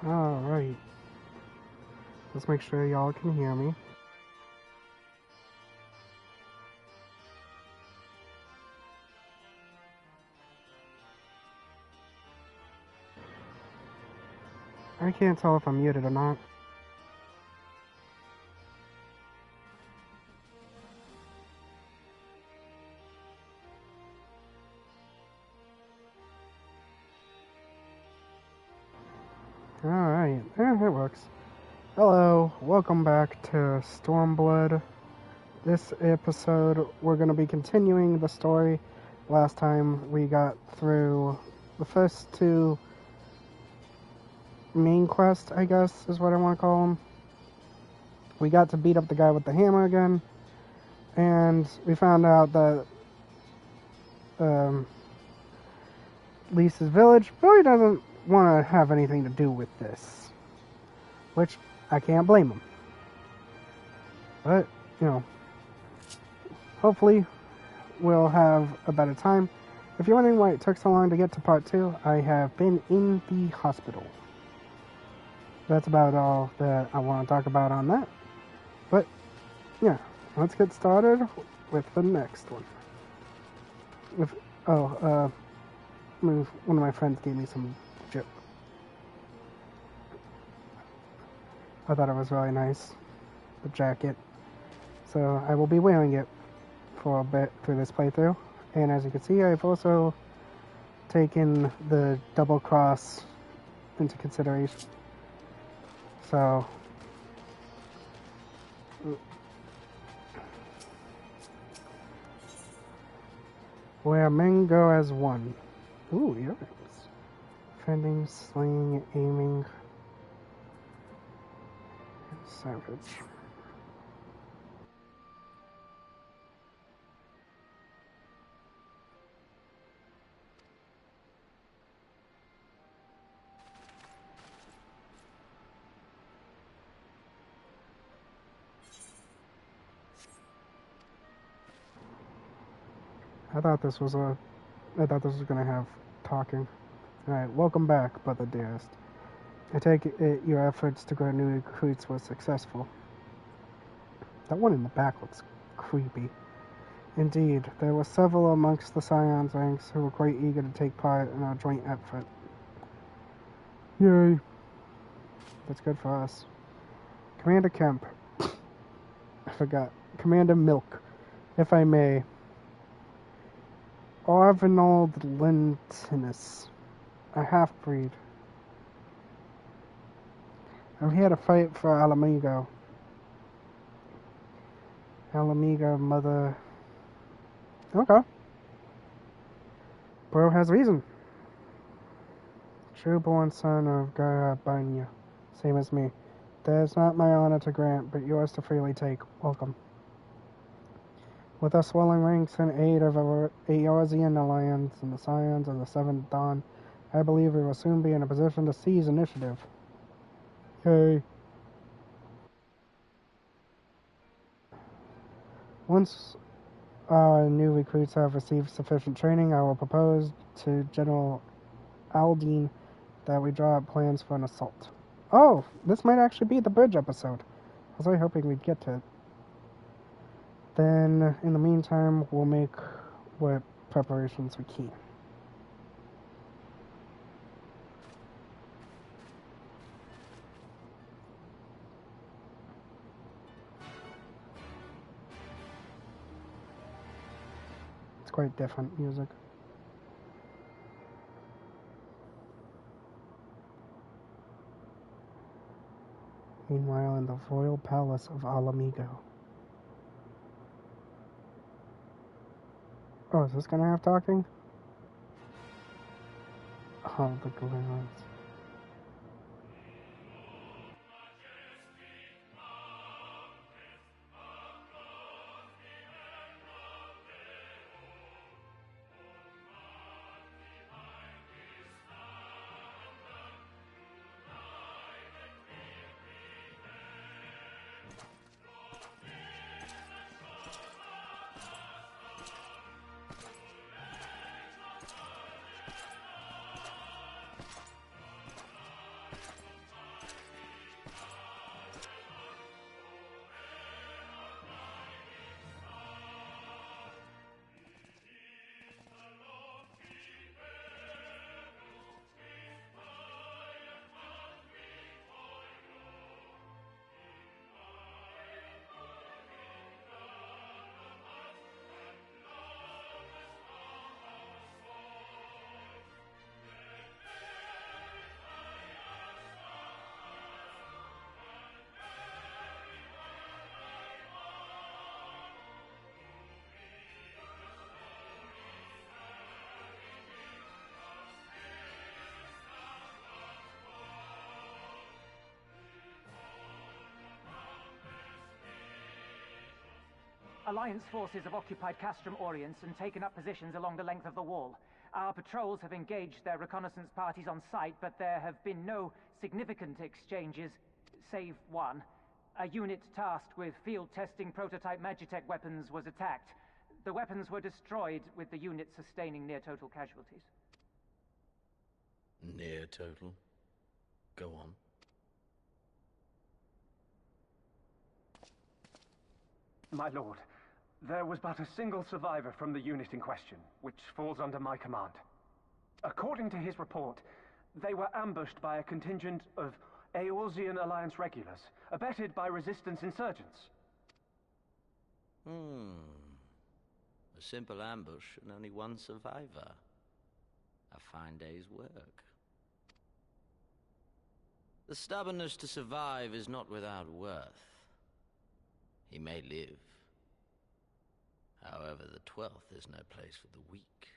Alright. Let's make sure y'all can hear me. I can't tell if I'm muted or not. Alright, it works. Hello, welcome back to Stormblood. This episode, we're going to be continuing the story. Last time we got through the first two main quests, I guess, is what I want to call them. We got to beat up the guy with the hammer again, and we found out that Lisa's village really doesn't want to have anything to do with this, which I can't blame him. But, you know, hopefully we'll have a better time. If you're wondering why it took so long to get to part 2, I have been in the hospital. That's about all that I want to talk about on that. But, yeah, let's get started with the next one. One of my friends gave me some chip. I thought it was really nice, the jacket. So I will be wearing it for a bit through this playthrough. And as you can see, I've also taken the double cross into consideration. So, where men go as one. Ooh, earrings. Fending, slaying, aiming. Savage. I thought this was gonna have talking. Alright, welcome back, brother dearest. I take it your efforts to grow new recruits was successful. That one in the back looks creepy. Indeed, there were several amongst the Scion's ranks who were quite eager to take part in our joint effort. Yay. That's good for us. Commander Kemp. I forgot. Commander Milk, if I may. Arvinold Lintinus, a half-breed. I'm here to fight for Alamigo. Alamigo, mother... Okay. Bro has reason. True-born son of Garabanya. Same as me. That is not my honor to grant, but yours to freely take. Welcome. With our swelling ranks and aid of our Eorzean alliance and the Scions of the Seventh Dawn, I believe we will soon be in a position to seize initiative. Yay. Once our new recruits have received sufficient training, I will propose to General Aldine that we draw up plans for an assault. Oh, this might actually be the bridge episode. I was really hoping we'd get to it. Then, in the meantime, we'll make what preparations we can. It's quite different music. Meanwhile, in the royal palace of Alamigo. Oh, is this gonna have talking? Oh, the glance. Alliance forces have occupied Castrum Orients and taken up positions along the length of the wall. Our patrols have engaged their reconnaissance parties on site, but there have been no significant exchanges, save one. A unit tasked with field testing prototype Magitech weapons was attacked. The weapons were destroyed, with the unit sustaining near-total casualties. Near-total? Go on. My lord, there was but a single survivor from the unit in question, which falls under my command. According to his report, they were ambushed by a contingent of Eorzean Alliance regulars, abetted by resistance insurgents. A simple ambush and only one survivor. A fine day's work. The stubbornness to survive is not without worth. He may live. However, the 12th is no place for the weak.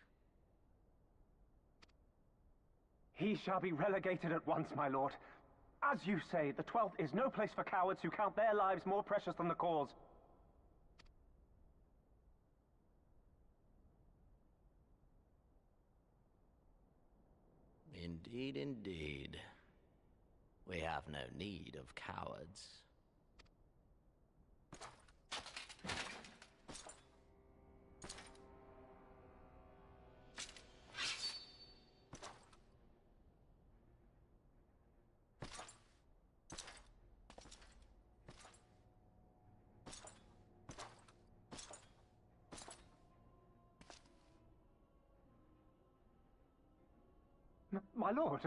He shall be relegated at once, my lord. As you say, the 12th is no place for cowards who count their lives more precious than the cause. Indeed, indeed. We have no need of cowards. My lord,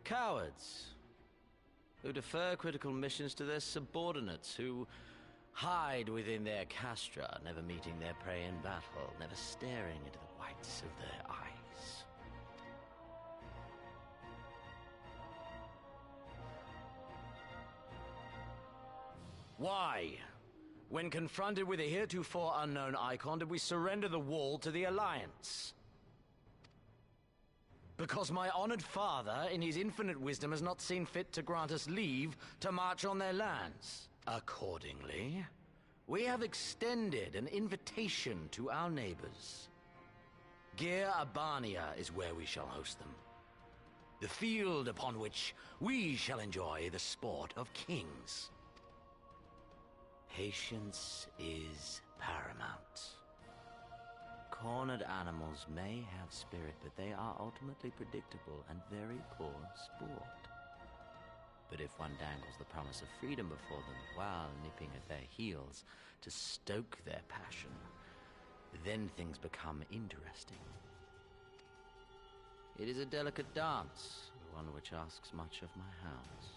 Cowards, who defer critical missions to their subordinates, who hide within their castra, never meeting their prey in battle, never staring into the whites of their eyes. Why, when confronted with a heretofore unknown icon, did we surrender the wall to the Alliance? Because my honored father, in his infinite wisdom, has not seen fit to grant us leave to march on their lands. Accordingly, we have extended an invitation to our neighbors. Gir Abania is where we shall host them. The field upon which we shall enjoy the sport of kings. Patience is paramount. Cornered animals may have spirit, but they are ultimately predictable and very poor sport. But if one dangles the promise of freedom before them while nipping at their heels to stoke their passion, then things become interesting. It is a delicate dance, one which asks much of my hounds.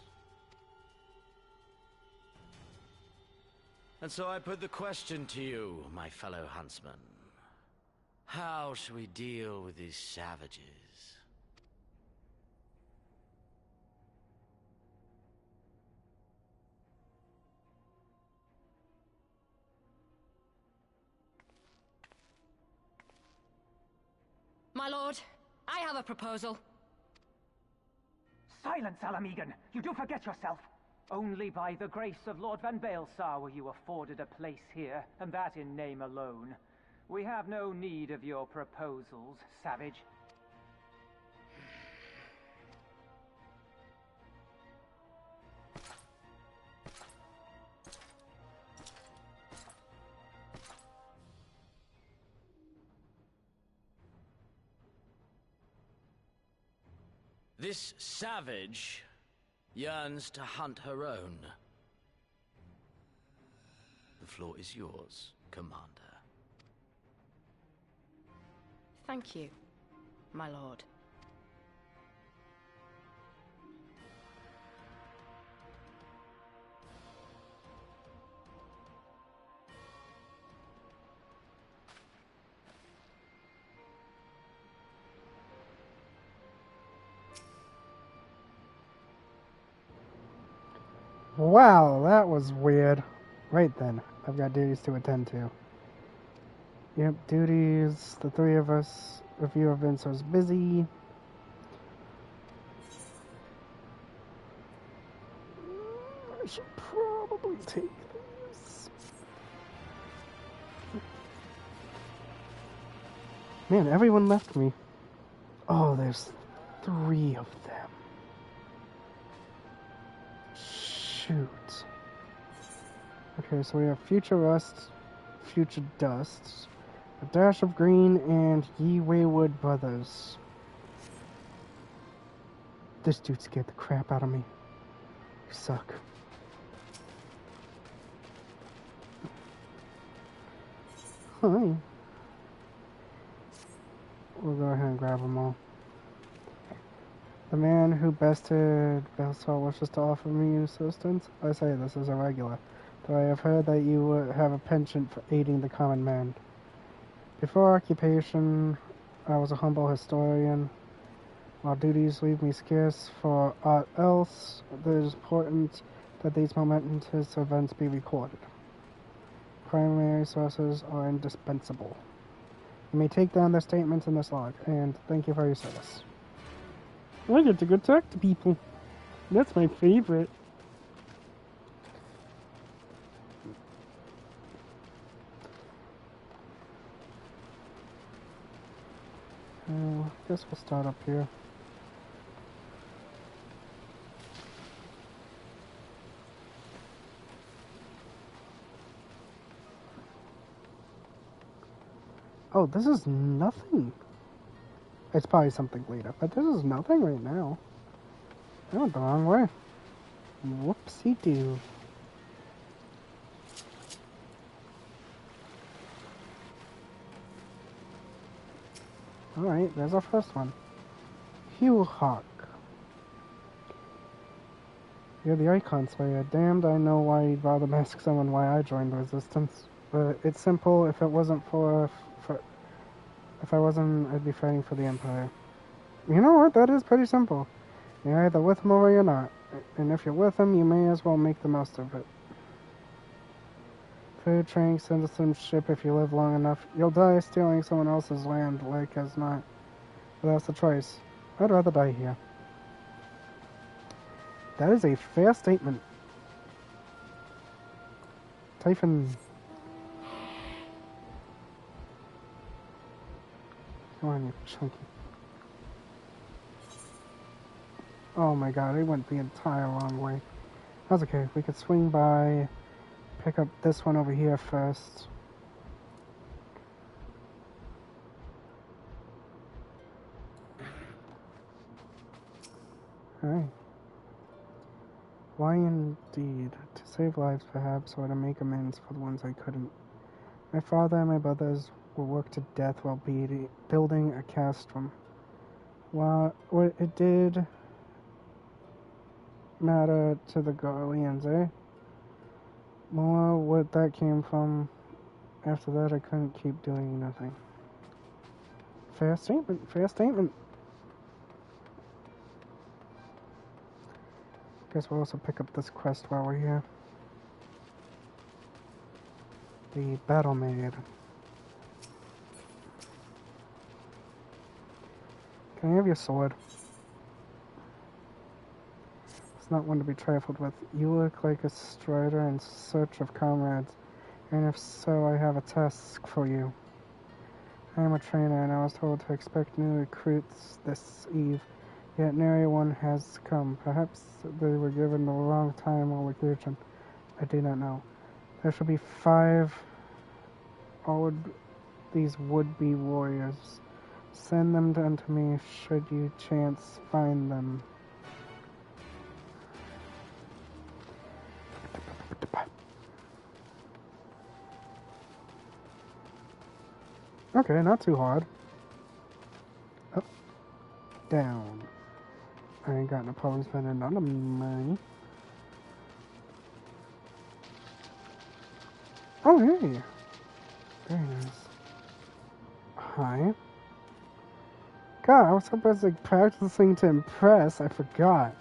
And so I put the question to you, my fellow huntsman. How shall we deal with these savages? My lord, I have a proposal. Silence, Alamegan! You do forget yourself! Only by the grace of Lord Van Baelsar were you afforded a place here, and that in name alone. We have no need of your proposals, savage. This savage yearns to hunt her own. The floor is yours, Commander. Thank you, my lord. Wow, that was weird. Right then, I've got duties to attend to. Yep, duties. The three of us, if you have been so busy. I should probably take these. Man, everyone left me. Oh, there's 3 of them. Shoot. Okay, so we have Future Rust, Future Dust, a dash of green, and Ye Wayward Brothers. This dude scared the crap out of me. You suck. Hi. We'll go ahead and grab them all. The man who bested Belsal wishes to offer me assistance. I say this is irregular, though I have heard that you have a penchant for aiding the common man. Before occupation, I was a humble historian. While duties leave me scarce for aught else, it is important that these momentous events be recorded. Primary sources are indispensable. You may take down their statements in this log, and thank you for your service. I get to go talk to people. That's my favorite. I guess we'll start up here. Oh, this is nothing. It's probably something later, but this is nothing right now. I went the wrong way. Whoopsie-doo. Alright, there's our first one. Hugh Hawk. You're the Icon Slayer. Damned, I know why you'd rather mask someone why I joined the Resistance. But it's simple. If it wasn't if I wasn't, I'd be fighting for the Empire. You know what? That is pretty simple. You're either with him or you're not. And if you're with him, you may as well make the most of it. Food, training, citizenship, if you live long enough. You'll die stealing someone else's land, like as not. But that's the choice. I'd rather die here. That is a fair statement. Typhon. Come on, you chunky. Oh my god, it went the entire wrong way. That's okay. We could swing by, pick up this one over here first. Alright. Why indeed? To save lives, perhaps, or to make amends for the ones I couldn't. My father and my brothers will work to death while building a castrum. Well, what it did matter to the Garleans, eh? More what that came from. After that, I couldn't keep doing nothing. Fair statement, fair statement. Guess we'll also pick up this quest while we're here. The Battle Maid. Can I have your sword? It's not one to be trifled with. You look like a strider in search of comrades, and if so, I have a task for you. I am a trainer, and I was told to expect new recruits this eve, yet nary one has come. Perhaps they were given the wrong time or location. I do not know. There shall be 5 these would-be warriors. Send them unto me should you chance find them. Okay, not too hard. Up, down. I ain't got no problem spending none of money. Oh, hey. Very nice. Hi. God, I was supposed to practicing to impress. I forgot.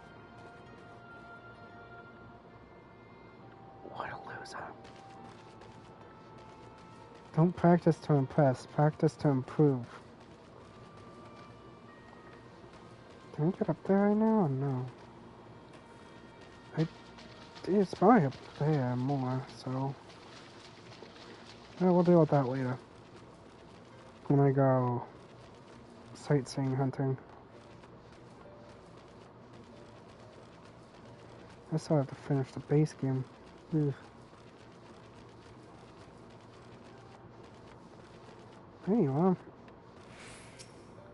What a loser. Don't practice to impress. Practice to improve. Can I get up there right now or no? I It's probably up there more, so... Yeah, we'll deal with that later. When I go sightseeing hunting. I still have to finish the base game. Ugh. There you are.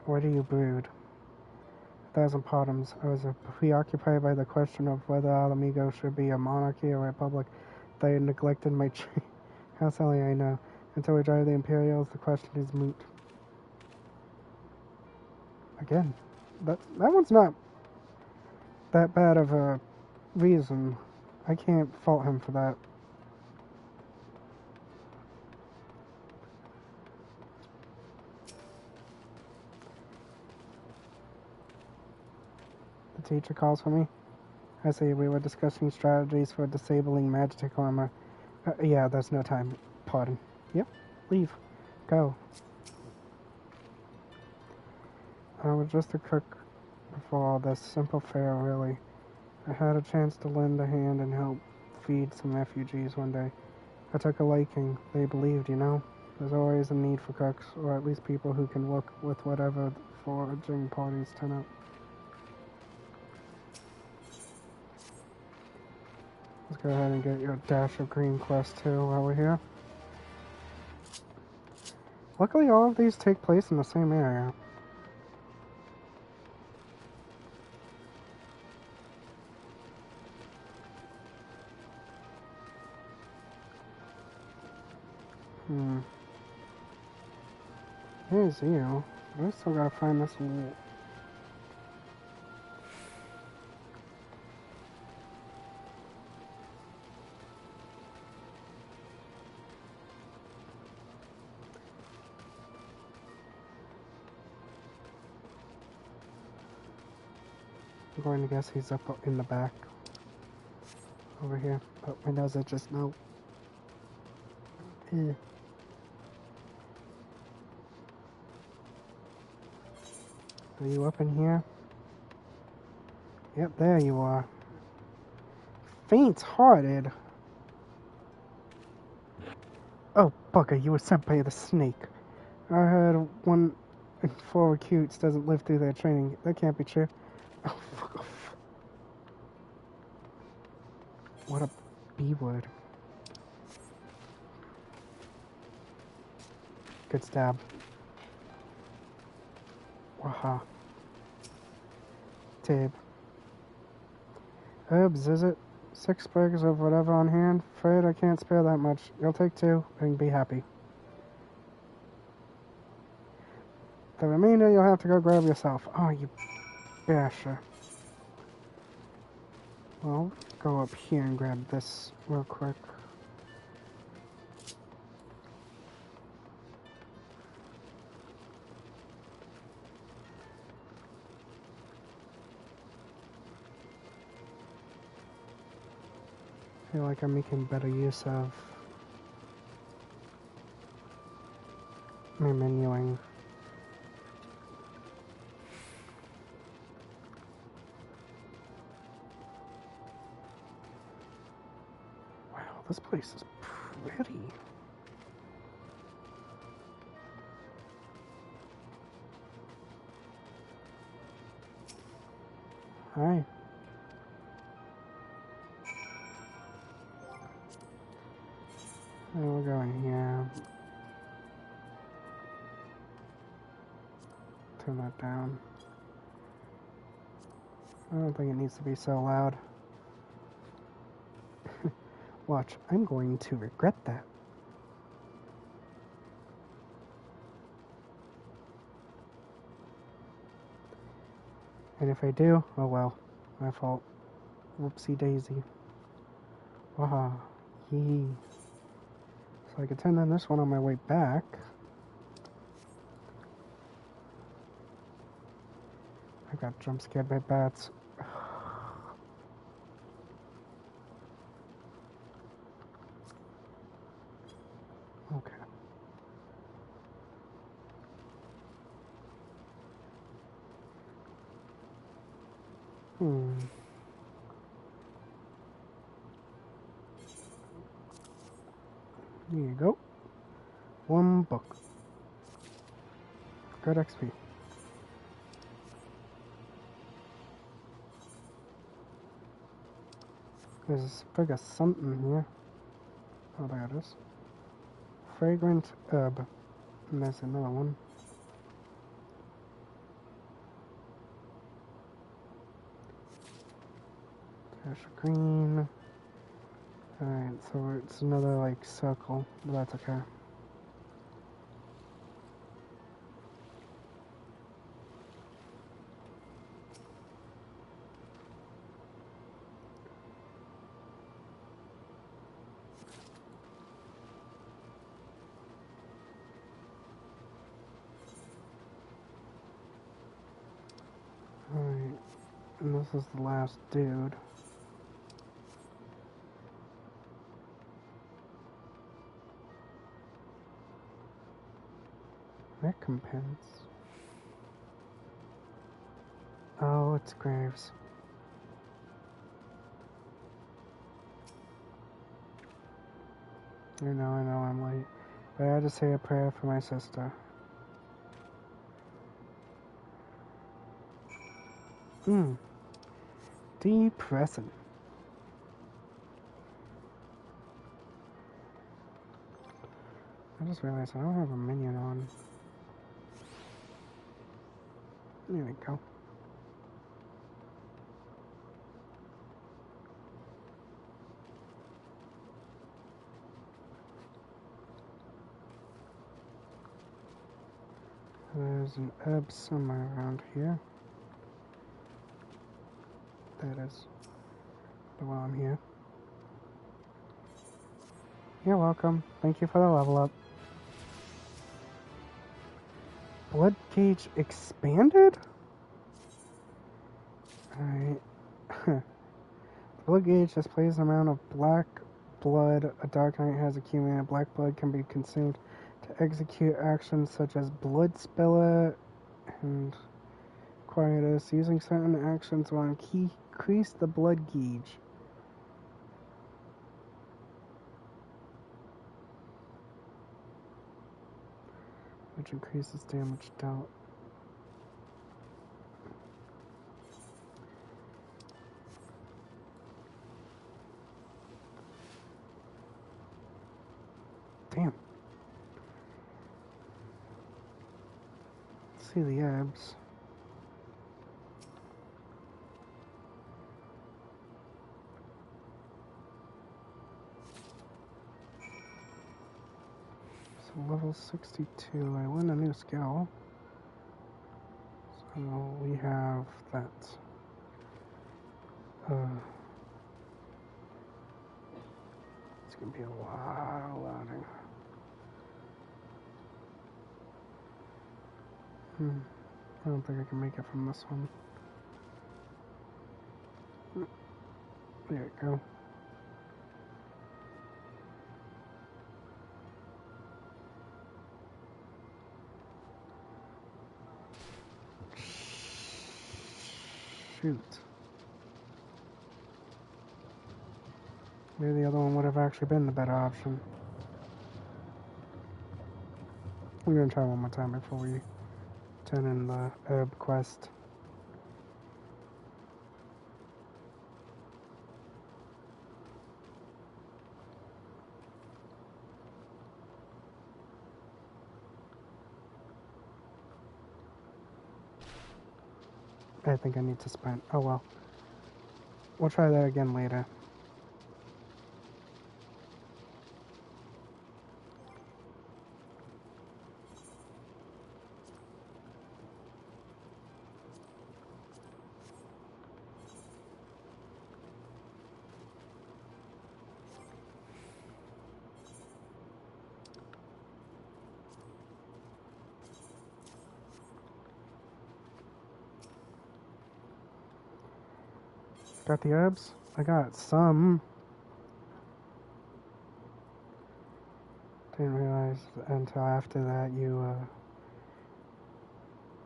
Where do you brood? 1,000 Pottums. I was preoccupied by the question of whether Alamigo should be a monarchy or a republic. They neglected my tree. How silly I know. Until we drive the Imperials, the question is moot. Again, that one's not that bad of a reason. I can't fault him for that. The teacher calls for me. I say we were discussing strategies for disabling magic armor. Yeah, there's no time. Pardon. Yep, leave. Go. I was just a cook before all this. Simple fare, really. I had a chance to lend a hand and help feed some refugees one day. I took a liking. They believed, you know. There's always a need for cooks, or at least people who can work with whatever foraging parties turn up. Let's go ahead and get your dash of green quest too while we're here. Luckily, all of these take place in the same area. Here's you. I still gotta find this one. I'm going to guess he's up in the back. Over here. But my nose is just no. Eh. Are you up in here? Yep, there you are. Faint-hearted. Oh, bugger, you were sent by the snake. I heard 1 in 4 recruits doesn't live through their training. That can't be true. Oh, fuck off. What a B-word. Good stab. Waha. Tabe. Herbs, is it? 6 bags of whatever on hand? Afraid I can't spare that much. You'll take 2 and be happy. The remainder you'll have to go grab yourself. Oh, you basher. Well, go up here and grab this real quick. I feel like I'm making better use of my menuing. Wow, this place is pretty. Hi. We're going here. Turn that down. I don't think it needs to be so loud. Watch, I'm going to regret that. And if I do, oh well, my fault. Whoopsie daisy. Waha. Yee. So I can turn on this one on my way back. I got jump scared by bats. Okay. There you go. One book. Good XP. There's a sprig of something here. Oh, there it is. Fragrant herb. And there's another one. Cash green. Alright, so it's another, like, circle. But that's okay. Alright, and this is the last dude. Recompense. Oh, it's graves. I know I'm late. But I had to say a prayer for my sister. Depressing. I just realized I don't have a minion on. There we go. There's an herb somewhere around here. There it is. But while I'm here. You're welcome. Thank you for the level up. Blood gauge expanded? Alright. The blood gauge displays the amount of black blood a Dark Knight has accumulated. Black blood can be consumed to execute actions such as Blood Spiller and Quietus. Using certain actions will increase the blood gauge. Which increases damage dealt. Damn. Let's see the herbs. So level 62, I win a new skill. So we have that. It's gonna be a lot of loading. I don't think I can make it from this one. There we go. Shoot. Maybe the other one would have actually been the better option. We're gonna try one more time before we turn in the herb quest. I think I need to sprint. Oh well. We'll try that again later. Got the herbs? I got some. Didn't realize until after that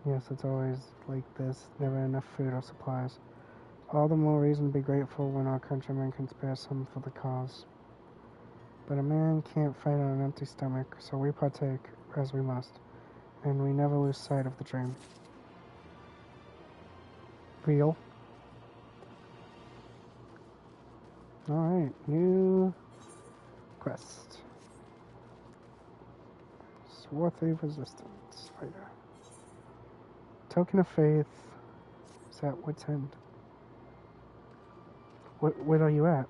yes, it's always like this. Never enough food or supplies. All the more reason to be grateful when our countrymen can spare some for the cause. But a man can't fight on an empty stomach, so we partake as we must, and we never lose sight of the dream. Real. Alright, new quest. Swarthy Resistance Fighter. Token of Faith is at what's end. What are you at?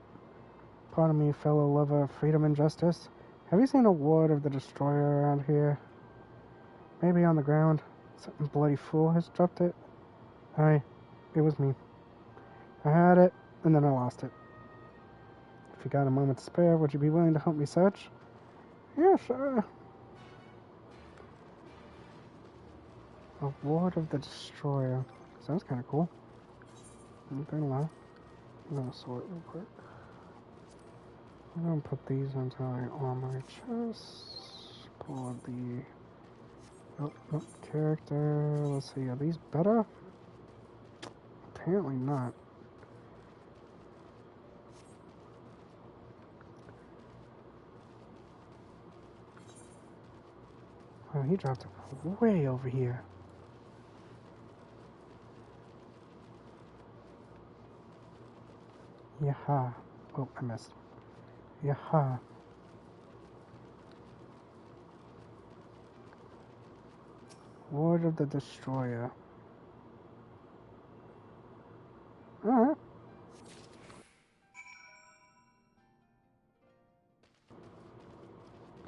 Pardon me, fellow lover of freedom and justice. Have you seen a ward of the Destroyer around here? Maybe on the ground. Some bloody fool has dropped it. Aye, it was me. I had it, and then I lost it. If you got a moment to spare, would you be willing to help me search? Yeah, sure. A ward of the Destroyer. Sounds kind of cool. I'm gonna lie. I'm gonna sort real quick. I'm gonna put these into my armor chest. Pull the character. Let's see, are these better? Apparently not. Oh, he dropped it way over here. Yaha. Oh, I missed. Yaha. Ward of the Destroyer. Alright.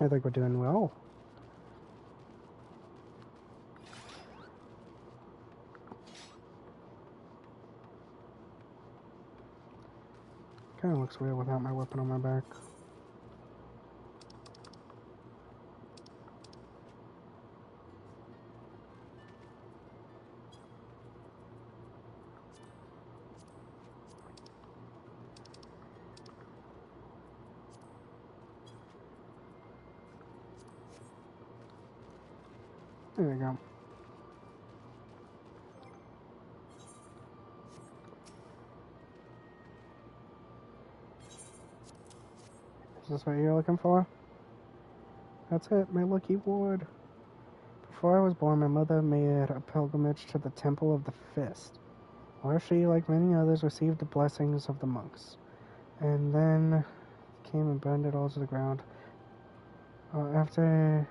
I think we're doing well. Kinda looks weird without my weapon on my back. There we go. Is this what you're looking for? That's it, my lucky ward. Before I was born, my mother made a pilgrimage to the Temple of the Fist, where she, like many others, received the blessings of the monks. And then came and burned it all to the ground. After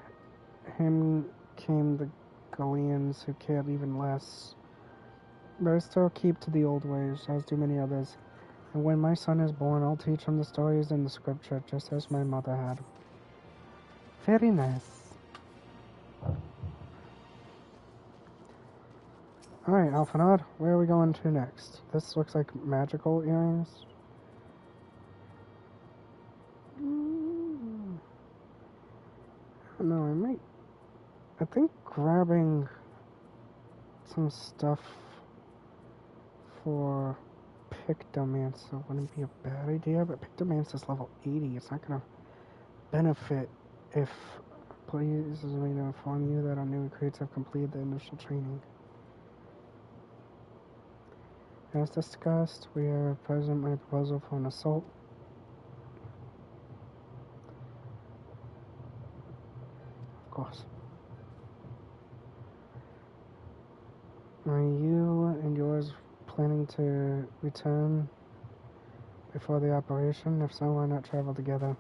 him came the Galileans, who cared even less. But I still keep to the old ways, as do many others. And when my son is born, I'll teach him the stories in the scripture, just as my mother had. Very nice. Alright, Alphanod, where are we going to next? This looks like magical earrings. I don't know, I think grabbing some stuff for Pictomancer wouldn't be a bad idea, but Pictomancer's level 80. It's not gonna benefit if pleases me to inform you that our new recruits have completed the initial training. As discussed, we are present my proposal for an assault. Of course. Are you and yours planning to return before the operation? If so, why not travel together?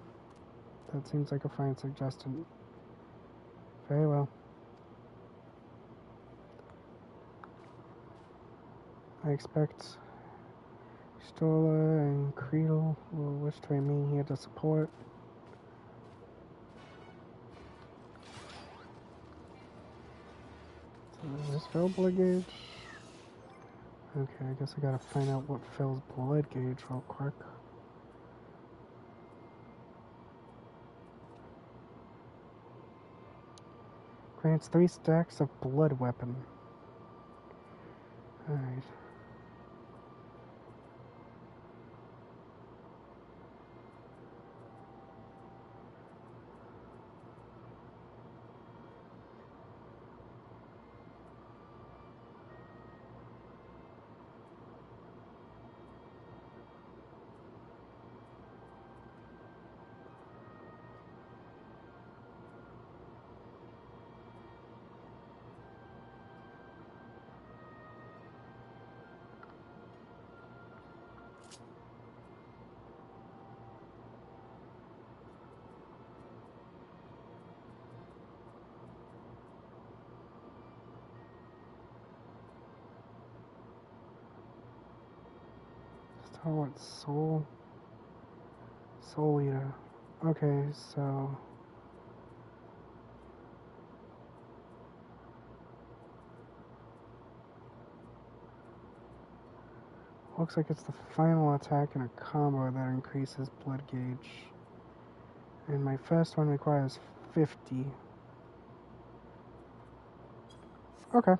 That seems like a fine suggestion. Very well. I expect Stola and Creedle will wish to remain here to support. So is this fill blood gauge? Okay, I guess I gotta find out what fills blood gauge real quick. Grants 3 stacks of blood weapon. Alright. Oh, what soul? Soul Eater. Okay, so looks like it's the final attack in a combo that increases blood gauge. And my first one requires 50. Okay.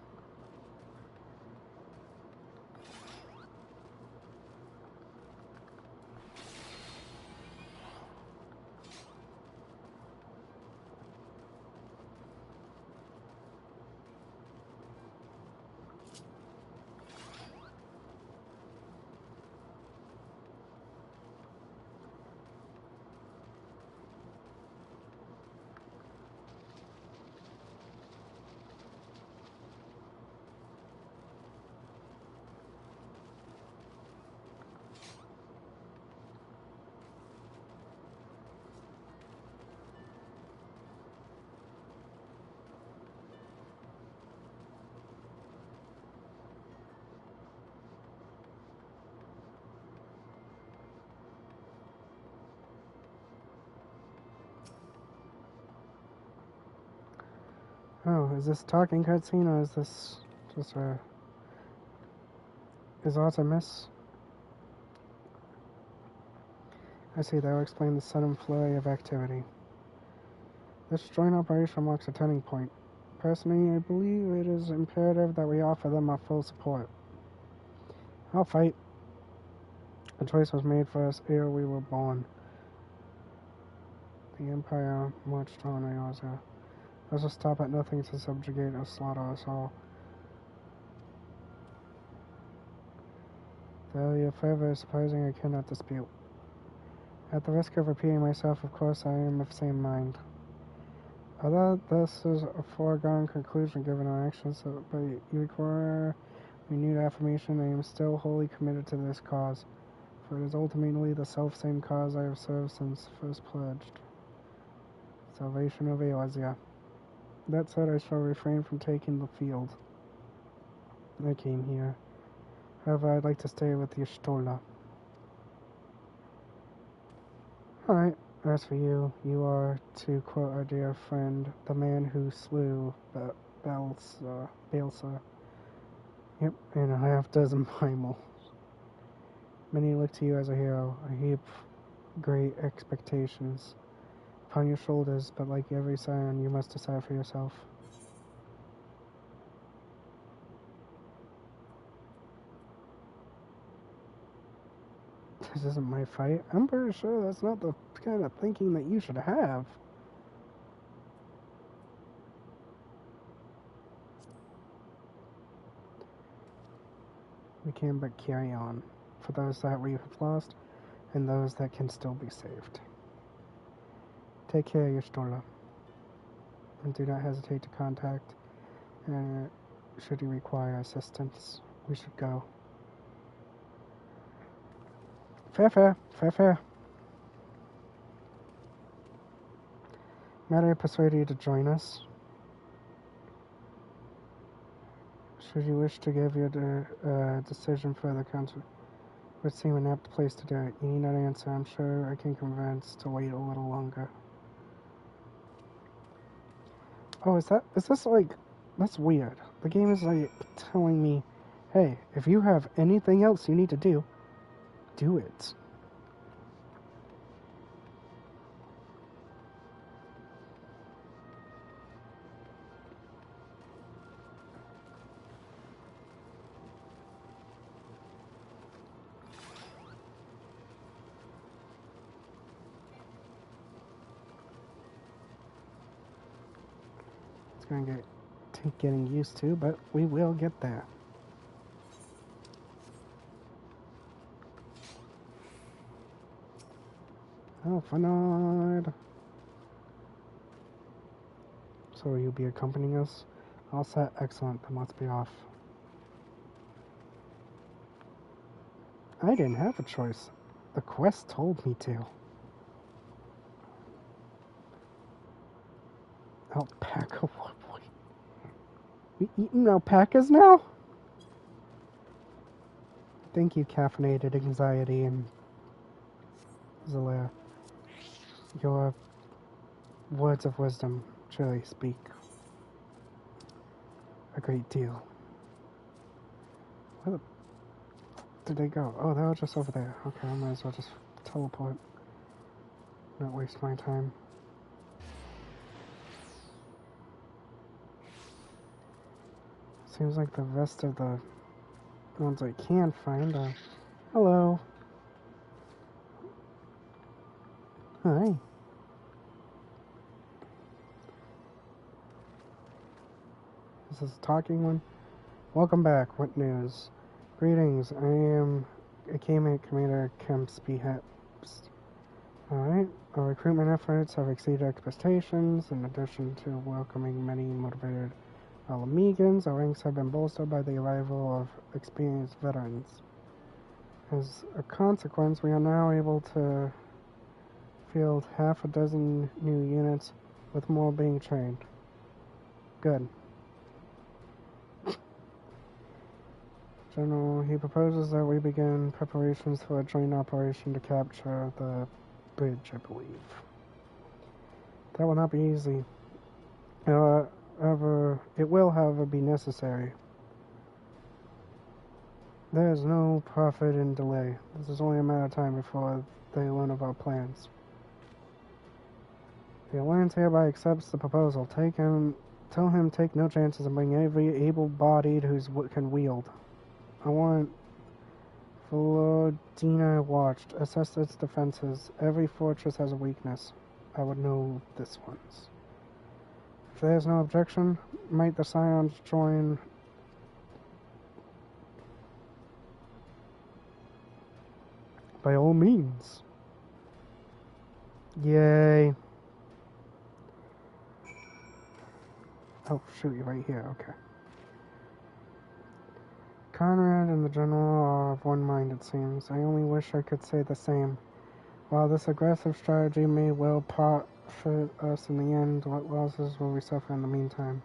Oh, is this a talking cutscene or is this just a... Is Artemis? I see, that will explain the sudden flurry of activity. This joint operation marks a turning point. Personally, I believe it is imperative that we offer them our full support. I'll fight. The choice was made for us ere we were born. The Empire marched on Eorzea. Let us stop at nothing to subjugate or slaughter us all. Though your fervor is surprising, I cannot dispute. At the risk of repeating myself, of course, I am of the same mind. Although this is a foregone conclusion given our actions, but you require renewed affirmation, I am still wholly committed to this cause, for it is ultimately the self-same cause I have served since first pledged. Salvation of Eorzea. That said, I shall refrain from taking the field. I came here. However, I'd like to stay with the Y'shtola. Alright, as for you, you are, to quote our dear friend, the man who slew Baelsa. Yep, and a half-dozen primals. Many look to you as a hero, a heap great expectations upon your shoulders, but like every scion, you must decide for yourself. This isn't my fight. I'm pretty sure that's not the kind of thinking that you should have. We can but carry on, for those that we have lost, and those that can still be saved. Take care, Y'shtola, and do not hesitate to contact, should you require assistance. We should go. Fair. Might I persuade you to join us? Should you wish to give your decision further counsel, would seem an apt place to do it. You need not answer. I'm sure I can convince to wait a little longer. Oh, is this like... That's weird. The game is like telling me, hey, if you have anything else you need to do, do it. It's gonna take getting used to, but we will get there. Oh, Fanard. So will you be accompanying us? All set. Excellent. Then let's be off. I didn't have a choice. The quest told me to. Alpaca. We eating alpacas now? Thank you, caffeinated anxiety and Zalea. Your words of wisdom truly speak a great deal. Where the did they go? Oh, they were just over there. Okay, I might as well just teleport. Not waste my time. Seems like the rest of the ones I can find are... Hello. Hi. This is a talking one. Welcome back. What news? Greetings. I am Akame Commander Kempsby Hepst. Alright. Our recruitment efforts have exceeded expectations. In addition to welcoming many motivated Alamegans, our ranks have been bolstered by the arrival of experienced veterans. As a consequence, we are now able to field half a dozen new units, with more being trained. Good. General, he proposes that we begin preparations for a joint operation to capture the bridge, I believe. That will not be easy. It will, however, be necessary. There is no profit in delay. This is only a matter of time before they learn of our plans. The Alliance hereby accepts the proposal. Tell him take no chances and bring every able-bodied who can wield. I want Florina watched. Assess its defenses. Every fortress has a weakness. I would know this one's. If there is no objection, might the Scions join? By all means. Yay. Oh, shoot, you're right here. Okay. Conrad and the General are of one mind, it seems. I only wish I could say the same. While this aggressive strategy may well profit us in the end, what losses will we suffer in the meantime?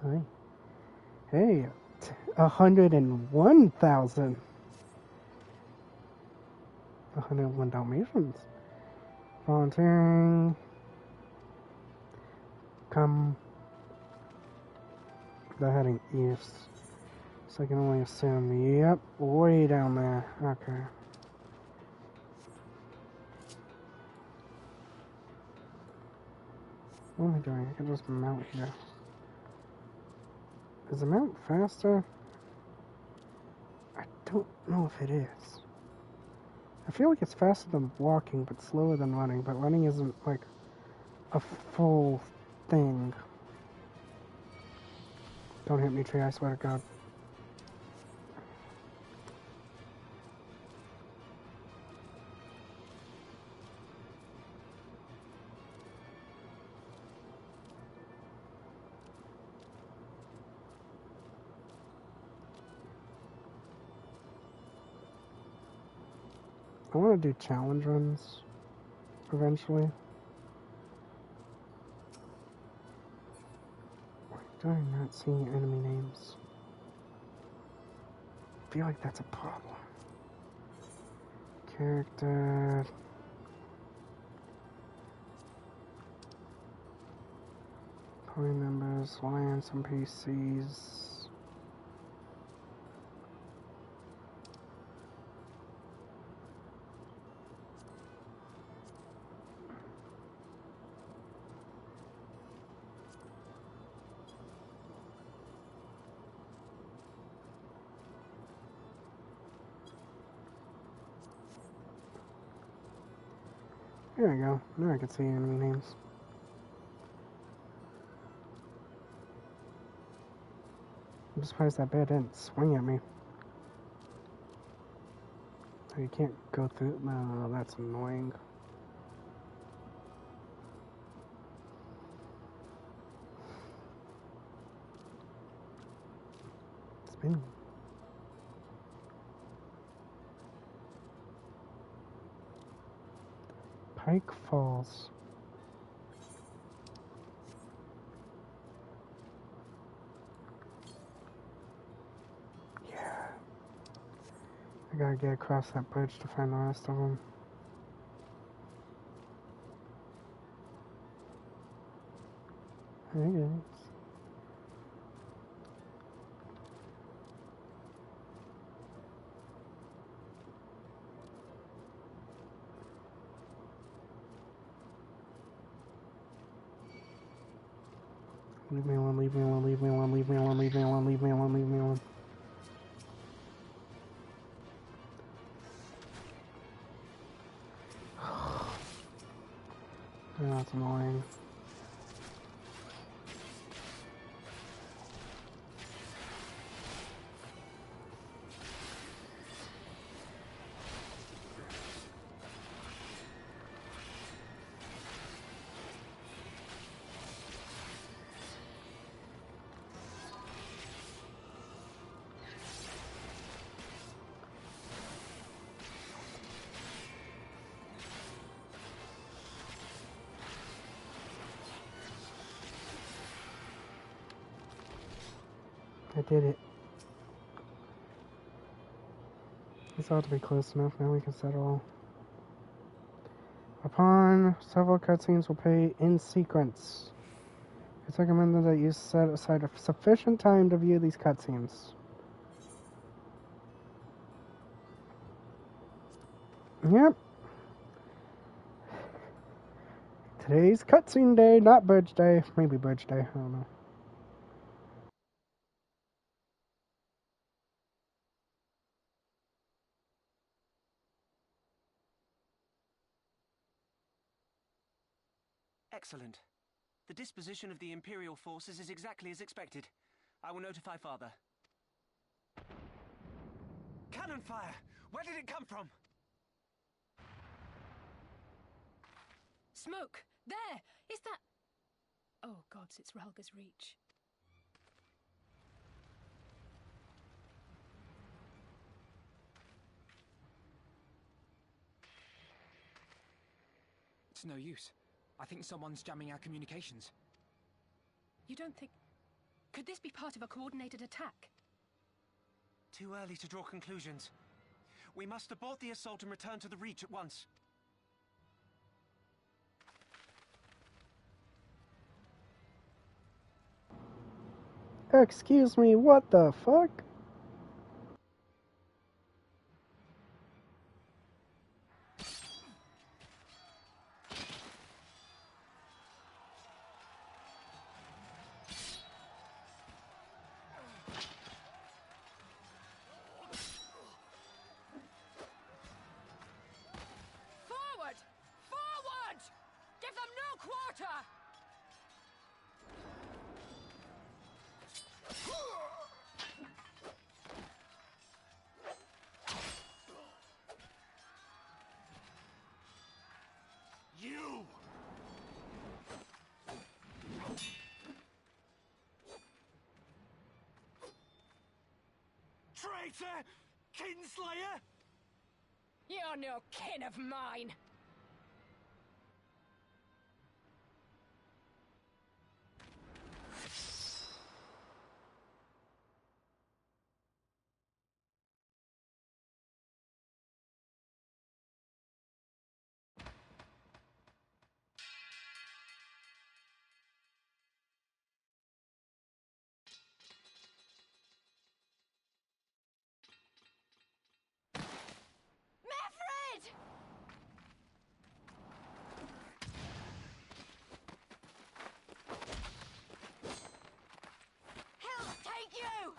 Hi. Hey, 101,000. 101 Dalmatians. Volunteering. Come. They're heading east. So I can only assume, yep, way down there. Okay. What am I doing? I can just mount here. Is the mount faster? I don't know if it is. I feel like it's faster than walking, but slower than running. But running isn't like a full thing. Don't hit me, tree, I swear to God. I want to do challenge runs eventually. Why do I not see enemy names? I feel like that's a problem. Character. Party members, Alliance, NPCs. There we go. Now I can see enemy names. I'm surprised that bear didn't swing at me. Oh, you can't go through. No, that's annoying. Spin. Spike Falls. Yeah. I gotta get across that bridge to find the rest of them. Hey guys. Leave me alone, leave me alone, leave me alone, leave me alone, leave me alone, leave me alone, leave me alone. Oh, that's annoying. I did it. This ought to be close enough. Now we can settle. Upon several cutscenes will play in sequence. It's recommended that you set aside a sufficient time to view these cutscenes. Yep. Today's cutscene day, not bridge day. Maybe bridge day, I don't know. Excellent. The disposition of the Imperial forces is exactly as expected. I will notify Father. Cannon fire! Where did it come from? Smoke! There! Is that... Oh, gods, it's Relga's Reach. It's no use. I think someone's jamming our communications. You don't think... Could this be part of a coordinated attack? Too early to draw conclusions. We must abort the assault and return to the Reach at once. Excuse me, what the fuck? Forward! Forward! Give them no quarter! You! Traitor! Kinslayer! You're no kin of mine! Mavrid! He'll take you!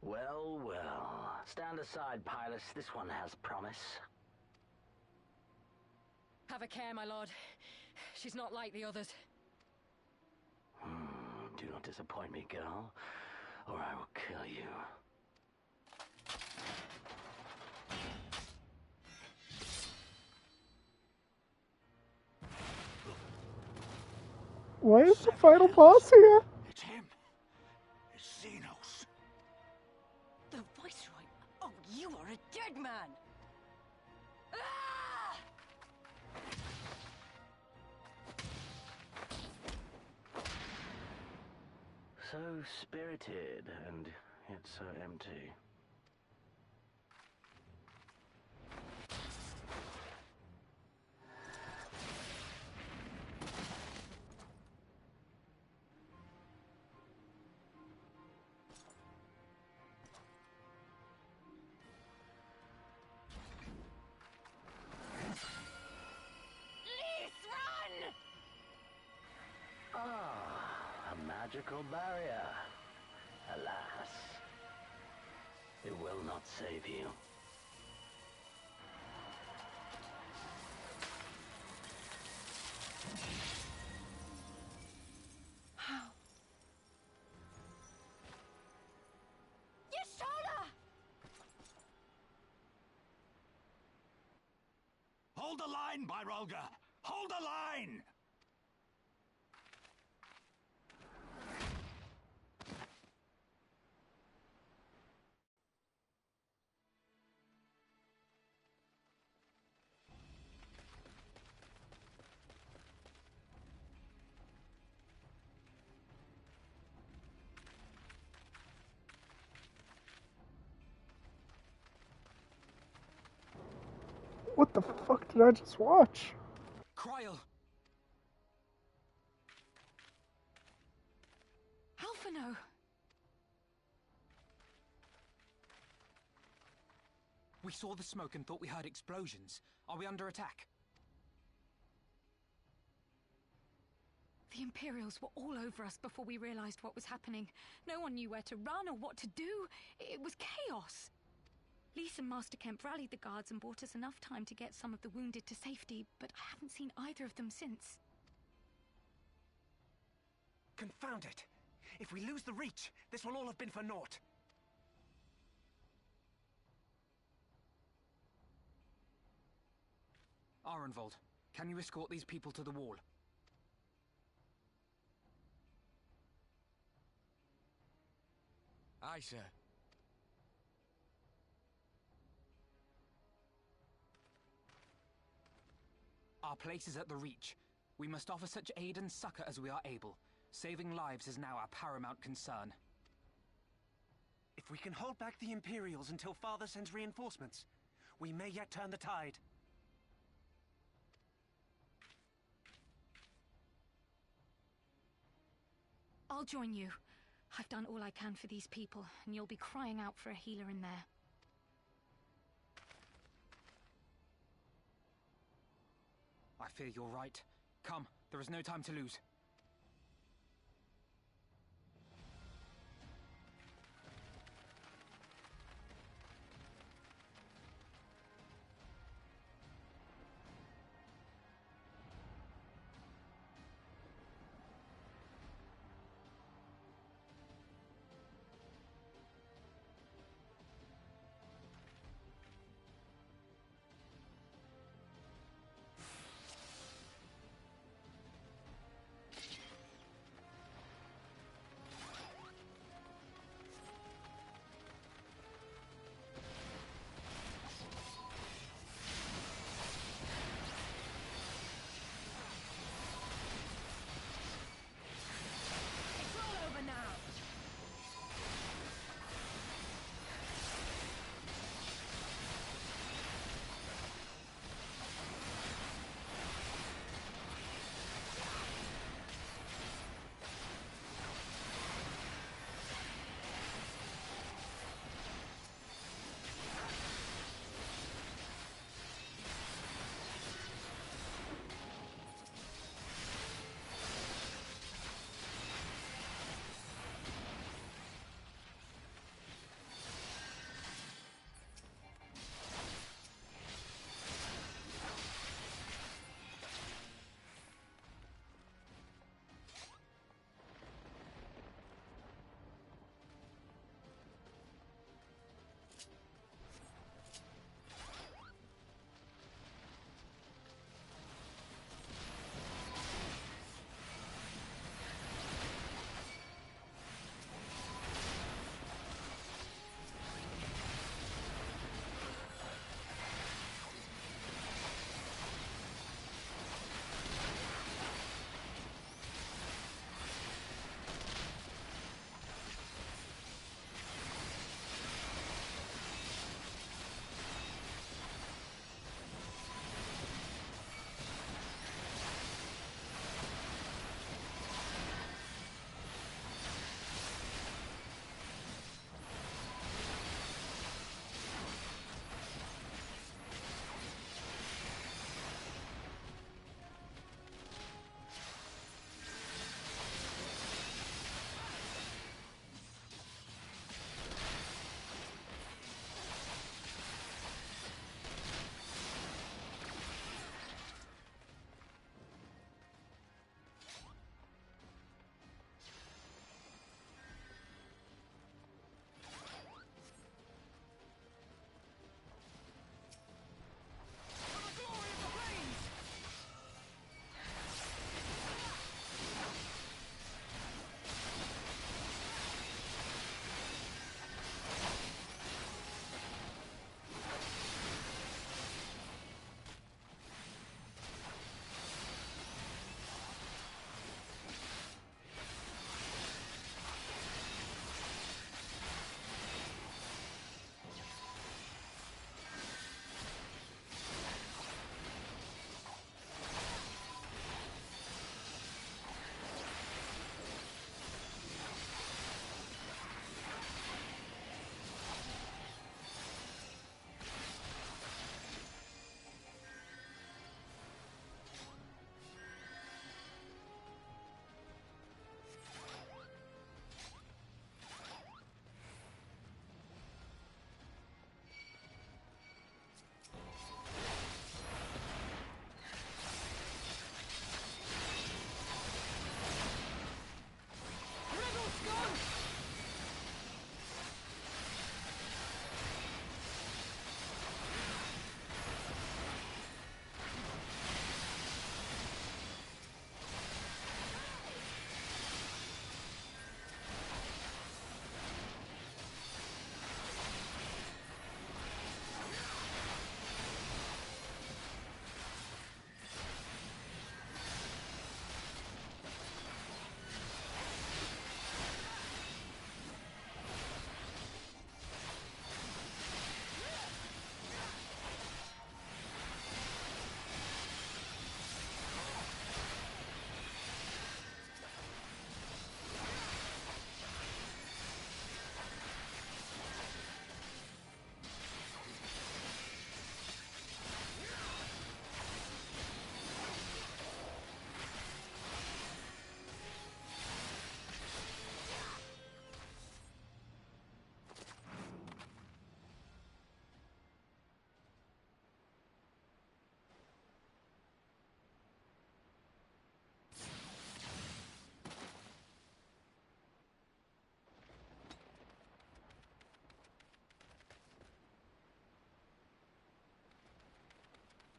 Well, well. Stand aside, Pilus. This one has promise. Have a care, my lord. She's not like the others. Do not disappoint me, girl, or I will kill you. Why is the final boss here? It's him. It's Xenos. The Viceroy? Oh, you are a dead man! Ah! So spirited, and yet so empty. Ah, a magical barrier. Alas, it will not save you. How? Yashoda! Hold the line, Byrolga! Hold the line! What the fuck did I just watch? Kryl! Alphino! We saw the smoke and thought we heard explosions. Are we under attack? The Imperials were all over us before we realized what was happening. No one knew where to run or what to do. It was chaos. Lise and Master Kemp rallied the guards and bought us enough time to get some of the wounded to safety, but I haven't seen either of them since. Confound it! If we lose the Reach, this will all have been for naught. Arenvold, can you escort these people to the wall? Aye, sir. Our place is at the Reach. We must offer such aid and succor as we are able. Saving lives is now our paramount concern. If we can hold back the Imperials until Father sends reinforcements, we may yet turn the tide. I'll join you. I've done all I can for these people, and you'll be crying out for a healer in there. I fear you're right. Come, there is no time to lose.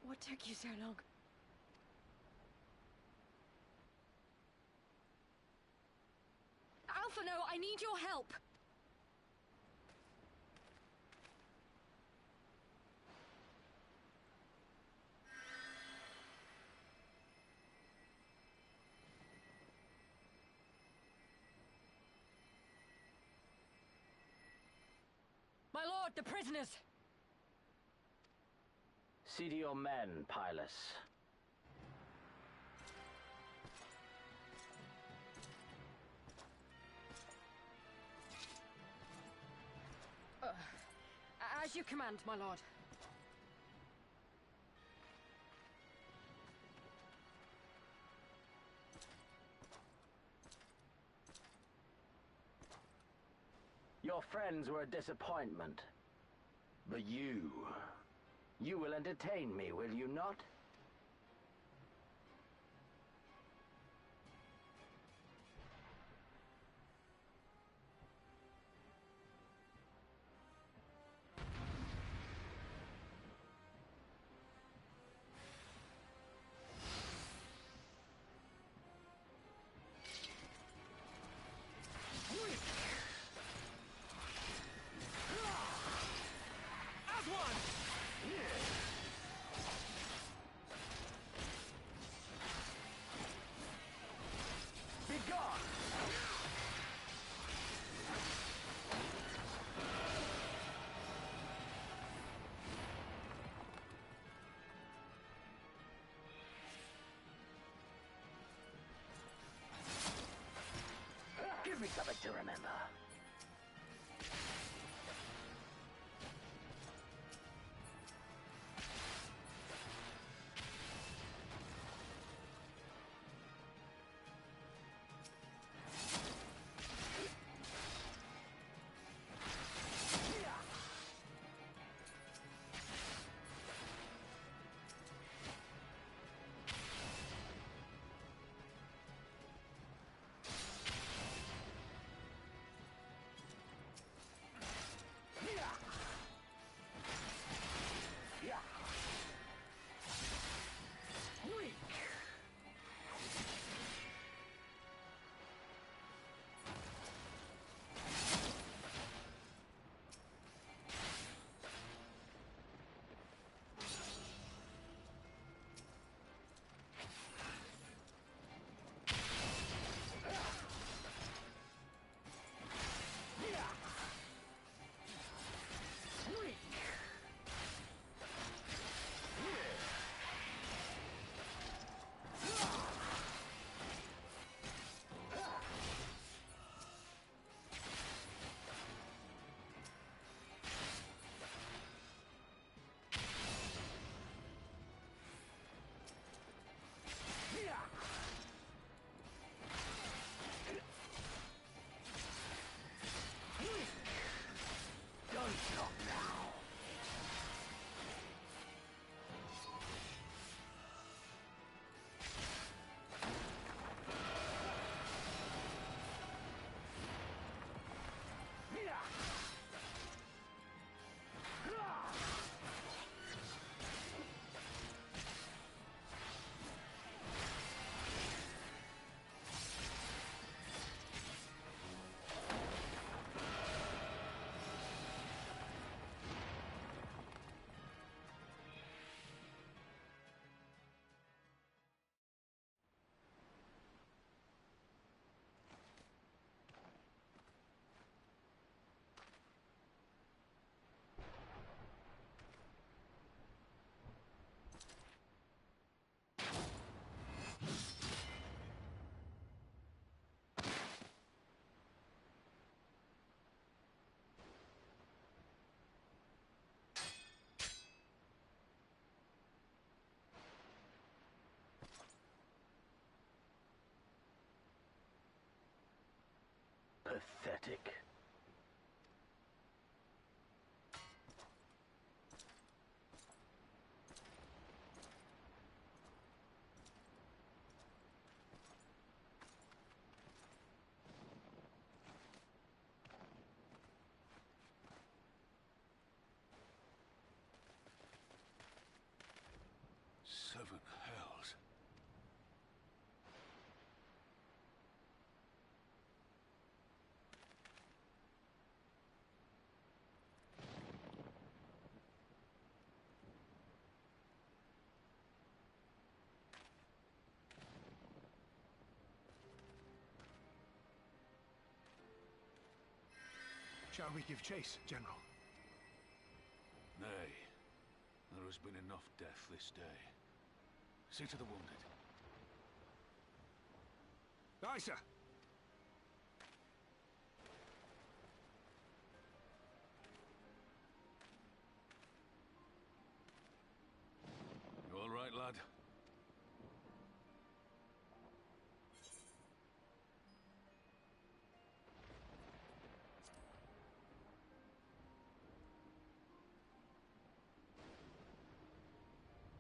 What took you so long? Alpha, no, I need your help! My lord, the prisoners! See to your men, Pylus. As you command, my lord. Your friends were a disappointment. But you will entertain me, will you not? Give me something to remember. Pathetic. Shall we give chase, General? Nay. There has been enough death this day. See to the wounded. Aye, sir. You all right, lad?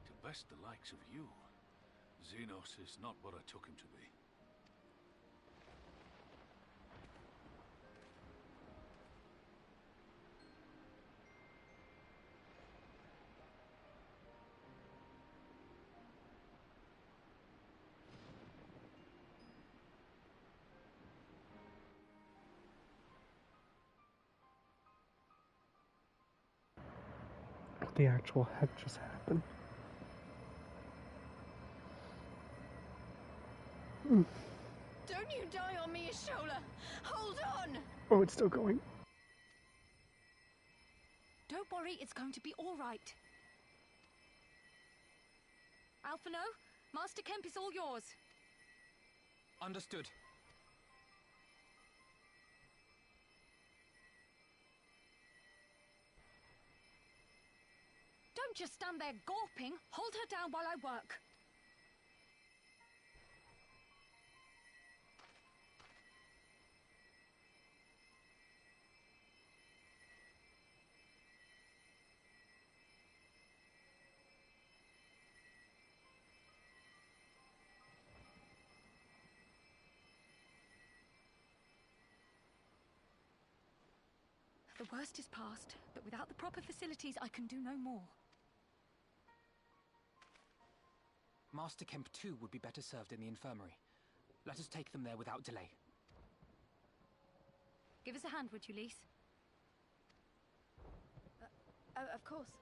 To best the likes of you, Xenos is not what I took him to be. What the actual heck just happened? Don't you die on me, Ashola! Hold on! Oh, it's still going. Don't worry, it's going to be all right. Alphino, Master Kemp is all yours. Understood. Don't just stand there gawping. Hold her down while I work. The worst is past, but without the proper facilities, I can do no more. Master Kemp too would be better served in the infirmary. Let us take them there without delay. Give us a hand, would you, Lise? Of course.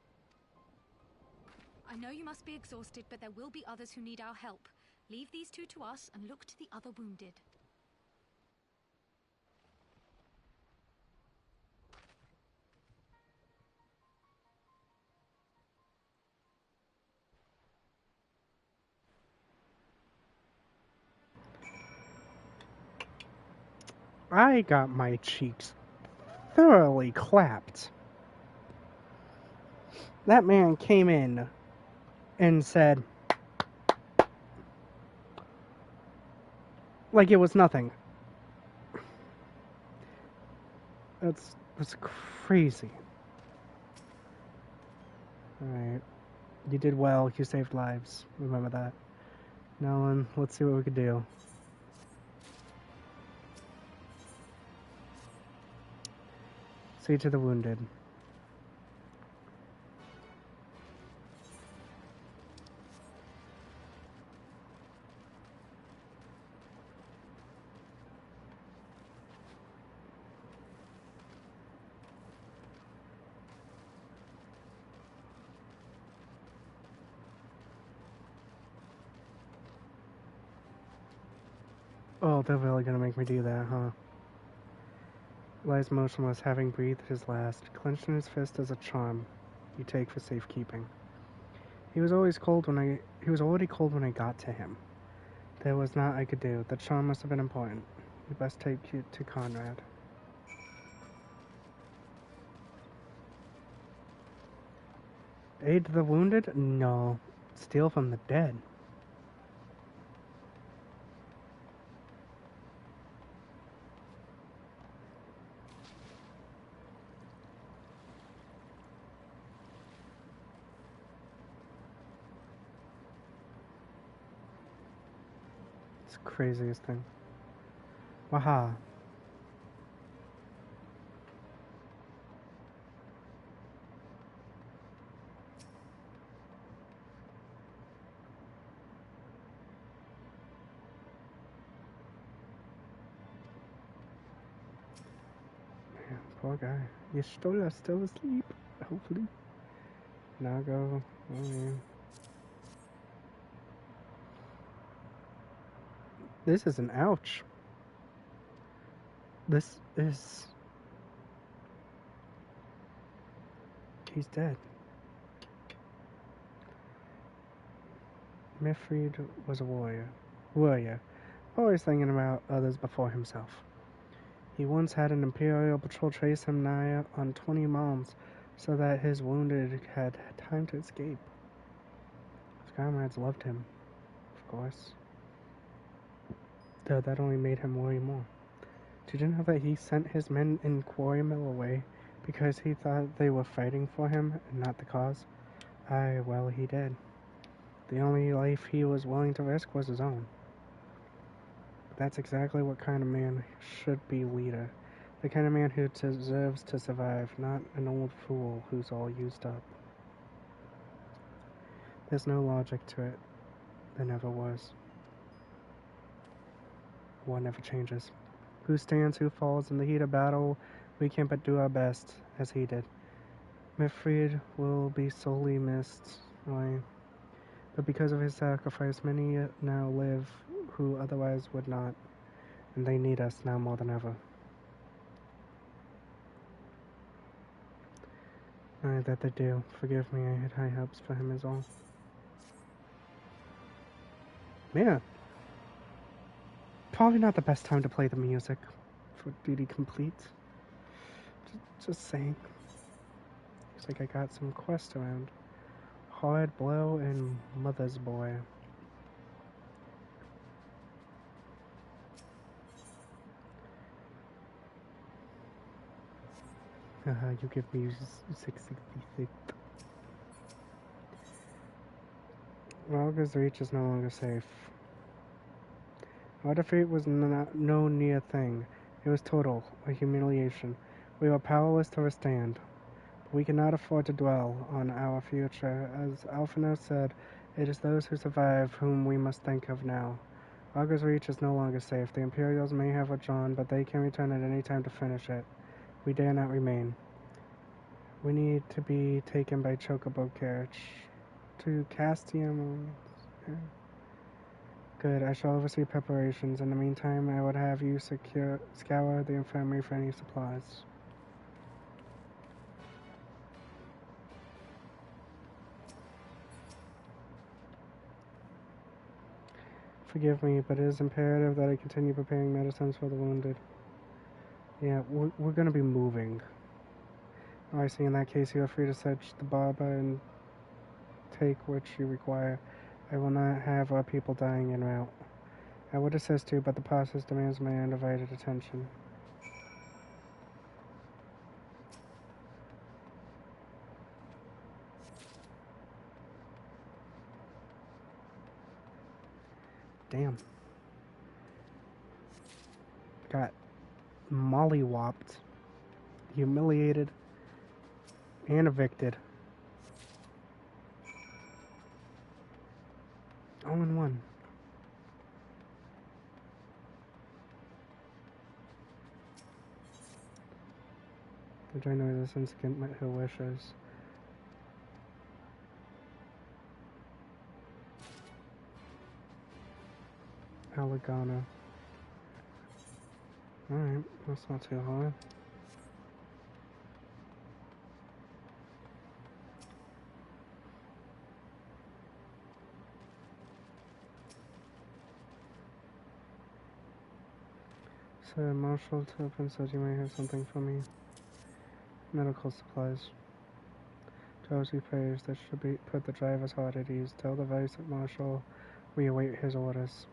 I know you must be exhausted, but there will be others who need our help. Leave these two to us and look to the other wounded. I got my cheeks thoroughly clapped. That man came in and said, like it was nothing. That's crazy. Alright. You did well. You saved lives. Remember that. Nolan, let's see what we could do. See to the wounded. Oh, they're really gonna make me do that, huh? Lies motionless, having breathed his last, clenched in his fist as a charm you take for safekeeping. He was always cold when he was already cold when I got to him. There was naught I could do. The charm must have been important. You best take you to Conrad. Aid the wounded? No. Steal from the dead. It's the craziest thing. Waha. Man, poor guy. Yestola still asleep, hopefully. Nago. Oh, man. This is an ouch. This is he's dead. Mifrid was a warrior, always thinking about others before himself. He once had an Imperial patrol chase him nigh on 20 miles so that his wounded had time to escape. His comrades loved him, of course. Though that only made him worry more. Did you know that he sent his men in Quarry Mill away because he thought they were fighting for him and not the cause? Aye, well, he did. The only life he was willing to risk was his own. But that's exactly what kind of man should be leader. The kind of man who deserves to survive, not an old fool who's all used up. There's no logic to it. There never was. War never changes. Who stands, who falls in the heat of battle, we can but do our best, as he did. Mifrid will be sorely missed, but because of his sacrifice, many now live who otherwise would not, and they need us now more than ever. Aye, that they do. Forgive me, I had high hopes for him is all. Man, probably not the best time to play the music for Duty Complete. Just saying. Looks like I got some quests around. Hard Blow and Mother's Boy. You give me 666. Valga's Reach is no longer safe. Our defeat was no near thing. It was total, a humiliation. We were powerless to withstand. We cannot afford to dwell on our future. As Alphino said, it is those who survive whom we must think of now. Valga's Reach is no longer safe. The Imperials may have withdrawn, but they can return at any time to finish it. We dare not remain. We need to be taken by Chocobo carriage to Castium. Good, I shall oversee preparations. In the meantime, I would have you scour the infirmary for any supplies. Forgive me, but it is imperative that I continue preparing medicines for the wounded. Yeah, we're going to be moving. Oh, I see. In that case, you are free to search the Baba and take what you require. I will not have our people dying en route. I would assist you, but the process demands my undivided attention. Damn. Got mollywopped, humiliated, and evicted. All in one. The joiner of this instant met her wishes. Allegana. Alright, that's not too hard. So, Marshal Turpin said you may have something for me. Medical supplies. Josie prays that should be put the driver's heart at ease. Tell the vice marshal we await his orders.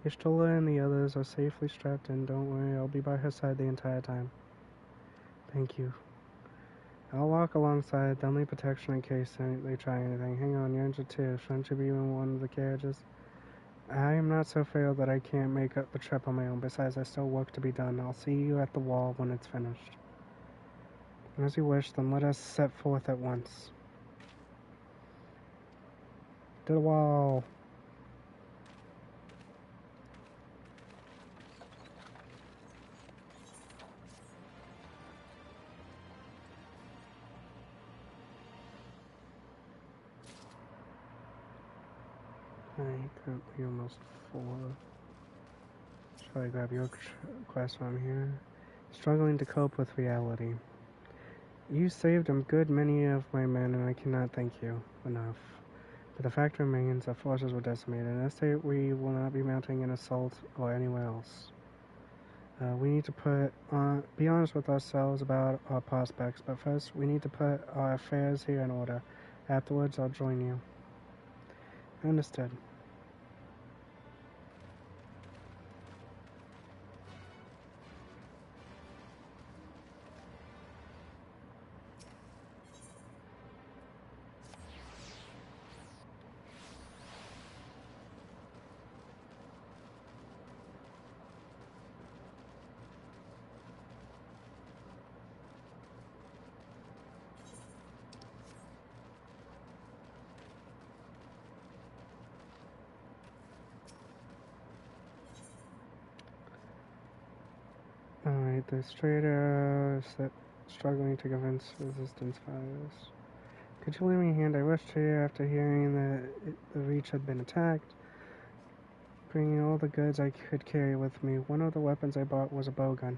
Ishtola and the others are safely strapped in. Don't worry, I'll be by her side the entire time. Thank you. I'll walk alongside. They'll need protection in case they try anything. Hang on, you're injured too. Shouldn't you be in one of the carriages? I am not so frail that I can't make up the trip on my own. Besides, I still work to be done. I'll see you at the wall when it's finished. As you wish, then let us set forth at once. To the wall. Currently almost 4. Should probably grab your quest while I'm here. Struggling to cope with reality. You saved a good many of my men, and I cannot thank you enough. But the fact remains, our forces were decimated. In this state, we will not be mounting an assault or anywhere else. We need to be honest with ourselves about our prospects, but first we need to put our affairs here in order. Afterwards, I'll join you. Understood. Alright, the straight arrow struggling to convince resistance fires. Could you lend me a hand? I rushed here after hearing that the Reach had been attacked, bringing all the goods I could carry with me. One of the weapons I bought was a bowgun.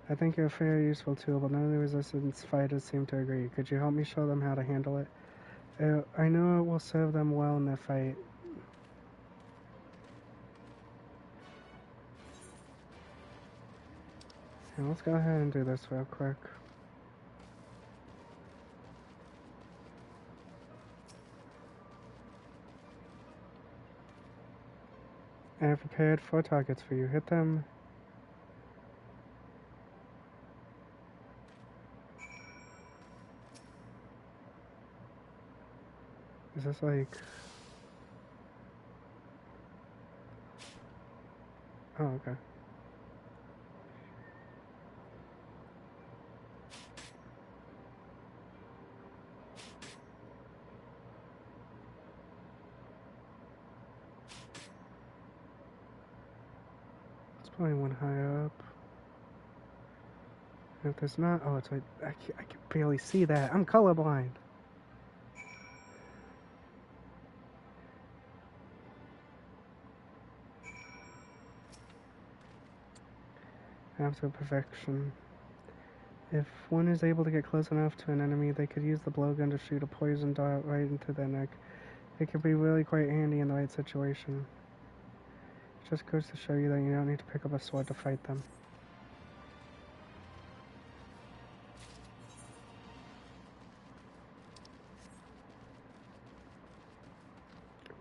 I think you're a very useful tool, but none of the resistance fighters seem to agree. Could you help me show them how to handle it? I know it will serve them well in their fight. Yeah, let's go ahead and do this real quick. I have prepared 4 targets for you. Hit them. Is this like... Oh, okay. Probably one higher up. And if there's not, oh, it's like I can barely see that. I'm colorblind. Absolute perfection. If one is able to get close enough to an enemy, they could use the blowgun to shoot a poison dart right into their neck. It could be really quite handy in the right situation. It just goes to show you that you don't need to pick up a sword to fight them.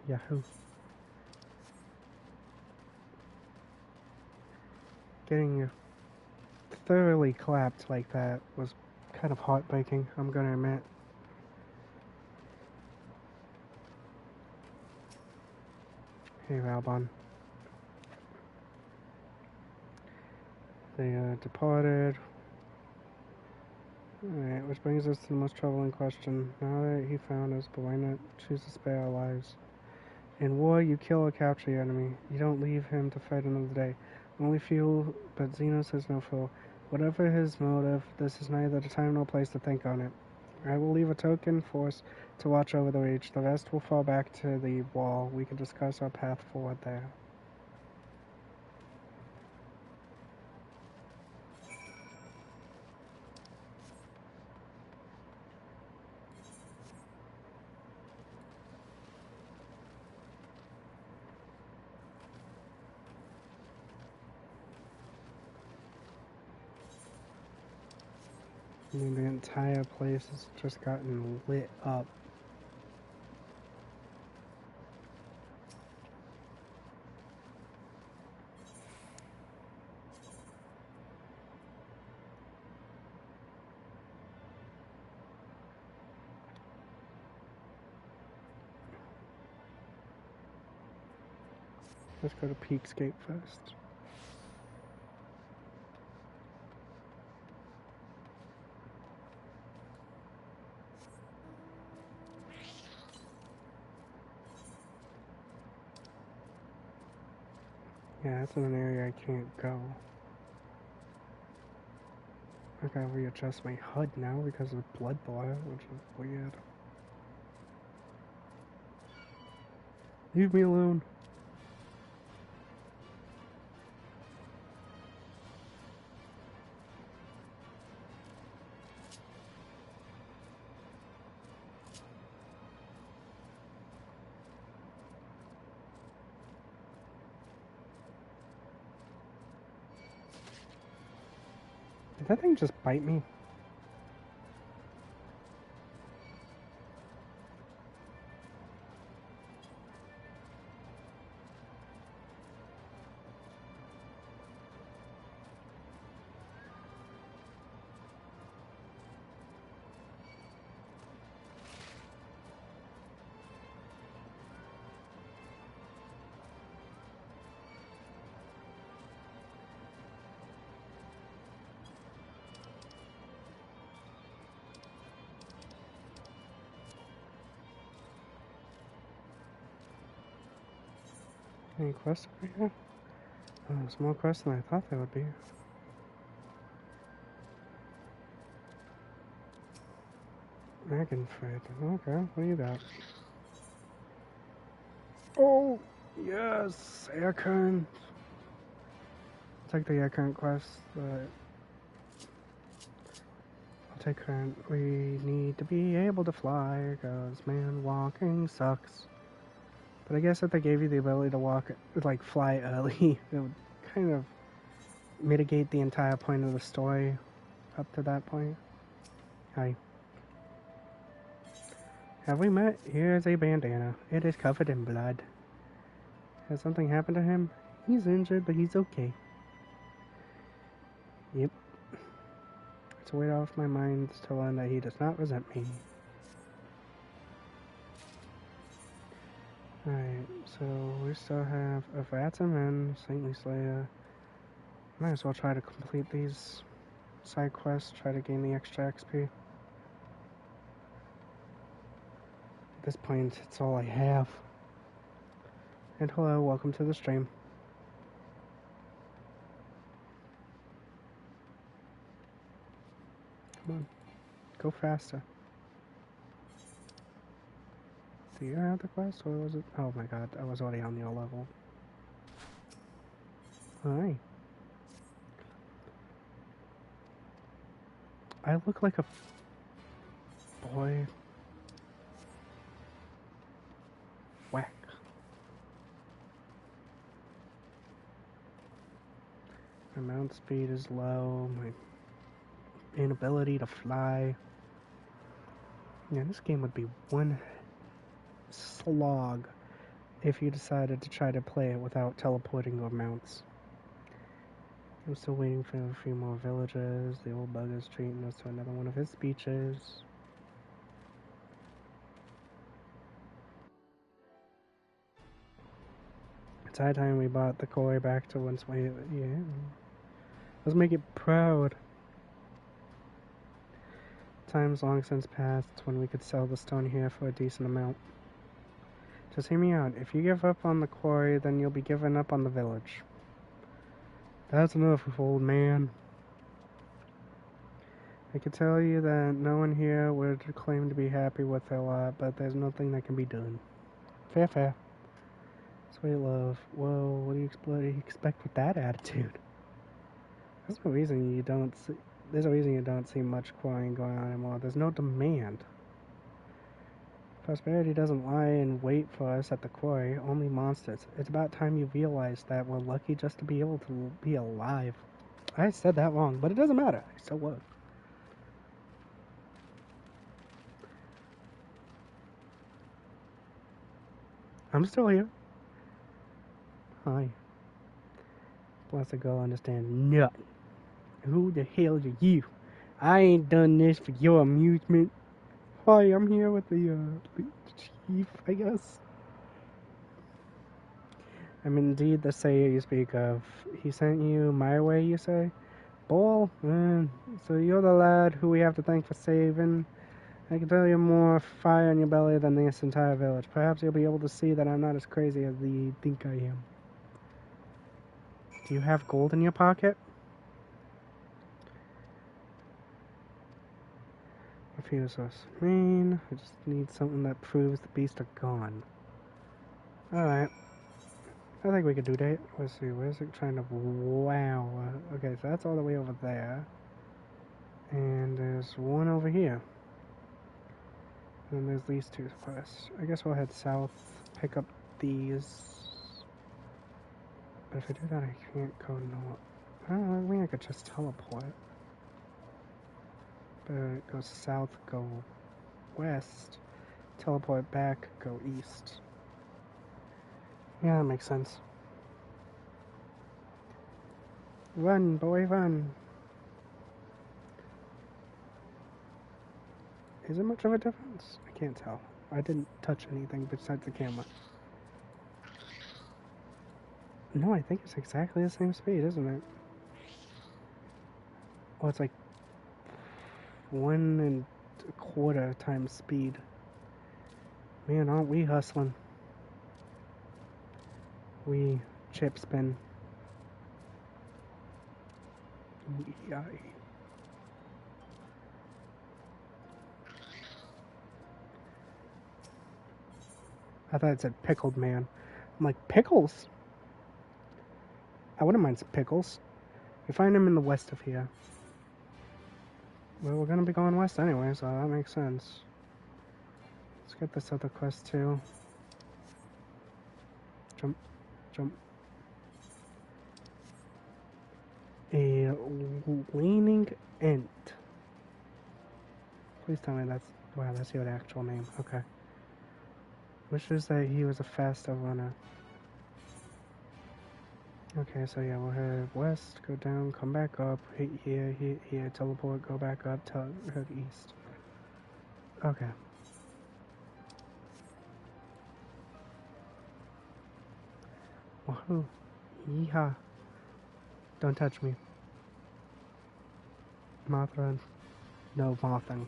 Yahoo. Getting thoroughly clapped like that was kind of heartbreaking, I'm gonna admit. Hey, Valbon. They departed. Alright, which brings us to the most troubling question. Now that he found us, but why not choose to spare our lives? In war, you kill or capture your enemy. You don't leave him to fight another day. Only fuel, but Xenos has no foe. Whatever his motive, this is neither the time nor place to think on it. I will leave a token force to watch over the Reach. The rest will fall back to the wall. We can discuss our path forward there. I mean, the entire place has just gotten lit up. Let's go to Peakscape first. Yeah, that's in an area I can't go. I gotta readjust my HUD now because of blood blur, which is weird. Leave me alone. Did that thing just bite me? Any quests over here? Oh, there's more quests than I thought there would be. Dragonfred. Okay, what do you got? Oh, yes! Air current! I'll take the air current quest, but I'll take current. We need to be able to fly, because, man, walking sucks. But I guess if they gave you the ability to walk, like, fly early, it would kind of mitigate the entire point of the story up to that point. Hi. Have we met? Here's a bandana. It is covered in blood. Has something happened to him? He's injured, but he's okay. Yep. It's a weight off my mind to learn that he does not resent me. Alright, so we still have a Vataman, Saintly Slayer. Might as well try to complete these side quests, try to gain the extra XP. At this point, it's all I have. And hello, welcome to the stream. Come on, go faster. Do you have the quest, or was it? Oh my god, I was already on your level. Hi. I look like a boy. Whack. My mount speed is low, my inability to fly. Yeah, this game would be one slog if you decided to try to play it without teleporting or mounts. I'm still waiting for a few more villages. The old bugger's treating us to another one of his speeches. It's high time we bought the koi back to once we... Yeah. Let's make it proud. Time's long since passed when we could sell the stone here for a decent amount. Just hear me out. If you give up on the quarry, then you'll be giving up on the village. That's enough, old man. I can tell you that no one here would claim to be happy with their lot, but there's nothing that can be done. Fair, fair. Sweet love. Whoa, what do you expect with that attitude? There's a reason you don't see much quarrying going on anymore. There's no demand. Prosperity doesn't lie in wait for us at the quarry, only monsters. It's about time you realize that we're lucky just to be able to be alive. I said that wrong, but it doesn't matter. So what? I'm still here. Hi. Blessed girl understand nothing. Who the hell are you? I ain't done this for your amusement. Hi, I'm here with the chief, I guess. I'm indeed the Sayer you speak of. He sent you my way, you say? Ball? So you're the lad who we have to thank for saving. I can tell you more fire in your belly than this entire village. Perhaps you'll be able to see that I'm not as crazy as you think I am. Do you have gold in your pocket? Refuse us. I just need something that proves the beasts are gone. Alright. I think we could do that. Let's see, where's it trying to... Wow. Okay, so that's all the way over there. And there's one over here. And there's these two quests. I guess we'll head south, pick up these. But if I do that, I can't go north. I mean, I could just teleport. But go south, go west, teleport back, go east. Yeah, that makes sense. Run, boy, run. Is it much of a difference? I can't tell. I didn't touch anything besides the camera. No, I think it's exactly the same speed, isn't it? Oh, it's like 1 1/4 times speed. Man, aren't we hustling? We chip spin. Yeah. I thought it said pickled man. I'm like, pickles? I wouldn't mind some pickles. We find them in the west of here. Well, we're gonna be going west anyway, so that makes sense. Let's get this other quest too. Jump, jump. A leaning ent. Please tell me that's... Wow, that's your actual name. Okay. Wishes that he was a faster runner. Okay, so yeah, we'll head west, go down, come back up, hit here, teleport, go back up, head east. Okay. Woohoo. Yeehaw. Don't touch me. Mothra. No mothing.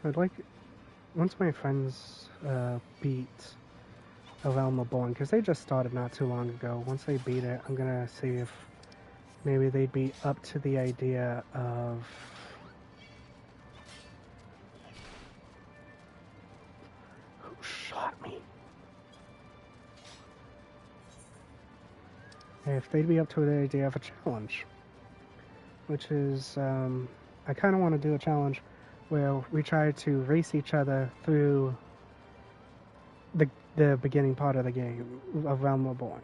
I'd like... Once my friends beat A Realm Reborn, because they just started not too long ago, once they beat it, I'm gonna see if maybe they'd be up to the idea of... Who shot me? If they'd be up to the idea of a challenge. Which is, I kind of want to do a challenge where we try to race each other through the beginning part of the game of Realm Reborn.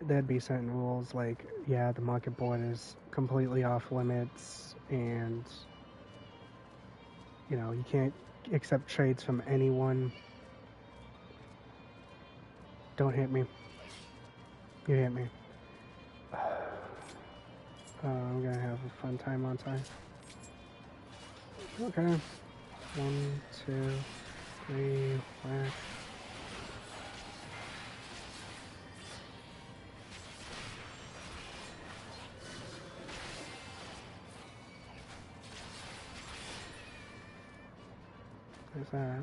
There'd be certain rules like, yeah, the market board is completely off limits, and you know, you can't accept trades from anyone. Don't hit me. You hit me. I'm gonna have a fun time on time. Okay. 1, 2, 3, whack. There's that.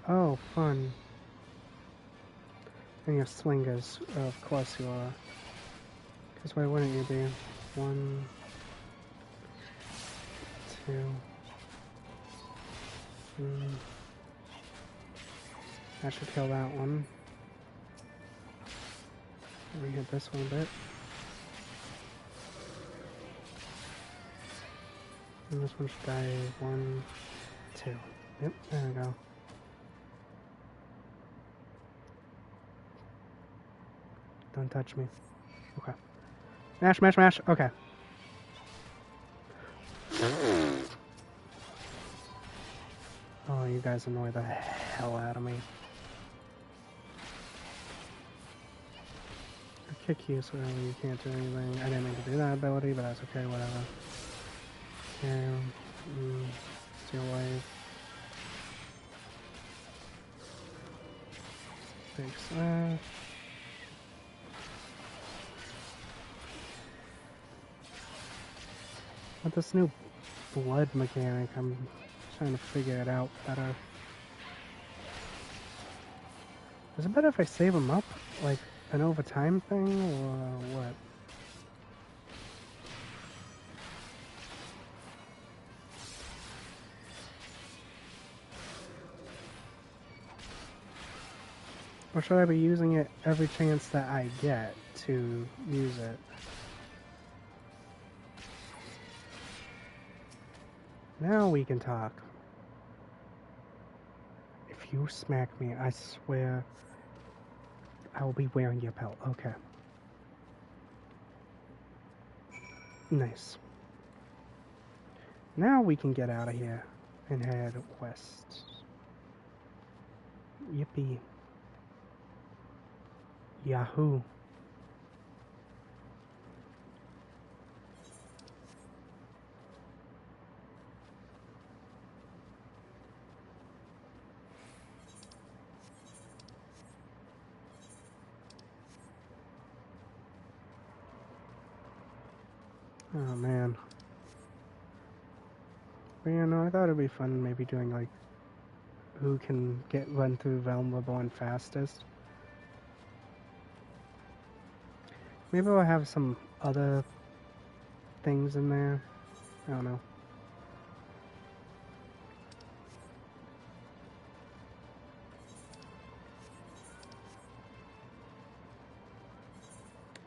Oh, fun. And you're slingers, of course you are. Because why wouldn't you be? 1, 2, 3. That should kill that one. Let me hit this one a bit. And this one should die 1, 2. Yep, there we go. Don't touch me. Okay. Mash, mash, mash. Okay. Oh, you guys annoy the hell out of me. I kick you so you can't do anything. I didn't mean to do that ability, but that's okay, whatever. Okay. Steel wave. Big slash. With this new blood mechanic, I'm trying to figure it out better. Is it better if I save them up? Like, an overtime thing, or what? Or should I be using it every chance that I get to use it? Now we can talk. If you smack me, I swear I will be wearing your belt. Okay. Nice. Now we can get out of here and head west. Yippee. Yahoo. Oh man. But yeah, no, I thought it'd be fun maybe doing like who can run through Realm Reborn fastest. Maybe we'll have some other things in there. I don't know.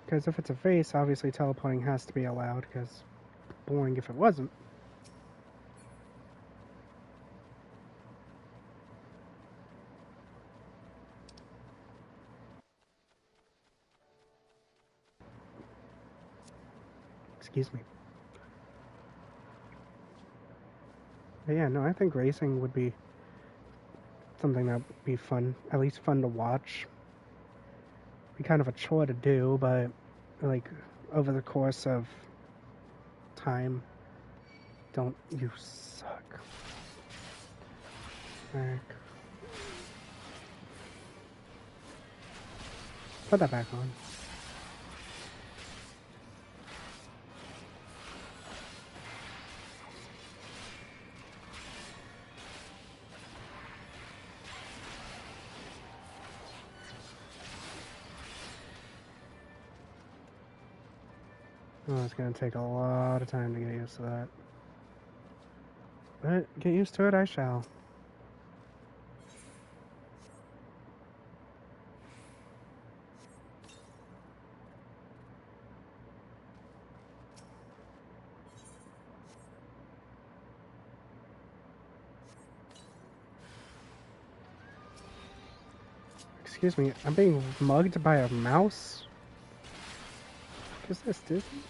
Because if it's a face, obviously teleporting has to be allowed, because boring if it wasn't. Excuse me. But yeah, no, I think racing would be something that would be fun, at least fun to watch. Be kind of a chore to do, but like over the course of time, don't you suck. Back. Put that back on. Oh, it's gonna take a lot of time to get used to that. But get used to it, I shall. Excuse me, I'm being mugged by a mouse? What is this, Disney?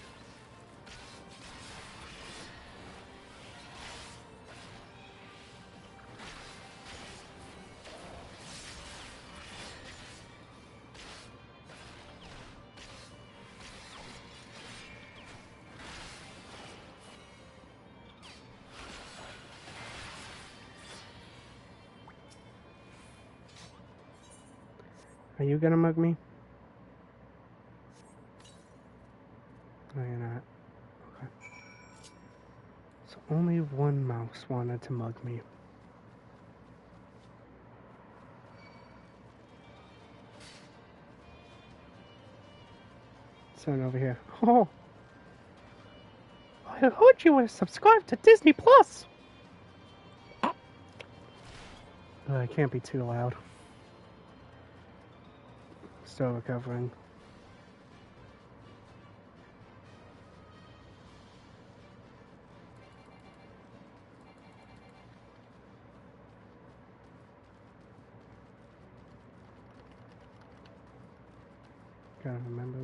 Are you gonna mug me? No, you're not. Okay. So only one mouse wanted to mug me. Someone over here. Oh! I heard you were subscribed to Disney Plus! I can't be too loud. Still recovering. Gotta remember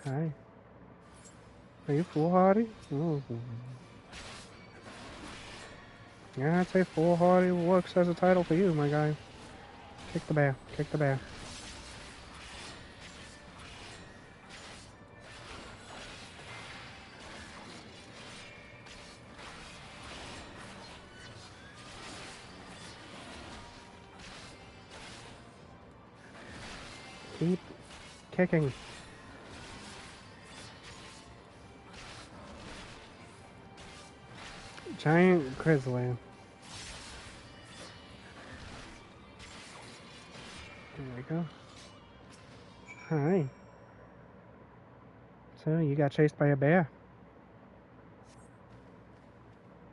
that. Hi. Are you foolhardy? Oh. Yeah, I'd say foolhardy works as a title for you, my guy. Kick the bear. Kick the bear. Keep kicking. giant grizzly. There we go. Hi. So, you got chased by a bear.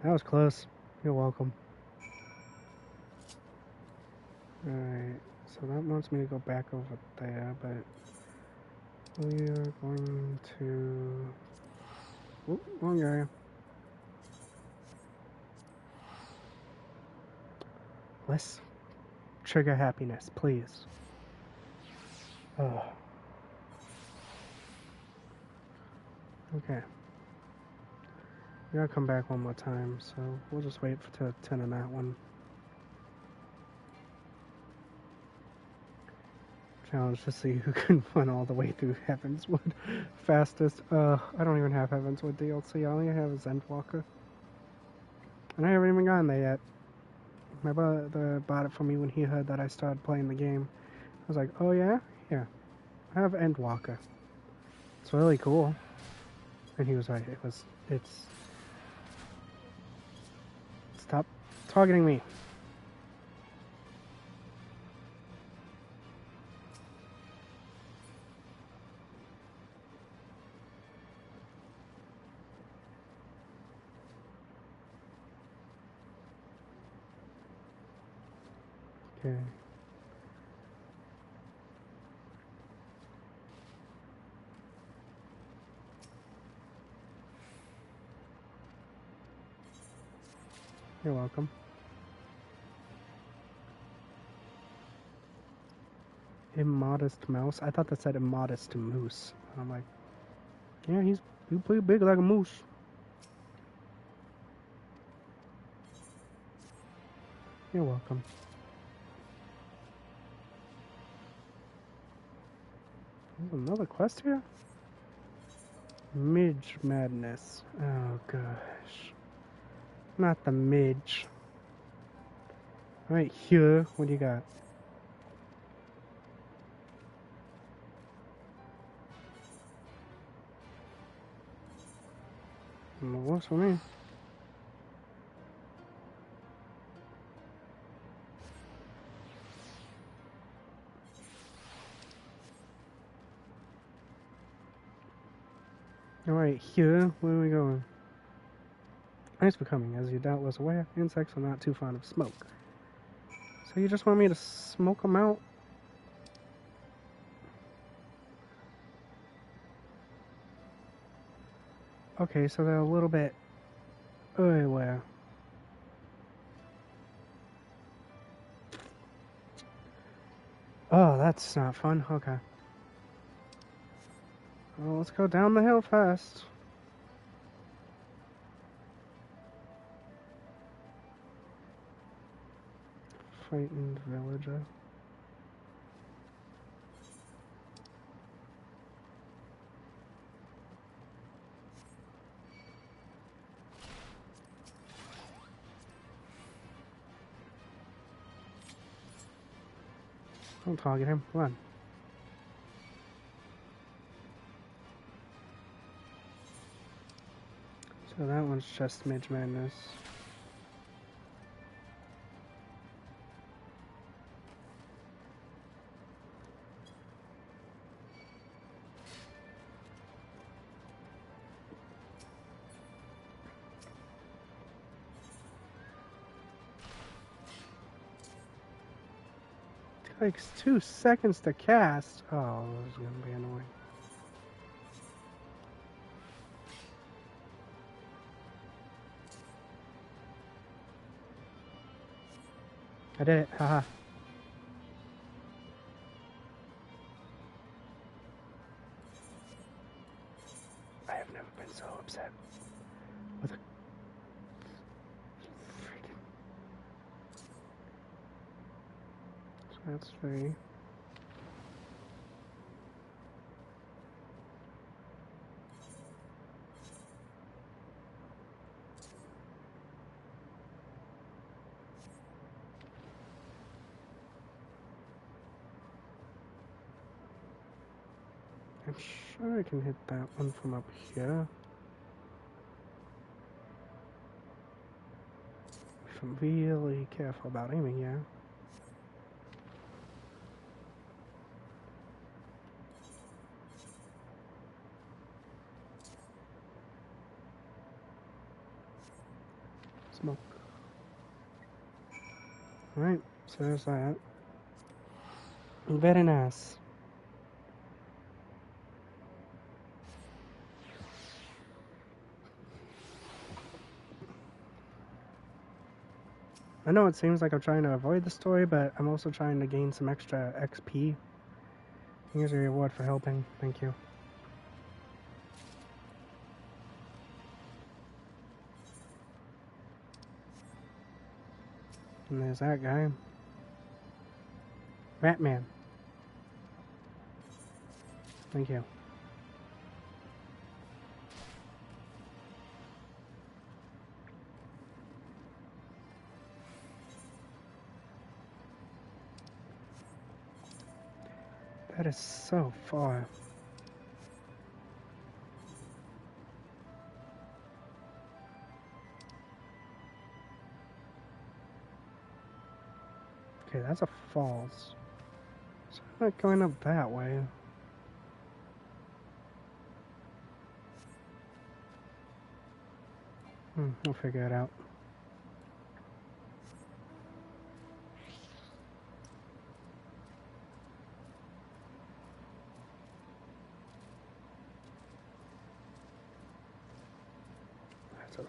That was close. You're welcome. Alright, so that wants me to go back over there, but we are going to... Oop, wrong area. Let's trigger happiness, please. Oh. Okay. You gotta come back one more time, so we'll just wait for 10 on that one. Challenge to see who can run all the way through Heavenswood fastest. I don't even have Heavenswood DLC. I only have Endwalker. And I haven't even gotten there yet. My brother bought it for me when he heard that I started playing the game. I was like, oh yeah? Yeah. I have Endwalker. It's really cool. And he was right. It's... Stop targeting me. Okay. You're welcome. Immodest mouse? I thought that said immodest moose. I'm like, yeah, he's pretty big like a moose. You're welcome. There's another quest here? Midge Madness. Oh gosh. Not the midge. Alright, here. What do you got? Well, it works for me. Alright, here. Where are we going? Thanks for coming. As you doubtless aware, insects are not too fond of smoke. So you just want me to smoke them out? Okay, so they're a little bit everywhere. Oh, that's not fun. Okay. Well, let's go down the hill fast. Frightened villager. Don't target him. Run. So that one's just Midge Madness. Takes 2 seconds to cast. Oh, this is gonna be annoying. I did it, haha. I have never been so upset with a freaking... So that's 3. I'm sure I can hit that one from up here. really careful about aiming here. Smoke. Alright, so there's that. Very nice. I know it seems like I'm trying to avoid the story, but I'm also trying to gain some extra XP. Here's a reward for helping. Thank you. And there's that guy. Batman. Thank you. That is so far. Okay, that's a falls. So I'm not going up that way. We'll figure it out. That's a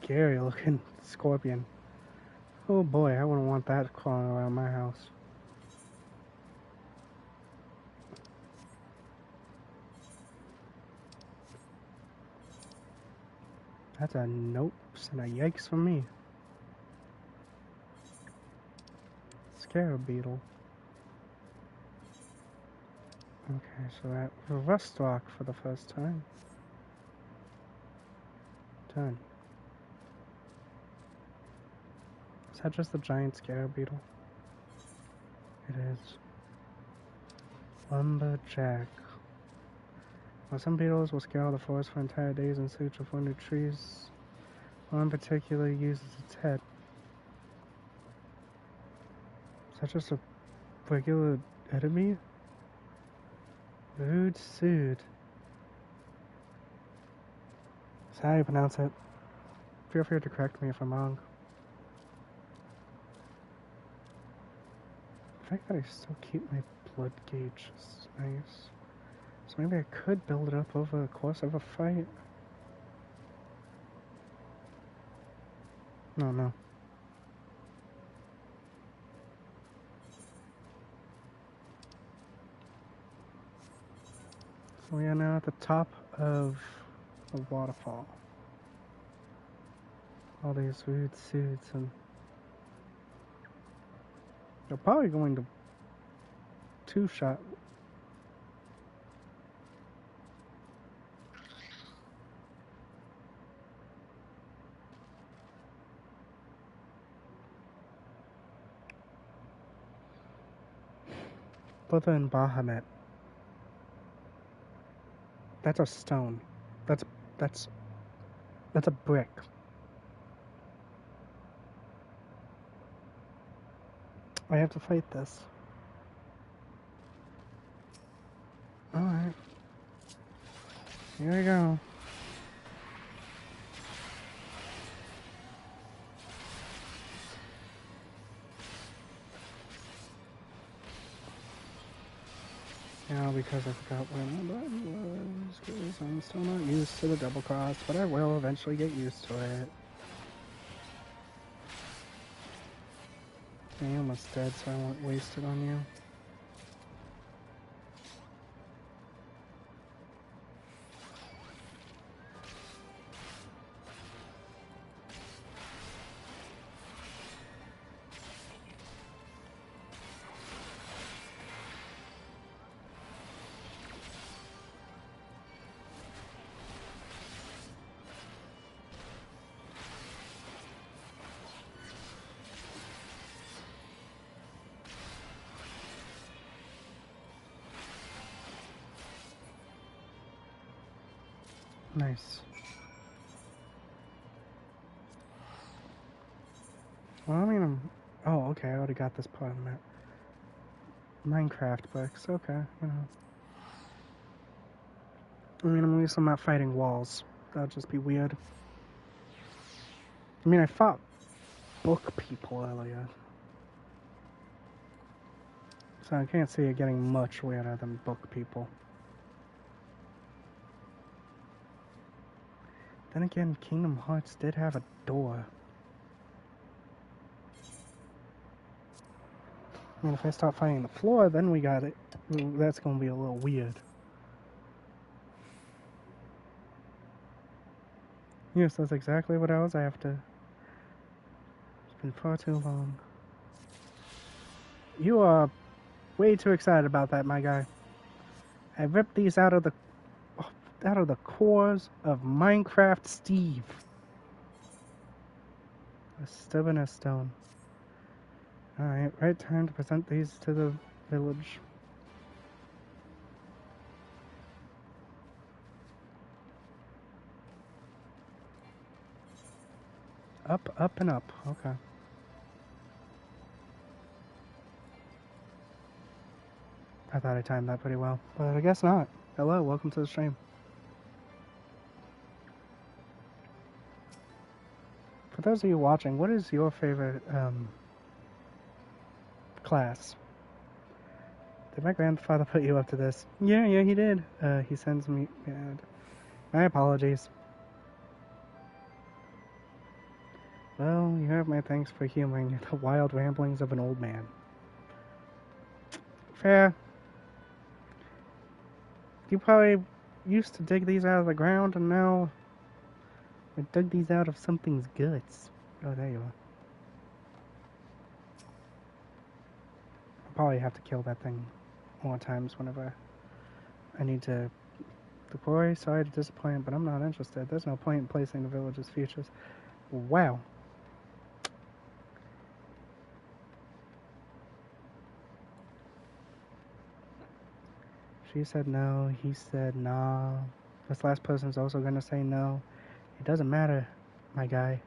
scary looking scorpion. Oh boy, I wouldn't want that crawling around my house. That's a nope and a yikes from me. Scarab beetle. Okay, so that rust rock for the first time. Done. Is that just the giant scarab beetle? It is. Lumberjack. While some beetles will scour the forest for entire days in search of wounded trees, one in particular uses its head. Is that just a regular enemy? Rude Sood. Is that how you pronounce it? Feel free to correct me if I'm wrong. The fact that I still keep my blood gauge is nice. So maybe I could build it up over the course of a fight. No. So we are now at the top of a waterfall. All these weird suits, and they're probably going to two-shot. Buddha and Bahamut. That's a stone. That's a brick. I have to fight this. Alright. Here we go. Now, because I forgot where my button was, because I'm still not used to the double cross, but I will eventually get used to it. I'm almost dead, so I won't waste it on you. Nice. Well, I mean, oh, okay, I already got this part of the map. Minecraft books, okay, you know. I mean, at least I'm not fighting walls. That'd just be weird. I mean, I fought book people earlier. So I can't see it getting much weirder than book people. Then again, Kingdom Hearts did have a door. I mean, if I start fighting the floor, then we got it. That's gonna be a little weird. Yes, that's exactly what I was after. It's been far too long. You are way too excited about that, my guy. I ripped these out of the cores of Minecraft Steve. A stubborn as stone. Alright, right time to present these to the village. Up, up, and up. Okay. I thought I timed that pretty well, but I guess not. Hello, welcome to the stream. For those of you watching, what is your favorite class? Did my grandfather put you up to this? Yeah, he did. He sends me... my apologies. Well, you have my thanks for humoring the wild ramblings of an old man. Fair. You probably used to dig these out of the ground, and now I dug these out of something's guts. Oh, there you are. I'll probably have to kill that thing more times whenever I need to deploy. Sorry to disappoint, but I'm not interested. There's no point in placing the village's futures. Wow. She said no, he said nah. This last person's also gonna say no. It doesn't matter, my guy.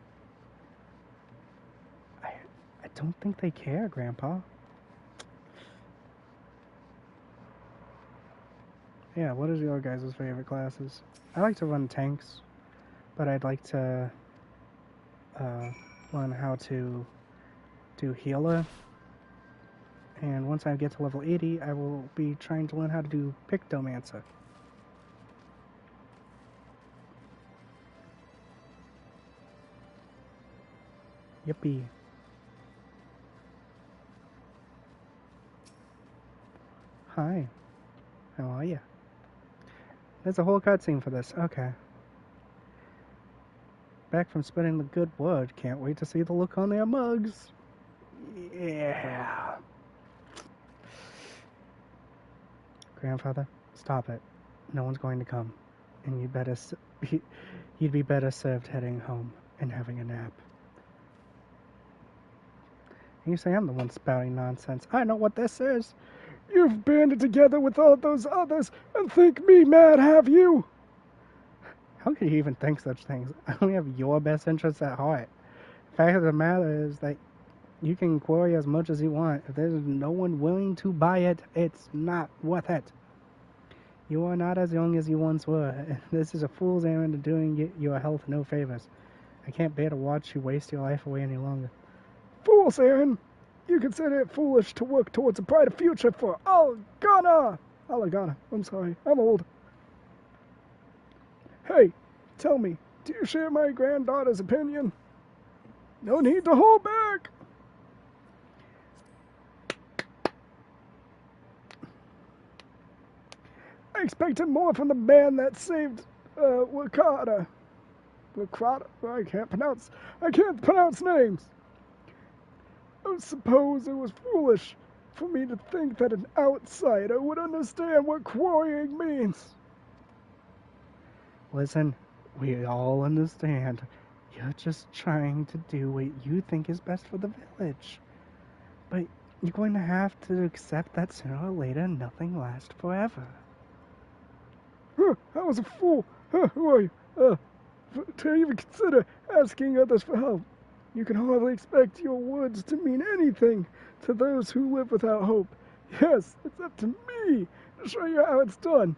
I don't think they care, Grandpa. Yeah, what is your guys' favorite classes? I like to run tanks, but I'd like to learn how to do healer. And once I get to level 80, I will be trying to learn how to do Pictomancer. Yippee. Hi. How are you? There's a whole cutscene for this. Okay. Back from spreading the good word. Can't wait to see the look on their mugs. Yeah. Grandfather, stop it. No one's going to come. And you'd be better served heading home and having a nap. And you say I'm the one spouting nonsense. I know what this is. You've banded together with all those others and think me mad, have you? How could you even think such things? I only have your best interests at heart. The fact of the matter is that you can quarry as much as you want. If there's no one willing to buy it, it's not worth it. You are not as young as you once were. This is a fool's errand of doing your health no favors. I can't bear to watch you waste your life away any longer. Fool's errand? You consider it foolish to work towards a brighter future for Algana! I'm sorry, I'm old. Hey, tell me, do you share my granddaughter's opinion? No need to hold back! I expected more from the man that saved, Wakata. Wakata? I can't pronounce names. I suppose it was foolish for me to think that an outsider would understand what quarrying means. Listen, we all understand. You're just trying to do what you think is best for the village. But you're going to have to accept that sooner or later nothing lasts forever. I was a fool. Who are you? To even consider asking others for help. You can hardly expect your words to mean anything to those who live without hope. Yes, it's up to me to show you how it's done.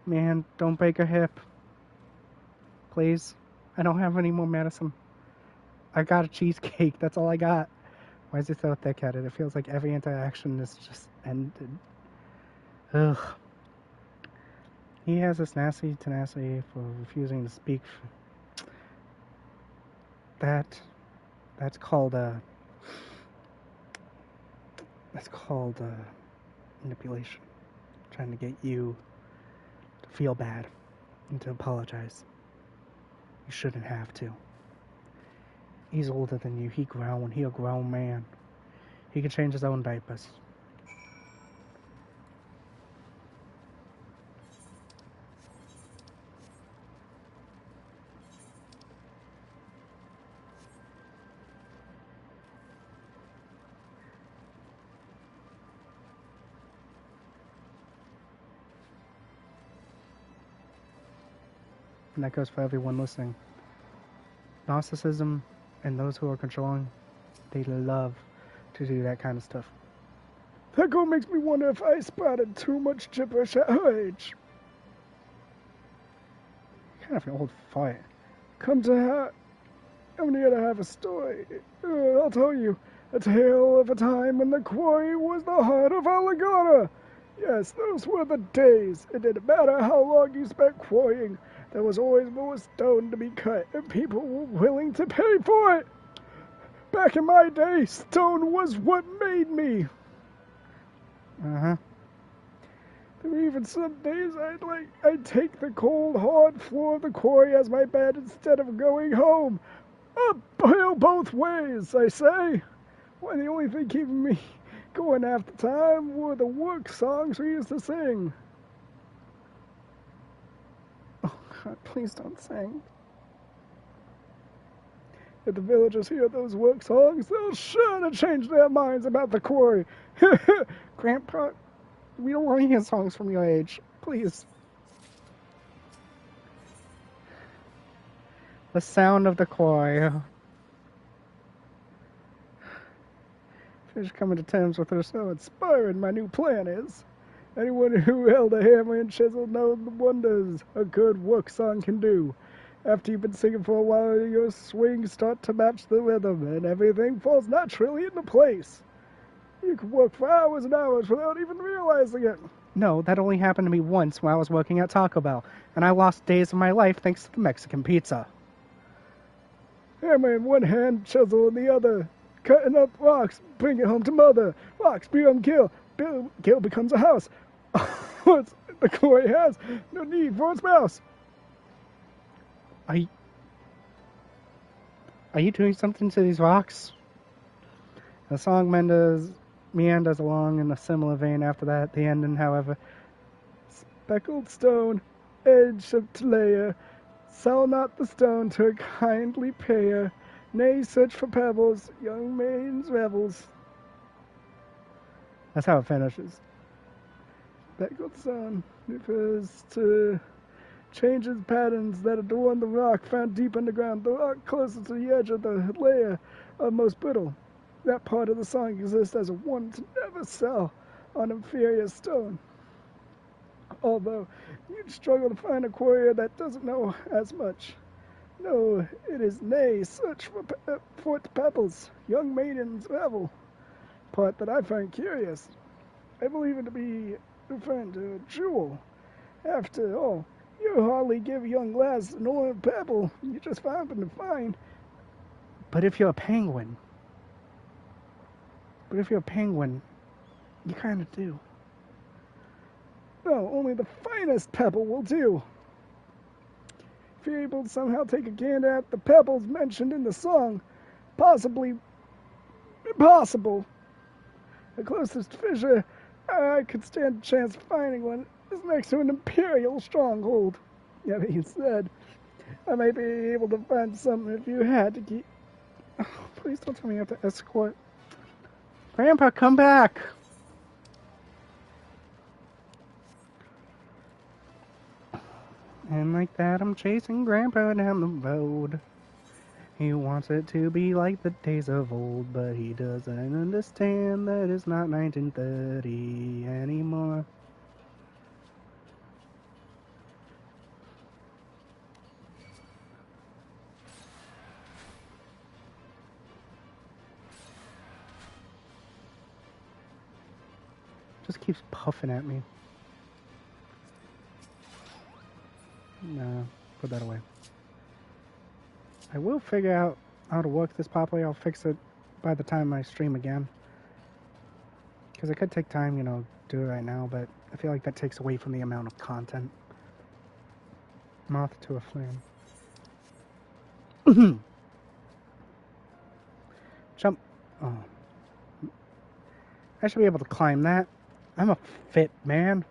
Man, don't break a hip. Please. I don't have any more medicine. I got a cheesecake. That's all I got. Why is he so thick-headed? It feels like every interaction is just ended. Ugh. He has this nasty tenacity for refusing to speak. That's called manipulation. Trying to get you to feel bad and to apologize. You shouldn't have to. He's older than you. He a grown man. He can change his own diapers. And that goes for everyone listening. Narcissism and those who are controlling, they love to do that kind of stuff. That girl makes me wonder if I spotted too much gibberish at her age. Kind of an old fart. Come to her. I'm here to have a story. I'll tell you. A tale of a time when the quarry was the heart of Alagata. Yes, those were the days. It didn't matter how long you spent quarrying. There was always more stone to be cut, and people were willing to pay for it. Back in my day, stone was what made me. Uh-huh. There were even some days I'd take the cold, hard floor of the quarry as my bed instead of going home. Uphill both ways, I say. Why, the only thing keeping me going half the time were the work songs we used to sing. Oh, God, please don't sing. If the villagers hear those work songs, they'll sure to change their minds about the quarry. Grandpa, we don't want to hear songs from your age. Please. The sound of the quarry. Fish coming to terms with her so inspiring my new plan is. Anyone who held a hammer and chisel knows the wonders a good work song can do. After you've been singing for a while, your swings start to match the rhythm, and everything falls naturally into place. You can work for hours and hours without even realizing it. No, that only happened to me once when I was working at Taco Bell, and I lost days of my life thanks to the Mexican pizza. Hammer in one hand, chisel in the other. Cutting up rocks, bring it home to mother. Rocks become Gil. Gil becomes a house. The quarry has no need for its mouse. Are you doing something to these rocks? The song meanders along in a similar vein after that. The ending, however. Speckled stone, edge of layer. Sell not the stone to a kindly payer. Nay, search for pebbles, young maidens revels. That's how it finishes. Speckled stone refers to changes patterns that adorn the rock found deep underground. The rock closest to the edge of the layer are most brittle. That part of the song exists as a one to never sell on inferior stone. Although you'd struggle to find a quarrier that doesn't know as much. No, it is nay, search for pebbles, young maidens revel. Part that I find curious. I believe it to be referring to a jewel. After all, you hardly give young lads an old pebble. You just happen to find. But if you're a penguin, you kind of do. No, only the finest pebble will do. If you're able to somehow take a gander at the pebbles mentioned in the song, possibly impossible. The closest fissure I could stand a chance of finding one is next to an imperial stronghold. That being said, I might be able to find something if you had to keep. Oh, please don't tell me you have to escort. Grandpa, come back! And like that, I'm chasing Grandpa down the road. He wants it to be like the days of old, but he doesn't understand that it's not 1930 anymore. Just keeps puffing at me. Nah, put that away. I will figure out how to work this properly. I'll fix it by the time I stream again. Because it could take time, you know, do it right now, but I feel like that takes away from the amount of content. Moth to a flame. Jump. Oh. I should be able to climb that. I'm a fit man.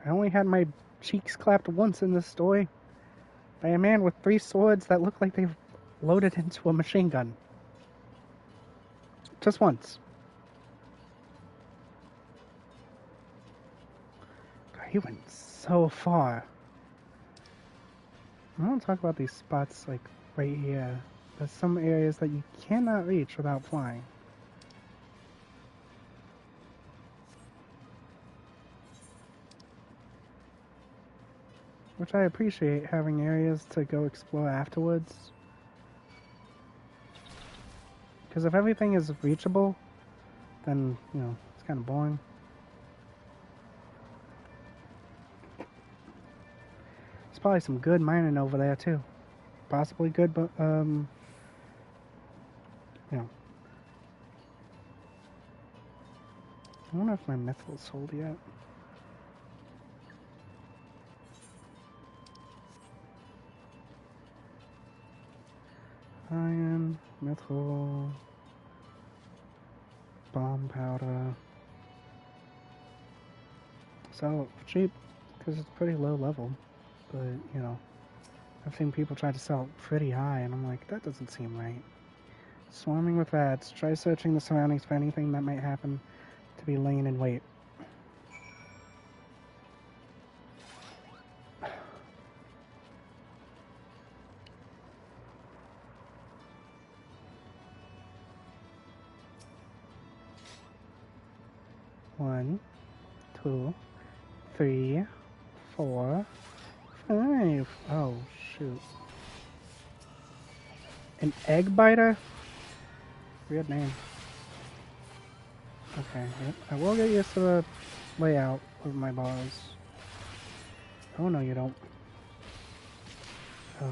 I only had my cheeks clapped once in this story by a man with 3 swords that look like they've loaded into a machine gun. Just once. God, he went so far. I want to talk about these spots like right here. There's some areas that you cannot reach without flying. Which I appreciate, having areas to go explore afterwards. Because if everything is reachable, then, you know, it's kind of boring. There's probably some good mining over there, too. Possibly good, but, you know. I wonder if my mithril sold yet. Iron, mithril, bomb powder. Sell it cheap because it's pretty low level, but you know, I've seen people try to sell it pretty high, and I'm like, that doesn't seem right. Swarming with rats. Try searching the surroundings for anything that might happen to be laying in wait. One, 2, 3, 4, 5. Oh, shoot. An egg biter? Weird name. Okay, I will get used to the layout of my bars. Oh, no, you don't. Oh,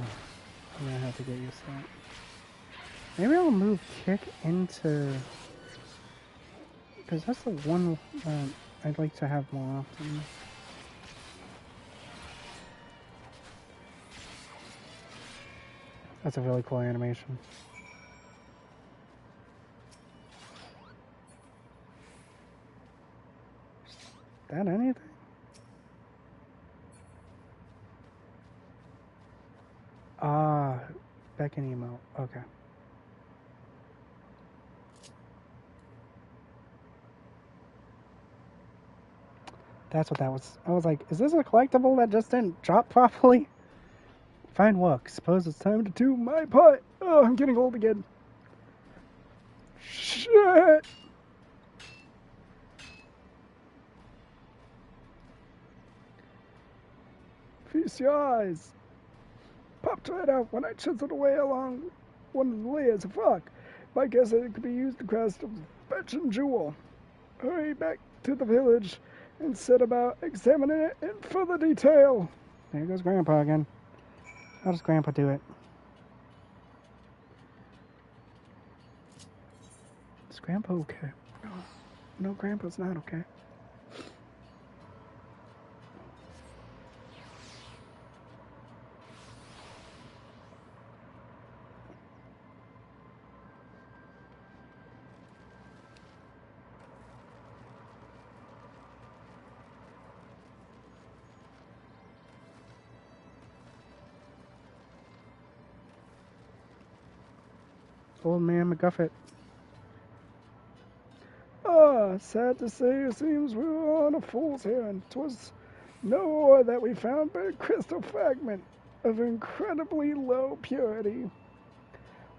I'm gonna have to get used to that. Maybe I'll move kick into... because that's the one I'd like to have more often. That's a really cool animation. Is that anything? Ah, beckon emote. Okay. That's what that was. I was like, is this a collectible that just didn't drop properly? Fine work. Suppose it's time to do my part. Oh, I'm getting old again. Shit! Feast your eyes. Popped right out when I chiseled away along one of the layers of rock. My guess is it could be used to craft a fetching jewel. Hurry back to the village and set about examining it in further detail. There goes Grandpa again. How does Grandpa do it? Is Grandpa okay? No, Grandpa's not okay. Old man McGuffet. Ah, sad to say, it seems we were on a fool's errand. 'Twas no ore that we found, but a crystal fragment. of incredibly low purity.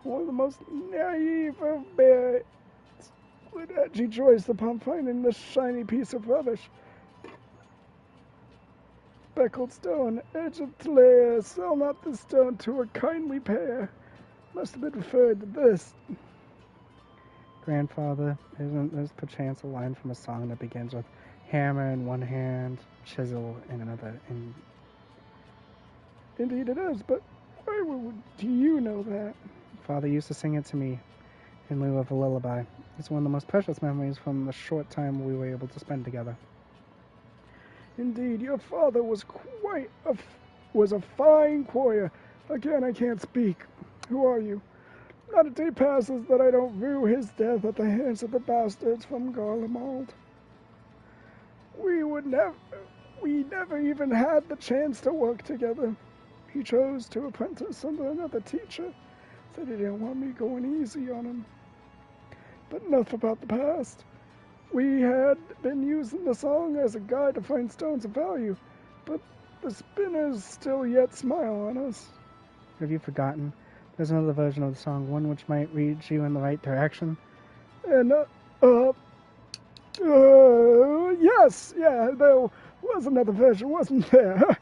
One of the most naive of bears would actually rejoice upon finding this shiny piece of rubbish. Speckled stone, edge of Tlair, sell not the stone to a kindly pair. Must have been referred to this. Grandfather, isn't this perchance a line from a song that begins with hammer in one hand, chisel in another? Indeed it is, but why do you know that? Father used to sing it to me in lieu of a lullaby. It's one of the most precious memories from the short time we were able to spend together. Indeed, your father was a fine warrior. Again, I can't speak. Who are you? Not a day passes that I don't rue his death at the hands of the bastards from Garlemald. We never even had the chance to work together. He chose to apprentice under another teacher. Said he didn't want me going easy on him. But enough about the past. We had been using the song as a guide to find stones of value, but the spinners still yet smile on us. Have you forgotten? There's another version of the song, one which might lead you in the right direction. And, yes, yeah, there was another version, wasn't there?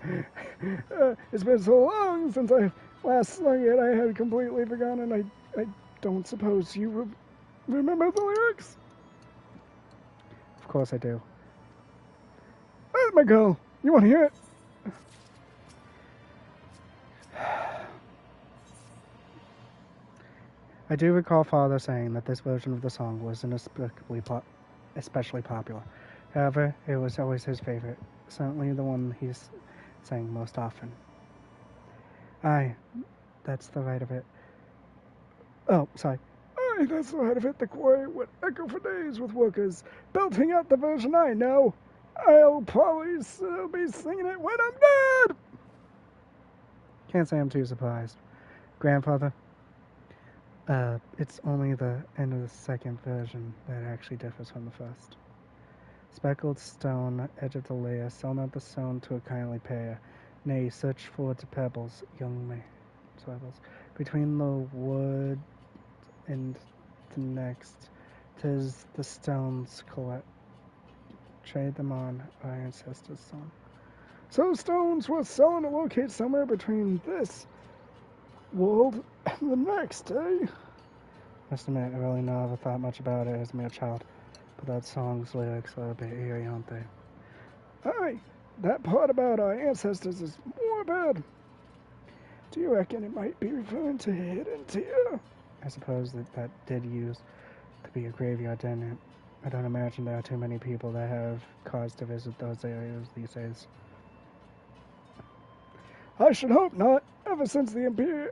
It's been so long since I last sung it, I had completely forgotten. I don't suppose you remember the lyrics? Of course I do. Where's my girl? You want to hear it? I do recall Father saying that this version of the song was especially popular. However, it was always his favorite, certainly the one he sang most often. Aye, that's the right of it. Oh, sorry. Aye, that's the right of it. The quarry would echo for days with workers, belting out the version I know. I'll probably still be singing it when I'm dead! Can't say I'm too surprised. Grandfather, it's only the end of the second version that actually differs from the first. Speckled stone, edge of the layer, sell not the stone to a kindly pair. Nay, search for the pebbles, young man. Between the wood and the next, 'tis the stones collect. Trade them on our ancestors' stone. So stones were selling to locate somewhere between this world and the next, eh? Must admit, I really never thought much about it as a mere child, but that song's lyrics are a bit eerie, aren't they? Aye, that part about our ancestors is more bad. Do you reckon it might be referring to Hidden Tear? I suppose that did used to be a graveyard, didn't it? I don't imagine there are too many people that have cause to visit those areas these days. I should hope not. Ever since the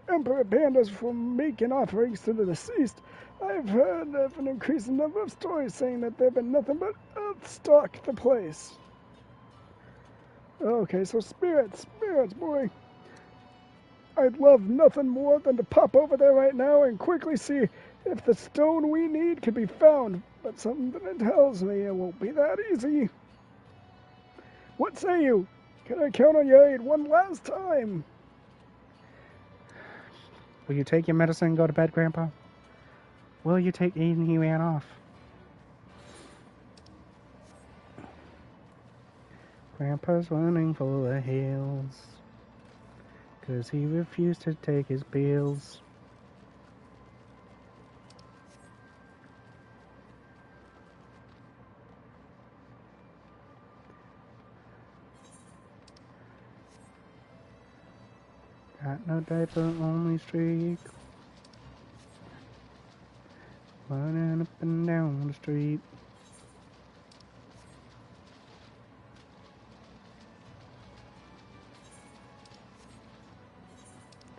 Emperor banned us from making offerings to the deceased, I've heard of an increasing number of stories saying that there have been nothing but earth stalk the place. Okay, so spirits, boy. I'd love nothing more than to pop over there right now and quickly see if the stone we need can be found, but something tells me it won't be that easy. What say you? Can I count on your aid one last time? Will you take your medicine and go to bed, Grandpa? Will you take Eden? He ran off. Grandpa's running for the hills, 'cause he refused to take his pills. Got no diaper, only streak. Running up and down the street.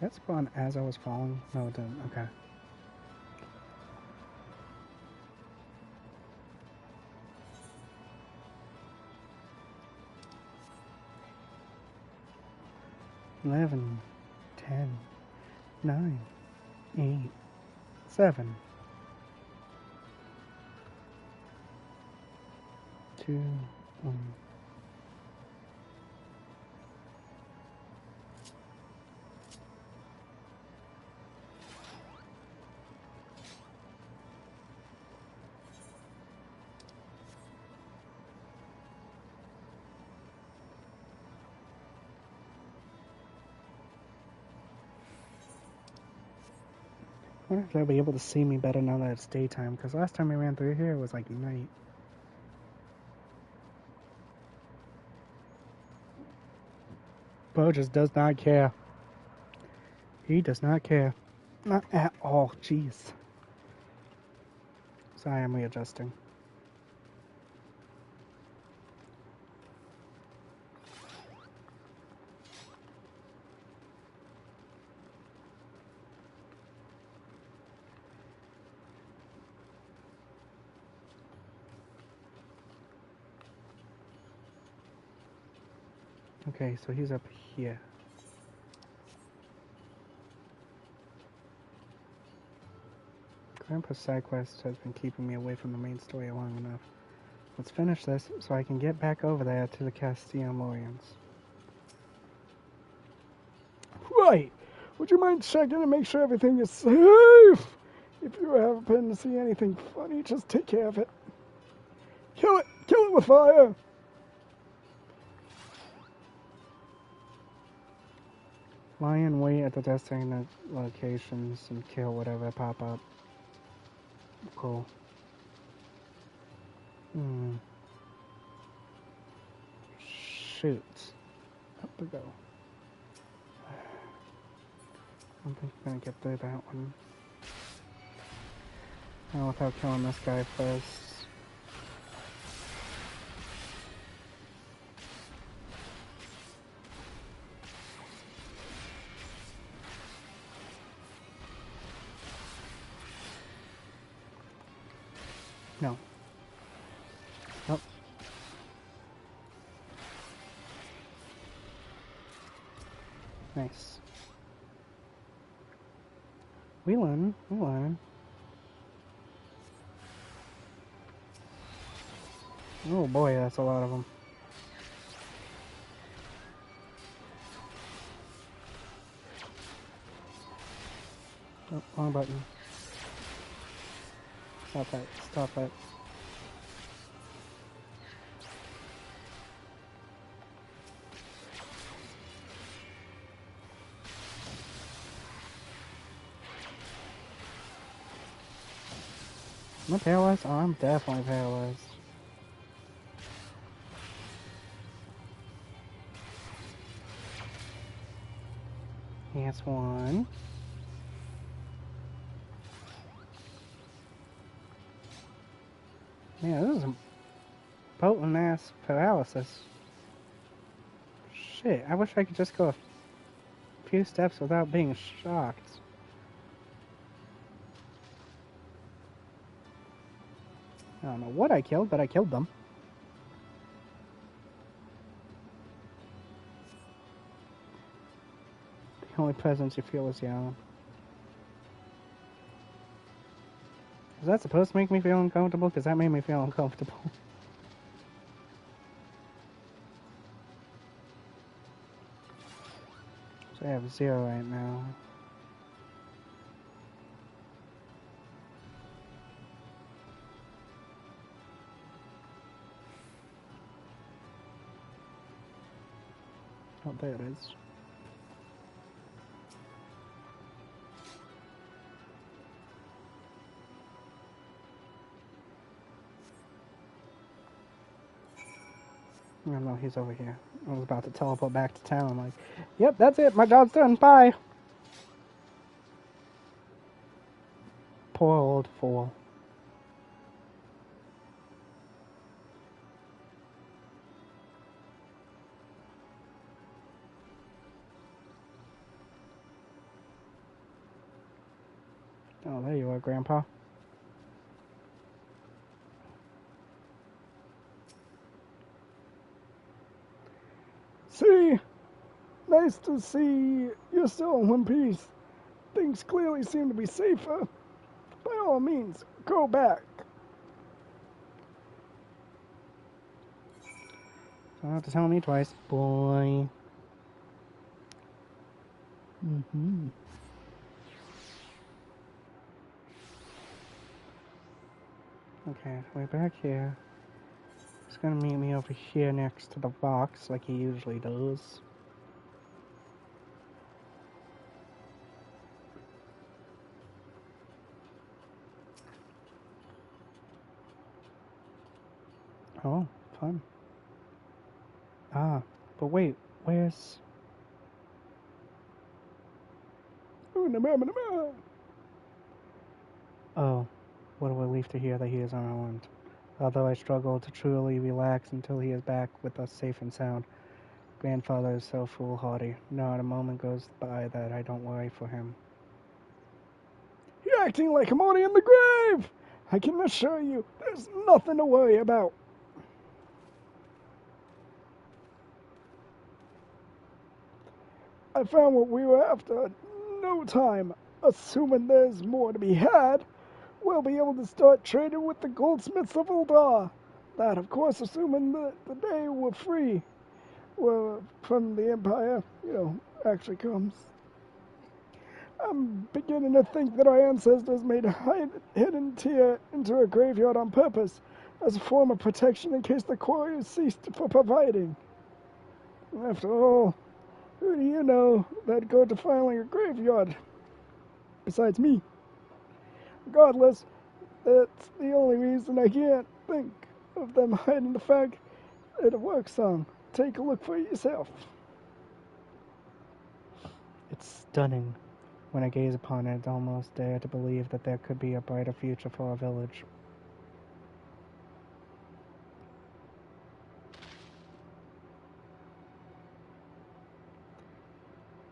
That spawned as I was falling? No, it didn't. Okay. Eleven, 10, 9, 8, 7, 2, 1. I wonder if they'll be able to see me better now that it's daytime, because last time we ran through here it was like night. Bo just does not care. He does not care. Not at all. Jeez. Sorry, I'm readjusting. Okay, so he's up here. Grandpa's side quest has been keeping me away from the main story long enough. Let's finish this so I can get back over there to the Castellamorians. Right. Would you mind checking and make sure everything is safe? If you happen to see anything funny, just take care of it. Kill it! Kill it with fire! Lie in wait at the designated locations and kill whatever pop up. Cool. Shoot. Up we go. I don't think I'm gonna get through that one. Not without killing this guy first. No. Oh. Nice. We learn. We learn. Oh boy, that's a lot of them. Oh, wrong button. Stop that. Stop that. Am I paralyzed? Oh, I'm definitely paralyzed. That's one. Yeah, this is a potent ass paralysis. Shit, I wish I could just go a few steps without being shocked. I don't know what I killed, but I killed them. The only presence you feel is your own. Is that supposed to make me feel uncomfortable? Because that made me feel uncomfortable. So I have 0 right now. Oh, there it is. Oh no, he's over here. I was about to teleport back to town. I'm like, yep, that's it. My job's done. Bye. Poor old fool. Oh, there you are, Grandpa. See? Nice to see you're still in one piece. Things clearly seem to be safer. By all means, go back. Don't have to tell me twice, boy. Okay, way back here. He's gonna meet me over here next to the box, like he usually does. Oh, fun. Ah, but wait, where's... Oh, what a relief to hear that he is unarmed. Although I struggle to truly relax until he is back with us safe and sound. Grandfather is so foolhardy. Not a moment goes by that I don't worry for him. You're acting like I'm already in the grave! I can assure you, there's nothing to worry about. I found what we were after in no time. Assuming there's more to be had, we'll be able to start trading with the goldsmiths of Uldar. That, of course, assuming that the day we're free, well, from the Empire, actually comes. I'm beginning to think that our ancestors made a hidden tier into a graveyard on purpose, as a form of protection in case the quarries ceased for providing. After all, who do you know that'd go defiling a graveyard? Besides me. Regardless, that's the only reason I can't think of them hiding the fact that it works on. Take a look for yourself. It's stunning. When I gaze upon it, I almost dare to believe that there could be a brighter future for our village.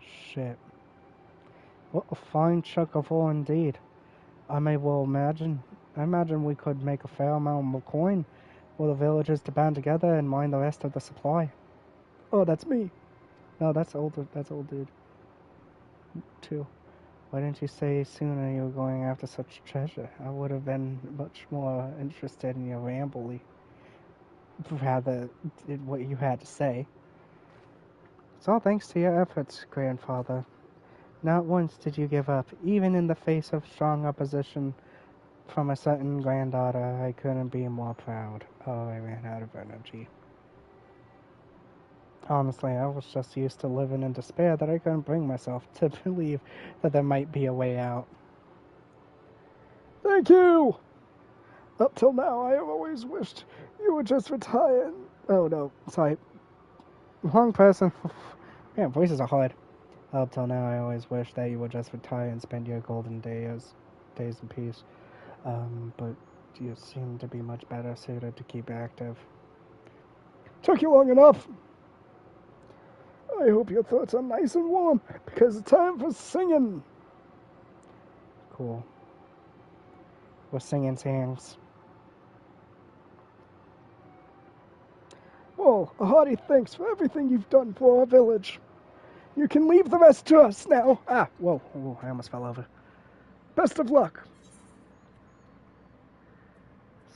Shit. What a fine chunk of ore indeed. I imagine we could make a fair amount of coin for the villagers to band together and mine the rest of the supply. Oh, that's me. No, that's old dude. Too. Why didn't you say sooner you were going after such treasure? I would have been much more interested in your rambly, rather, in what you had to say. It's all thanks to your efforts, grandfather. Not once did you give up, even in the face of strong opposition from a certain granddaughter. I couldn't be more proud. Oh, I ran out of energy. Honestly, I was just used to living in despair that I couldn't bring myself to believe that there might be a way out. Thank you! Up till now, I have always wished you would just retire. Oh no, sorry. Wrong person. Man, voices are hard. Up till now, I always wished that you would just retire and spend your golden days in peace. But you seem to be much better suited to keep active. Took you long enough. I hope your thoughts are nice and warm, because it's time for singing. Cool. We're singing songs. Well, a hearty thanks for everything you've done for our village. You can leave the rest to us now. Whoa, I almost fell over. Best of luck.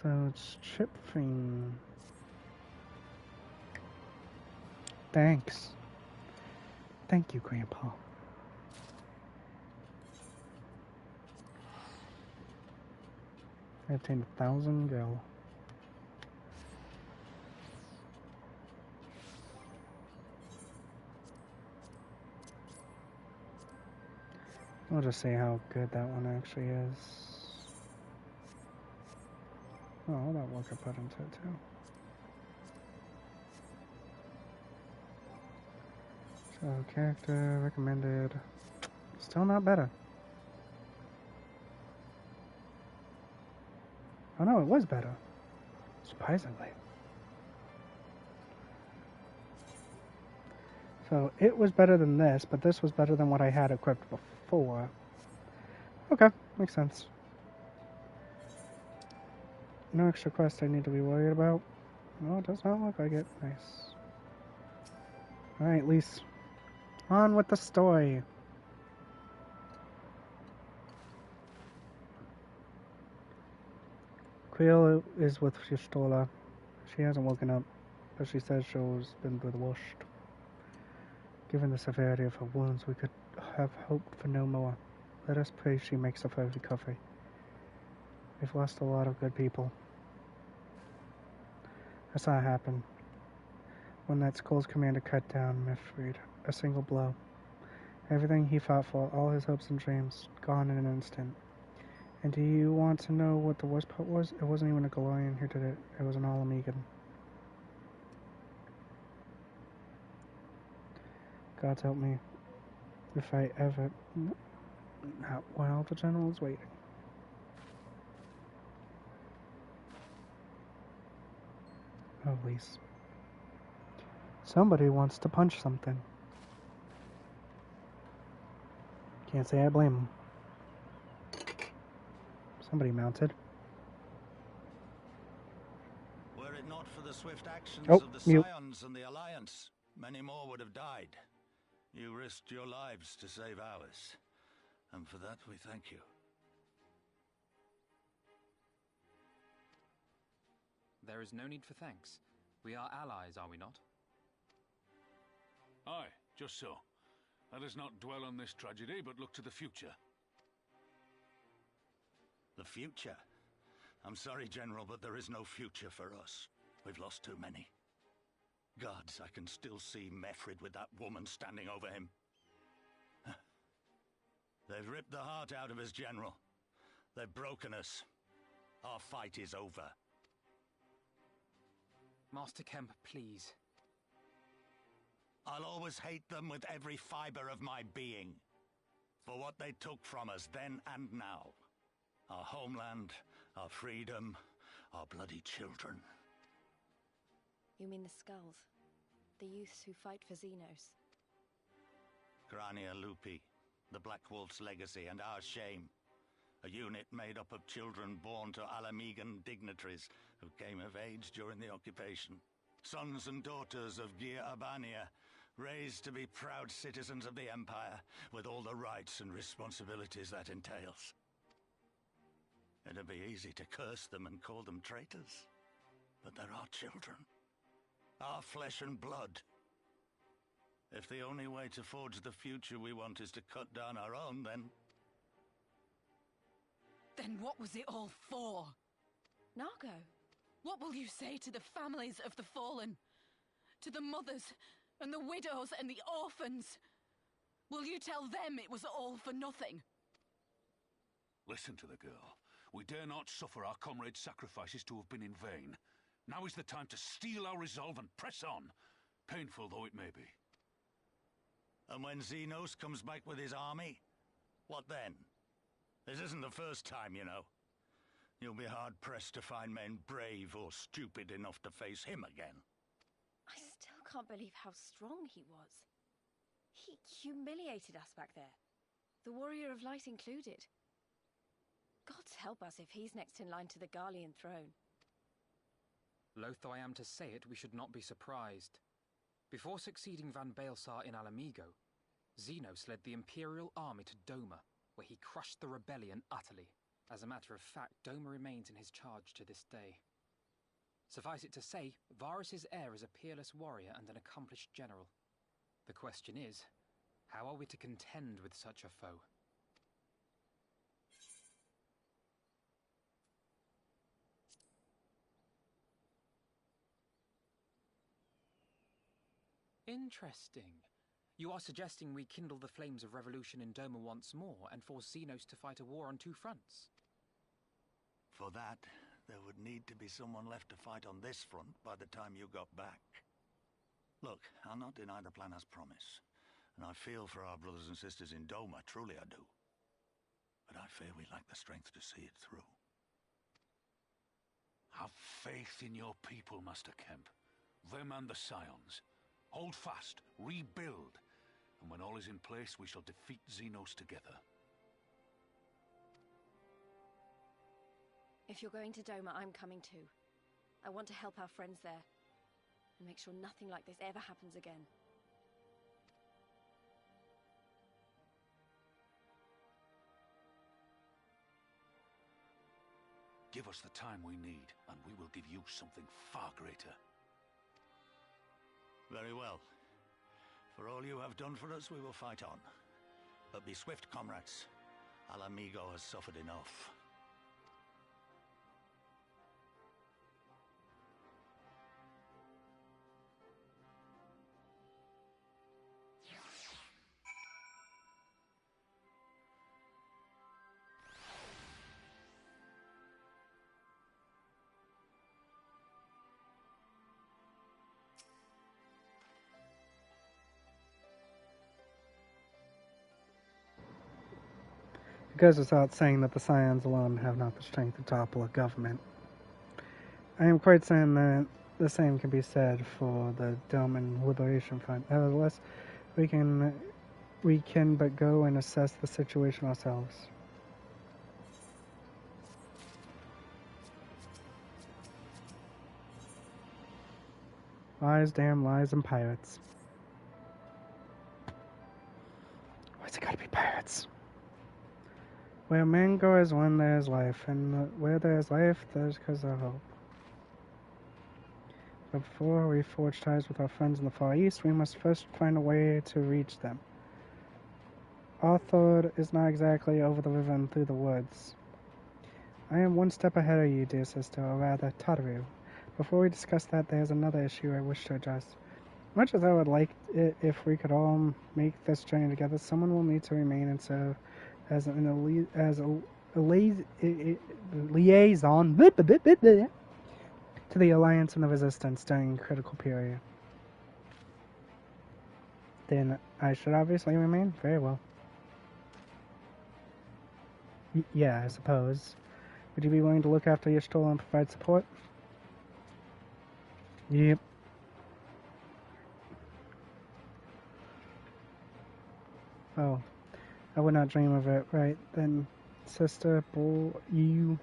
So it's Chipfing. Thanks. Thank you, Grandpa. I obtained 1,000 gil. We'll just see how good that one actually is. Oh, all that work I put into it too. So, character, recommended. Still not better. Oh no, it was better. Surprisingly. So, it was better than this, but this was better than what I had equipped before. Okay, makes sense. No extra quest I need to be worried about. No, it does not look like it. Nice. Alright, Lise. On with the story. Creel is with Shistola. She hasn't woken up, but she says she's been bewashed. Given the severity of her wounds, we could have hoped for no more. Let us pray she makes a full recovery. We've lost a lot of good people. I saw it happen. When that Skull's commander cut down Mifrid, a single blow. Everything he fought for, all his hopes and dreams, gone in an instant. And do you want to know what the worst part was? It wasn't even a Galorian who did it. It was an All-Amigan. God help me if I ever... Not while the general is waiting. Oh, please. Somebody wants to punch something. Can't say I blame them. Somebody mounted. Were it not for the swift actions Oh, of the mute. Scions and the Alliance, many more would have died. You risked your lives to save ours, and for that we thank you. There is no need for thanks. We are allies, are we not? Aye, just so. Let us not dwell on this tragedy, but look to the future. The future? I'm sorry, General, but there is no future for us. We've lost too many. Gods, I can still see Mefrid with that woman standing over him. They've ripped the heart out of us, General. They've broken us. Our fight is over. Master Kemp, please. I'll always hate them with every fiber of my being. For what they took from us then and now. Our homeland, our freedom, our bloody children. You mean the Skulls? The youths who fight for Xenos? Grania Lupi, the Black Wolf's legacy and our shame. A unit made up of children born to Alamegan dignitaries who came of age during the occupation. Sons and daughters of Gir Abania, raised to be proud citizens of the Empire, with all the rights and responsibilities that entails. It'd be easy to curse them and call them traitors, but they're our children. Our flesh and blood. If the only way to forge the future we want is to cut down our own, then... Then what was it all for? Nargo? What will you say to the families of the fallen? To the mothers and the widows and the orphans? Will you tell them it was all for nothing? Listen to the girl. We dare not suffer our comrades' sacrifices to have been in vain. Now is the time to steel our resolve and press on, painful though it may be. And when Xenos comes back with his army, what then? This isn't the first time, you know. You'll be hard-pressed to find men brave or stupid enough to face him again. I still can't believe how strong he was. He humiliated us back there. The Warrior of Light included. Gods help us if he's next in line to the Garlean throne. Loath though I am to say it, we should not be surprised. Before succeeding Van Baelsar in Alamigo, Xenos led the Imperial army to Doma, where he crushed the rebellion utterly. As a matter of fact, Doma remains in his charge to this day. Suffice it to say, Varus's heir is a peerless warrior and an accomplished general. The question is, how are we to contend with such a foe? Interesting. You are suggesting we kindle the flames of revolution in Doma once more and force Xenos to fight a war on two fronts? For that, there would need to be someone left to fight on this front by the time you got back. Look, I'll not deny the plan as promised, and I feel for our brothers and sisters in Doma, truly I do. But I fear we lack the strength to see it through. Have faith in your people, Master Kemp. Them and the Scions. Hold fast, rebuild, and when all is in place, we shall defeat Xenos together. If you're going to Doma, I'm coming too. I want to help our friends there, and make sure nothing like this ever happens again. Give us the time we need, and we will give you something far greater. Very well. For all you have done for us, we will fight on. But be swift, comrades. Alamigo has suffered enough. It goes without saying that the Scions alone have not the strength to topple a government. I am quite certain that the same can be said for the Doman Liberation Front. Nevertheless, we can but go and assess the situation ourselves. Lies, damn lies, and pirates. Why's it gotta be pirates? Where men go as one, there is life, and where there is life, there is cause of hope. But before we forge ties with our friends in the Far East, we must first find a way to reach them. Arthur is not exactly over the river and through the woods. I am one step ahead of you, dear sister, or rather, Tataru. Before we discuss that, there's another issue I wish to address. Much as I would like it if we could all make this journey together, someone will need to remain and serve as a liaison to the Alliance and the Resistance during a critical period. Then I should obviously remain? Very well. Yeah, I suppose. Would you be willing to look after your stall and provide support? Yep. Oh, I would not dream of it. Right, then, sister, bull, you,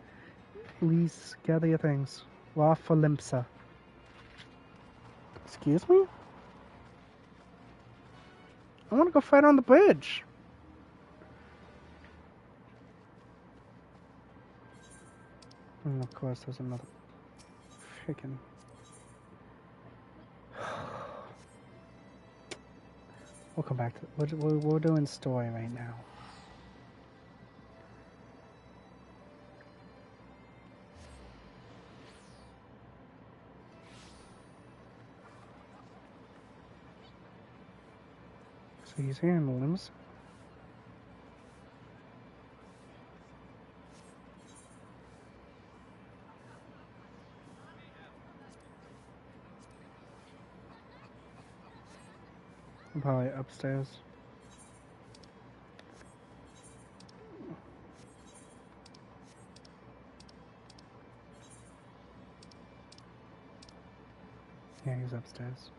please gather your things. We're off for Limpsa. Excuse me? I want to go fight on the bridge. And of course, there's another freaking... We'll come back to... We're doing story right now. So he's here in the limbs. I'm probably upstairs. Yeah, he's upstairs.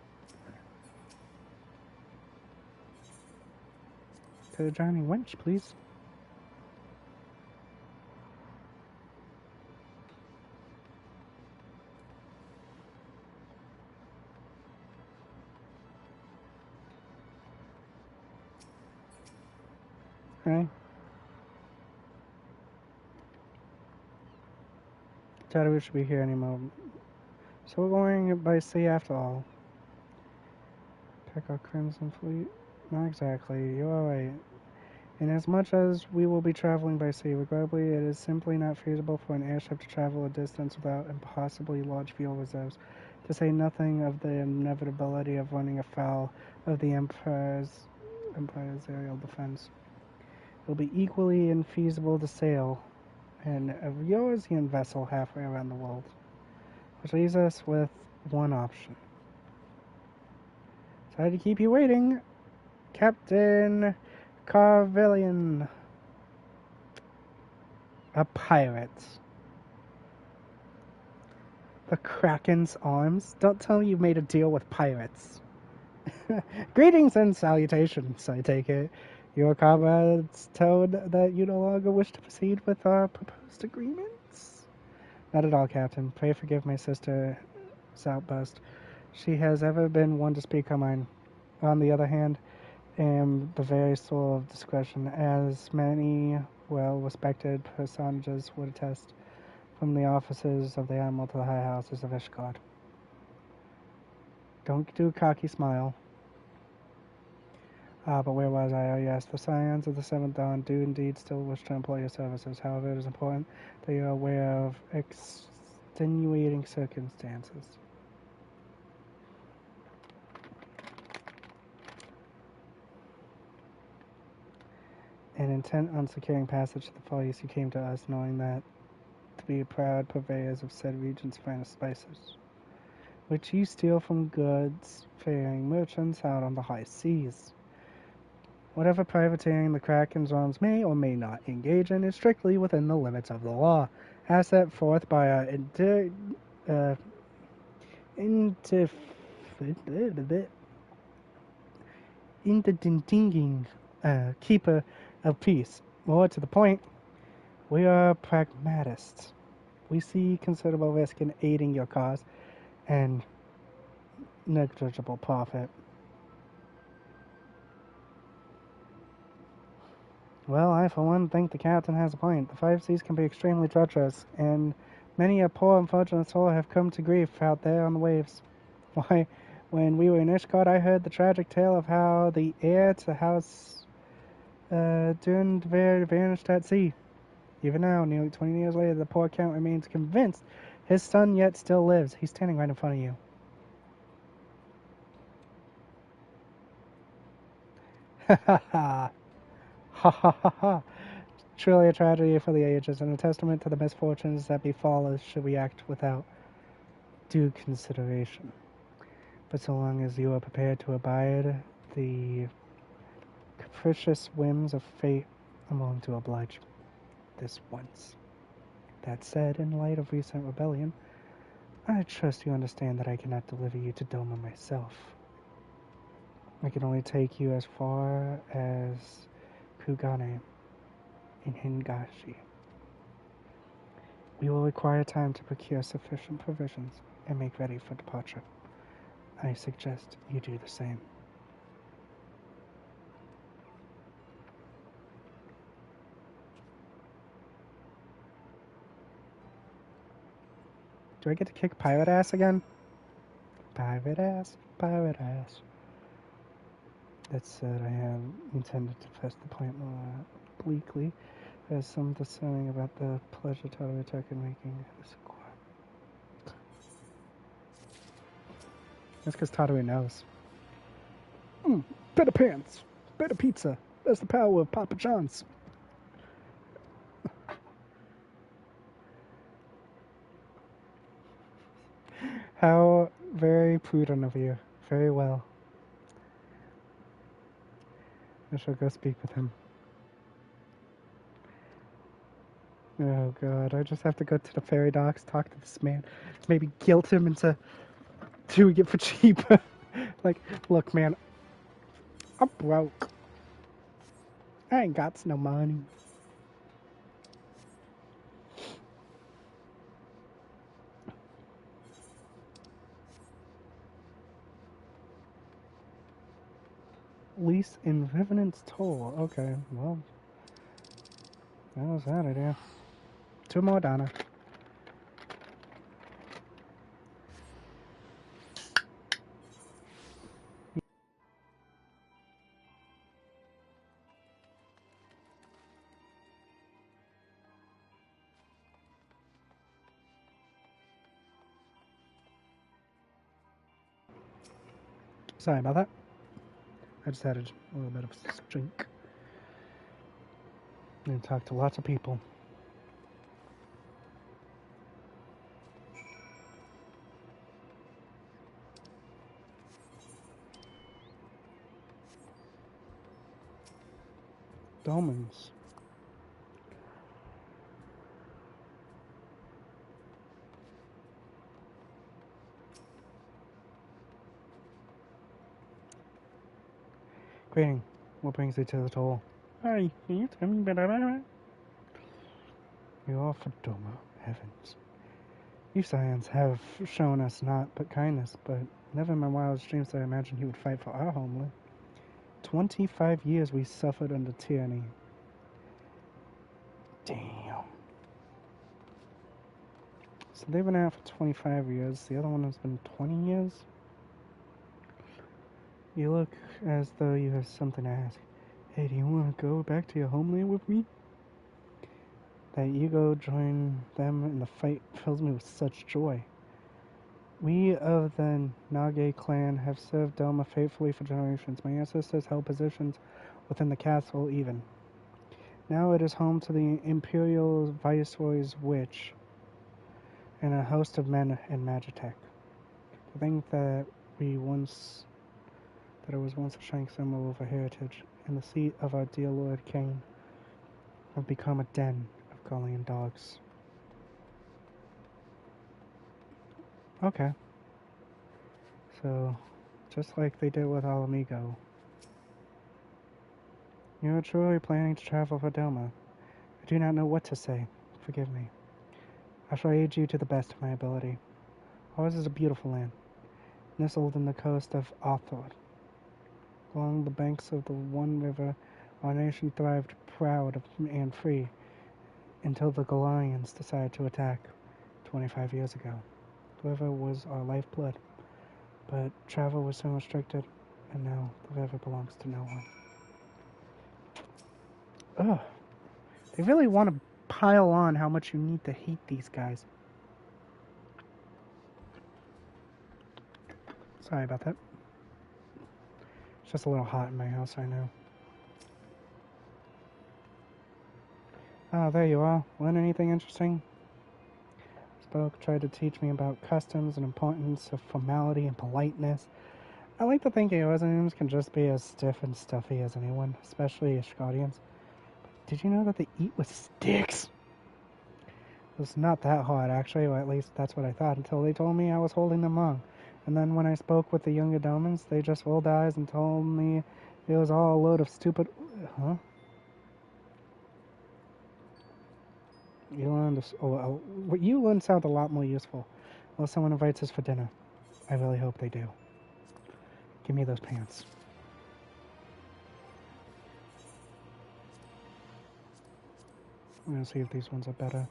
To Johnny Winch, please. Hey. Thought we should be here any moment. So we're going by sea after all. Pick our Crimson Fleet? Not exactly. You're alright. Inasmuch as we will be traveling by sea, regrettably, it is simply not feasible for an airship to travel a distance without impossibly large fuel reserves, to say nothing of the inevitability of running afoul of the Empire's aerial defense. It will be equally infeasible to sail an Eurasian vessel halfway around the world, which leaves us with one option. Sorry to keep you waiting, Captain Carvelian. A pirate. The Kraken's arms? Don't tell me you made a deal with pirates. Greetings and salutations, I take it. Your comrades told that you no longer wish to proceed with our proposed agreements? Not at all, Captain. Pray forgive my sister's outburst. She has ever been one to speak her mind. On the other hand, am the very soul of discretion, as many well-respected personages would attest, from the officers of the Admiral to the high houses of Ishgard. Don't do a cocky smile. But where was I? Oh yes, the Scions of the Seventh Dawn do indeed still wish to employ your services. However, it is important that you are aware of extenuating circumstances. And intent on securing passage to the Far East, you came to us knowing that to be proud purveyors of said region's finest spices, which you steal from goods faring merchants out on the high seas. Whatever privateering the Kraken's arms may or may not engage in is strictly within the limits of the law, as set forth by our interdinging keeper of peace. More to the point, we are pragmatists. We see considerable risk in aiding your cause and negligible profit. Well, I for one think the captain has a point. The 5 seas can be extremely treacherous, and many a poor unfortunate soul have come to grief out there on the waves. Why, when we were in Ishgard, I heard the tragic tale of how the heir to House Durnveer vanished at sea. Even now, nearly 20 years later, the poor count remains convinced his son yet still lives. He's standing right in front of you. Ha ha ha. Ha ha ha ha. Truly a tragedy for the ages, and a testament to the misfortunes that befall us should we act without due consideration. But so long as you are prepared to abide the capricious whims of fate, I'm willing to oblige this once. That said, in light of recent rebellion, I trust you understand that I cannot deliver you to Doma myself. I can only take you as far as Kugane in Hingashi. We will require time to procure sufficient provisions and make ready for departure. I suggest you do the same. Do I get to kick pirate ass again? Pirate ass, pirate ass. That said, I have intended to press the point more obliquely, as some discerning about the pleasure Tataru took in making this acquire. That's because Tataru knows. Better pants, better pizza. That's the power of Papa John's. How very prudent of you. Very well. I shall go speak with him. Oh god, I just have to go to the ferry docks, talk to this man, maybe guilt him into doing it for cheap. Like, look man, I'm broke. I ain't got no money. Lease in Revenant's Toll. Okay, well, that was that idea. 2 more, Donna. Sorry about that. I just had a little bit of a drink. And talked to lots of people. Dolmens. Greeting. What brings you to the toll? Hi, can you tell me about that? We are for Doma, heavens. You Scions have shown us naught but kindness, but never in my wildest dreams did I imagine he would fight for our homeland. 25 years we suffered under tyranny. Damn. So they've been out for 25 years. The other one has been 20 years. You look as though you have something to ask. Hey, do you want to go back to your homeland with me? That you go join them in the fight fills me with such joy. We of the Nage clan have served Doma faithfully for generations. My ancestors held positions within the castle even. Now it is home to the Imperial Viceroy's witch and a host of men in Magitech. To think that we once that it was once a shining symbol of our heritage, and the seat of our dear Lord King, have become a den of Gullian dogs. Okay. So, just like they did with Alamigo, you are truly planning to travel for Doma. I do not know what to say. Forgive me. I shall aid you to the best of my ability. Ours is a beautiful land, nestled in the coast of Arthur. Along the banks of the one river, our nation thrived proud and free until the Golians decided to attack 25 years ago. The river was our lifeblood, but travel was soon restricted, and now the river belongs to no one. Ugh. They really want to pile on how much you need to hate these guys. Sorry about that. It's just a little hot in my house, I know. Ah, there you are. Learn anything interesting? Spoke tried to teach me about customs and importance of formality and politeness. I like to think Eorzeans can just be as stiff and stuffy as anyone, especially Ishgardians. But did you know that they eat with sticks? It's not that hard, actually, or at least that's what I thought, until they told me I was holding them wrong. And then when I spoke with the younger Domans, they just rolled eyes and told me it was all a load of stupid... Huh? You learned this... what you learned sounds a lot more useful. Well, someone invites us for dinner. I really hope they do. Give me those pants. I'm gonna see if these ones are better.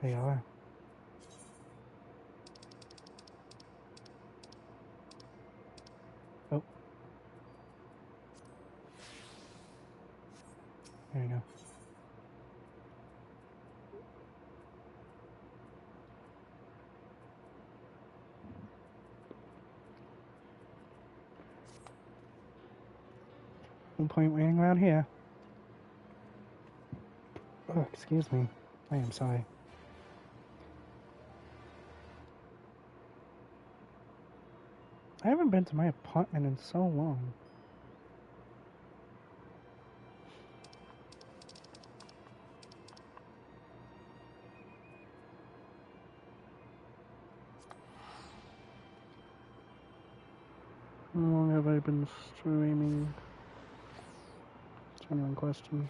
They are. Oh. There you go. No point waiting around here. Oh, excuse me. I am sorry. I haven't been to my apartment in so long. How long have I been streaming? Genuine question.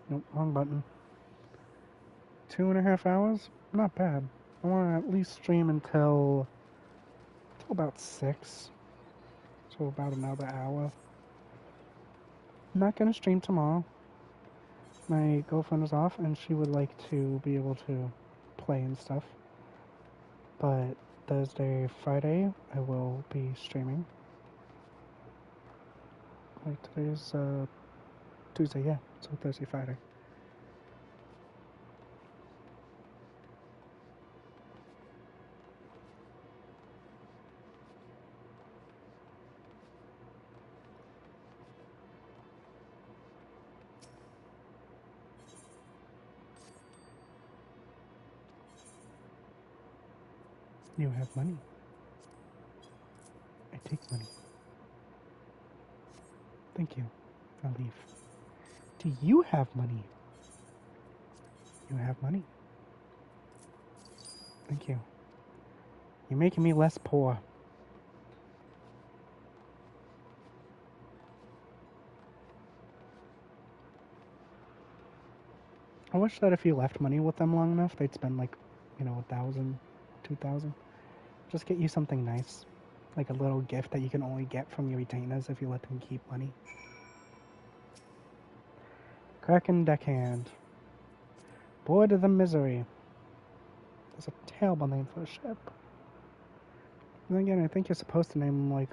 Nope, wrong button. 2.5 hours? Not bad. I want to at least stream until about 6. So about another hour. I'm not going to stream tomorrow. My girlfriend is off and she would like to be able to play and stuff. But Thursday, Friday, I will be streaming. Like today's Tuesday, yeah. So Thursday, Friday. You have money. I take money. Thank you. I'll leave. Do you have money? You have money. Thank you. You're making me less poor. I wish that if you left money with them long enough, they'd spend like, 1,000, 2,000. Just get you something nice. Like a little gift that you can only get from your retainers if you let them keep money. Kraken Deckhand. Board of the Misery. That's a terrible name for a ship. And again, I think you're supposed to name them like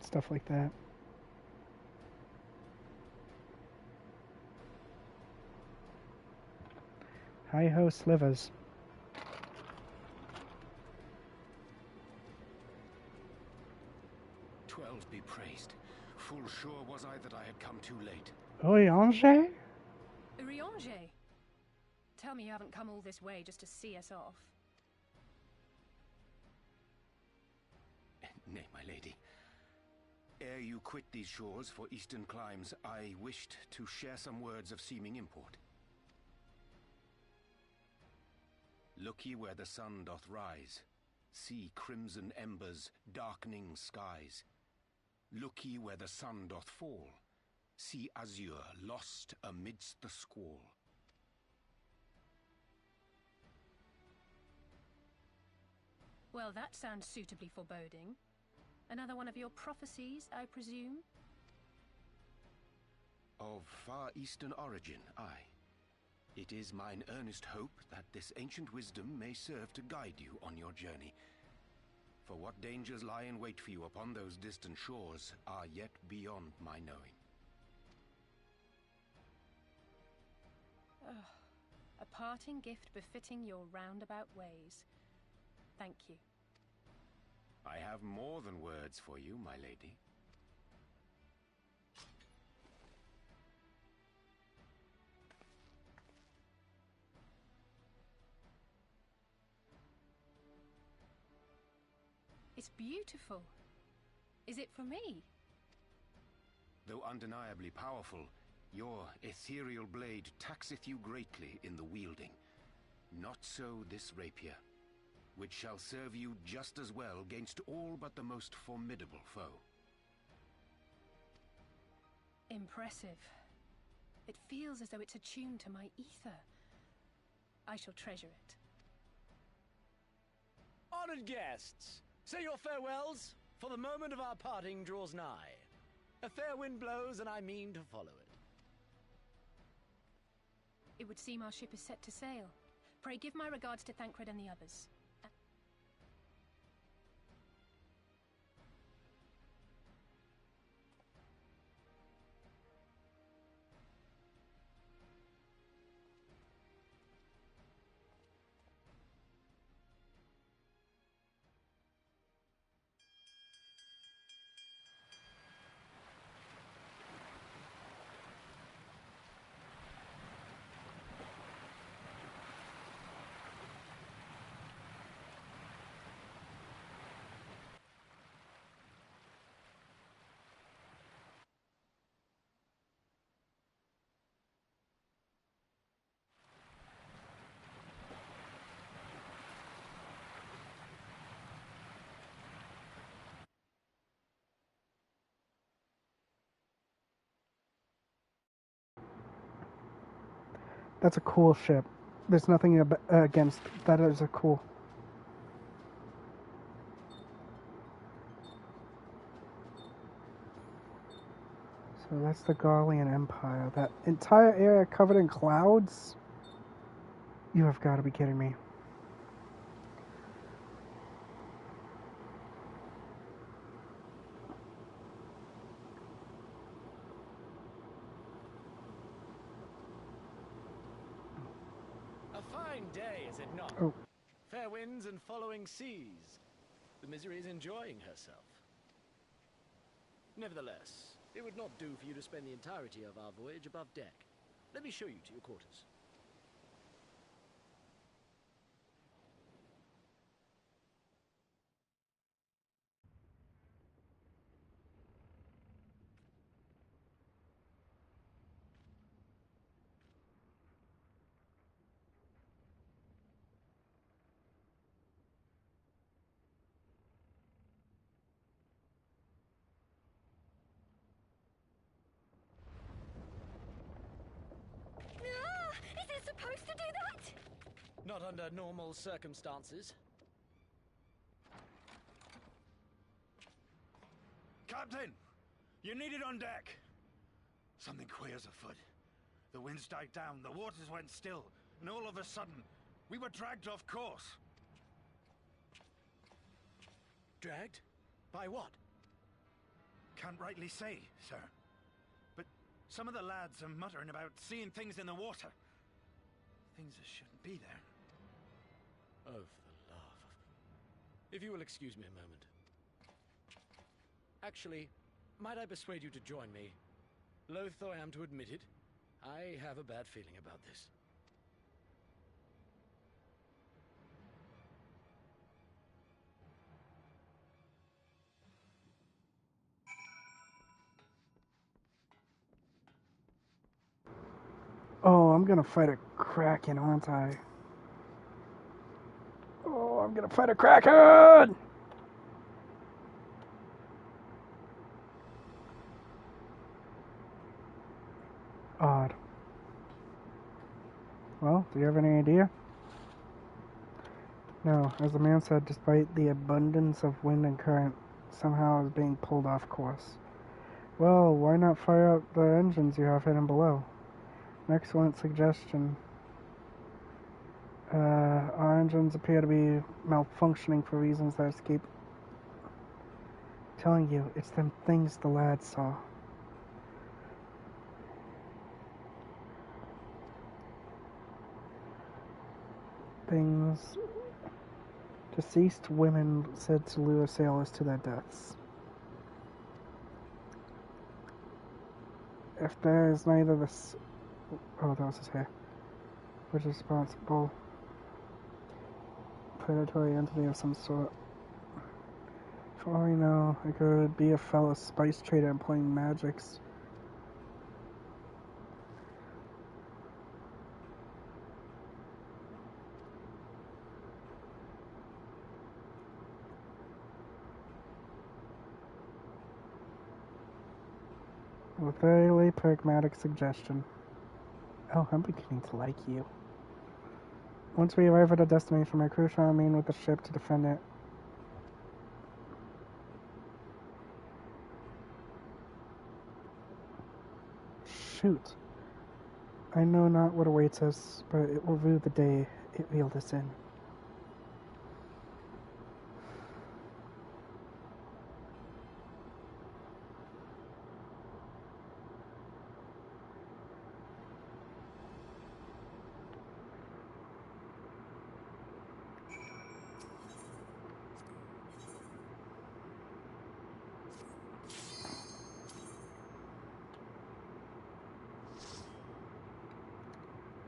stuff like that. Hi-ho slivers. Be praised. Full sure was I that I had come too late. Oriange? Oriange? Tell me you haven't come all this way just to see us off. Nay, my lady. Ere you quit these shores for eastern climes, I wished to share some words of seeming import. Look ye where the sun doth rise, see crimson embers darkening skies. Look ye where the sun doth fall, see azure lost amidst the squall. Well, that sounds suitably foreboding. Another one of your prophecies, I presume? Of far eastern origin, aye. It is mine earnest hope that this ancient wisdom may serve to guide you on your journey. For what dangers lie in wait for you upon those distant shores are yet beyond my knowing. A parting gift befitting your roundabout ways. Thank you. I have more than words for you, my lady. It's beautiful. Is it for me? Though undeniably powerful, your ethereal blade taxeth you greatly in the wielding. Not so this rapier, which shall serve you just as well against all but the most formidable foe. Impressive. It feels as though it's attuned to my ether. I shall treasure it. Honored guests, say your farewells, for the moment of our parting draws nigh. A fair wind blows, and I mean to follow it. It would seem our ship is set to sail. Pray give my regards to Thancred and the others. That's a cool ship. There's nothing against that. Is a cool. So that's the Garlean Empire. That entire area covered in clouds? You have got to be kidding me. Day, is it not? Oh. Fair winds and following seas. The Misery is enjoying herself. Nevertheless, it would not do for you to spend the entirety of our voyage above deck. Let me show you to your quarters. Is it supposed to do that? Not under normal circumstances. Captain! You're needed on deck! Something queer's afoot. The winds died down, the waters went still, and all of a sudden, we were dragged off course. Dragged? By what? Can't rightly say, sir. But some of the lads are muttering about seeing things in the water. Things that shouldn't be there. Oh, for the love of... If you will excuse me a moment. Actually, might I persuade you to join me? Loath though I am to admit it, I have a bad feeling about this. I'm gonna fight a Kraken, aren't I? Oh, I'm gonna fight a Kraken! Odd. Well, do you have any idea? No, as the man said, despite the abundance of wind and current, somehow I was being pulled off course. Well, why not fire up the engines you have hidden below? An excellent suggestion. Our engines appear to be malfunctioning for reasons that escape. Telling you, it's them things the lad saw. Things deceased women said to lure sailors to their deaths. If there is neither this... Oh, that was his hair. Which is responsible... predatory entity of some sort. For all we know, it could be a fellow spice trader employing magics. A very pragmatic suggestion. Oh, I'm beginning to like you. Once we arrive at our destination, my crew shall remain with the ship to defend it. Shoot. I know not what awaits us, but it will rue the day it reeled us in.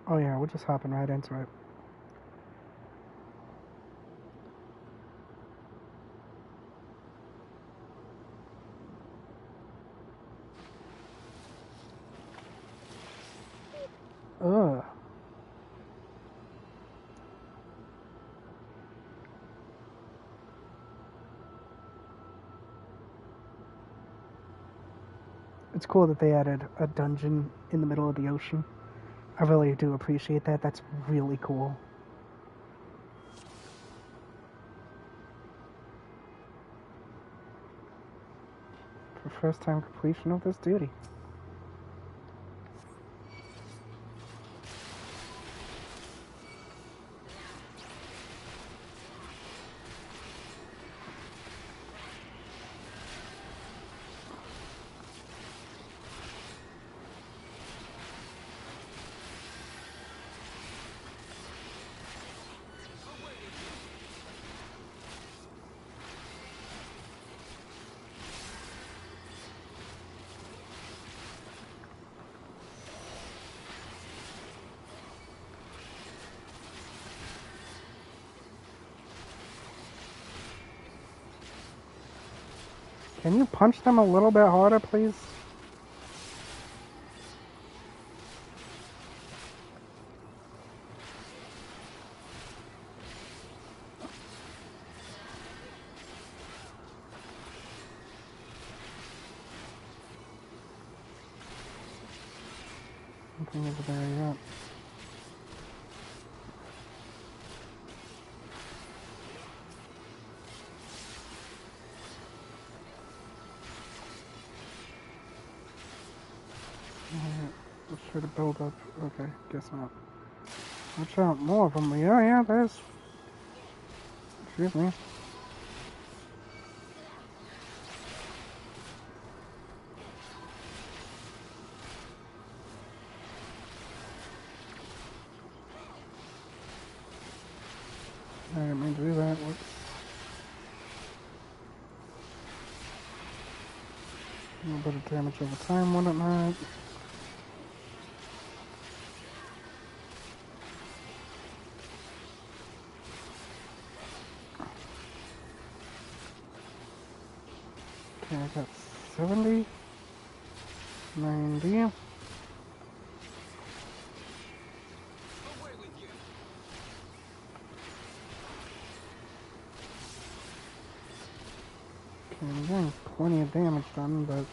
Oh yeah, we're just hopping right into it. Ugh. It's cool that they added a dungeon in the middle of the ocean. I really do appreciate that. That's really cool. For first time completion of this duty. Can you punch them a little bit harder, please? Nothing over there yet. Let's try to build up. Okay, guess not. Watch out, more of them. Yeah, there's... Excuse me. I didn't mean to do that. Whoops. A little bit of damage over time, wouldn't it? Okay, I got 70, 90. I'm getting plenty of damage done, but...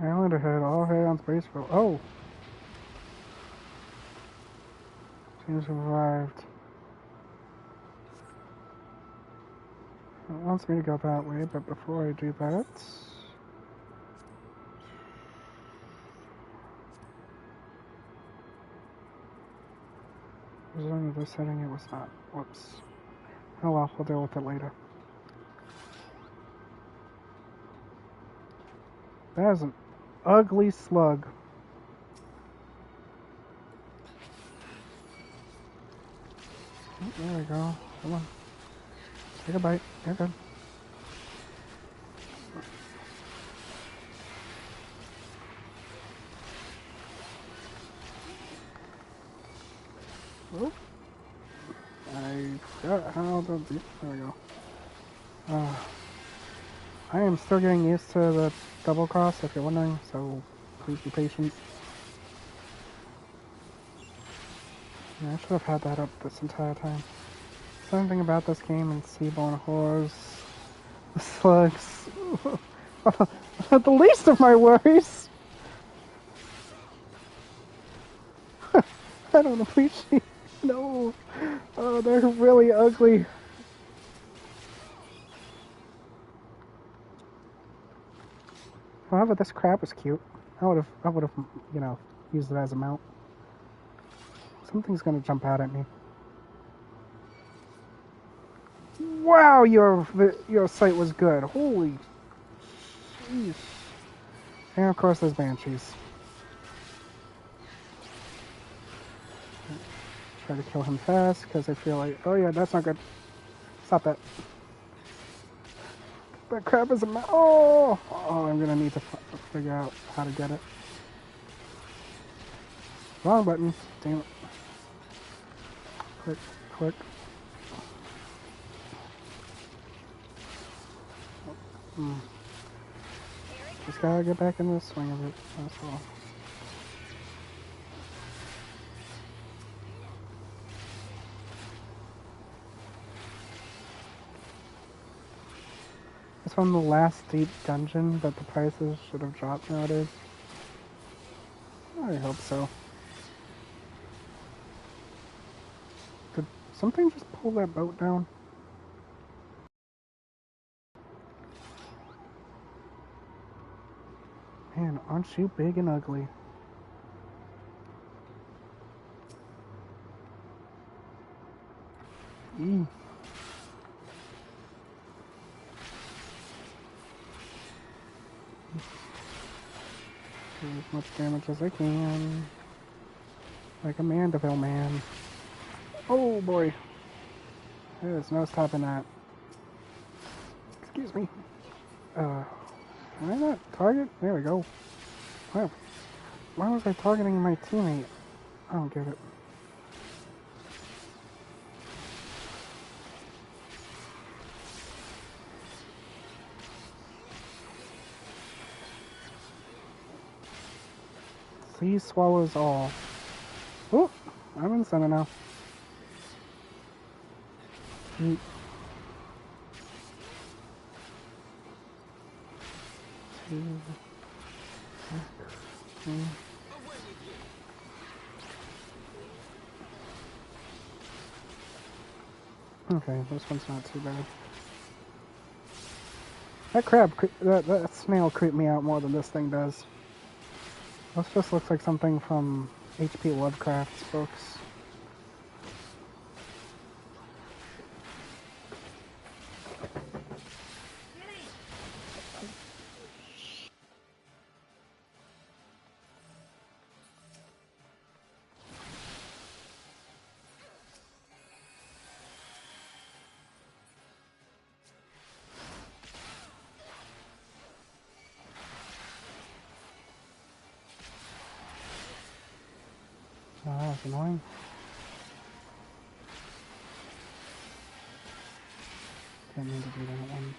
Island ahead, all head on space for... Oh! Team survived. It wants me to go that way, but before I do that... Was it under this setting? It was not. Whoops. Oh well, we'll deal with it later. That is an ugly slug. Oh, there we go. Come on. Take a bite. You're good. Oh. I forgot how to do. There we go. I am still getting used to the double cross, if you're wondering, so please be patient. Yeah, I should have had that up this entire time. Something about this game and seaborn horrors, the slugs, the least of my worries. I don't appreciate. No, oh, they're really ugly. However, this crab was cute. I would have, you know, used it as a mount. Something's gonna jump out at me. Wow, your sight was good. Holy, jeez. And of course, there's banshees. Try to kill him fast because I feel like, oh yeah, that's not good. Stop that. That crab is a oh, I'm gonna need to figure out how to get it. Wrong button. Damn it. Click, click. Just gotta get back in the swing of it. That's all. It's from the last deep dungeon, but the prices should have dropped nowadays. I hope so. Did something just pull that boat down? Man, aren't you big and ugly? Eee. Do as much damage as I can. Like a Mandeville man. Oh boy. There's no stopping that. Excuse me. Can I not target? There we go. Wow. Why was I targeting my teammate? I don't get it. Sea swallows all. Oh, I'm in center now. Eat. Okay, this one's not too bad. That crab, that snail creeped me out more than this thing does. This just looks like something from H.P. Lovecraft's books. Oh, that's annoying. Didn't mean to do that one.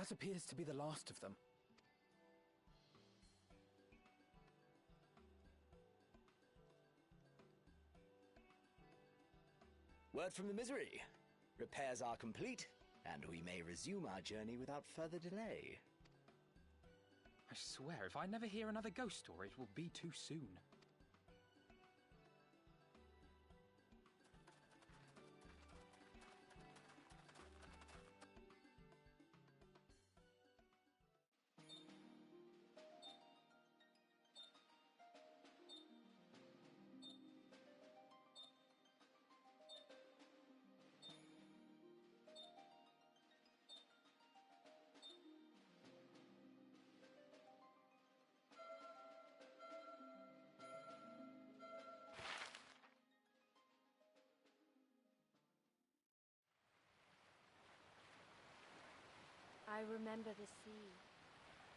That appears to be the last of them. Word from the Misery. Repairs are complete, and we may resume our journey without further delay. I swear, if I never hear another ghost story, it will be too soon. I remember the sea,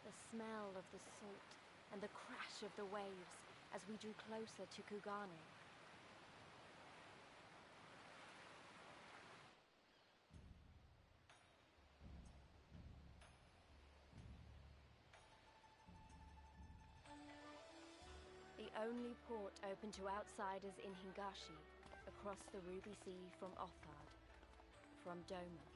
the smell of the salt, and the crash of the waves as we drew closer to Kugane. The only port open to outsiders in Hingashi, across the Ruby Sea from Othard, from Doma.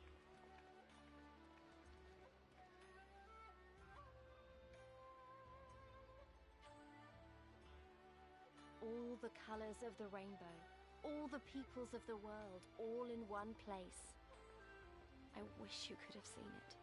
All the colors of the rainbow, all the peoples of the world, all in one place. I wish you could have seen it.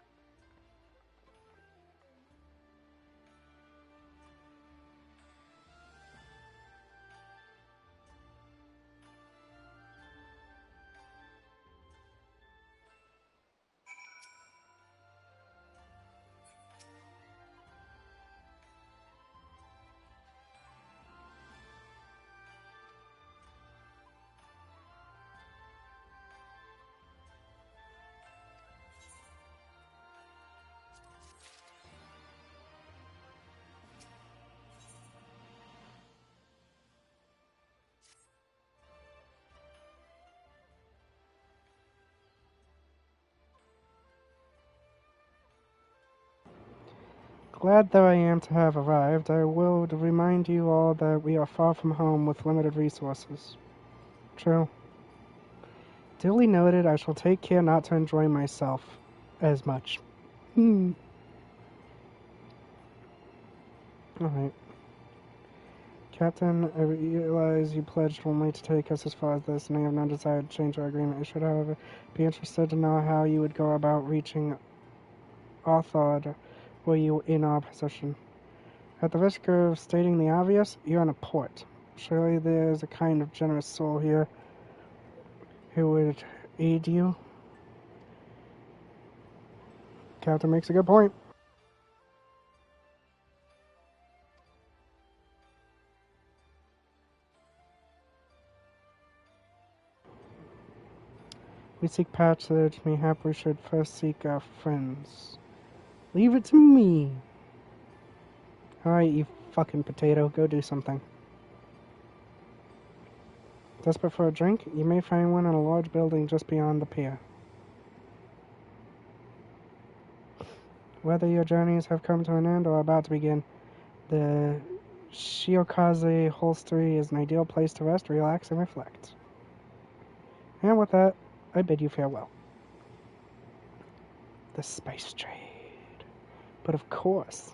Glad that I am to have arrived. I will remind you all that we are far from home with limited resources. True. Duly noted, I shall take care not to enjoy myself as much. Alright. Captain, I realize you pledged only to take us as far as this, and I have no desire to change our agreement. I should, however, be interested to know how you would go about reaching Othard were you in our position. At the risk of stating the obvious, you're in a port. Surely there's a kind of generous soul here who would aid you. Captain makes a good point. We seek passage, mayhap we should first seek our friends. Leave it to me. Alright, you fucking potato, go do something. Desperate for a drink? You may find one in a large building just beyond the pier. Whether your journeys have come to an end or are about to begin, the Shiokaze Holstery is an ideal place to rest, relax, and reflect. And with that, I bid you farewell. The spice trade. But of course,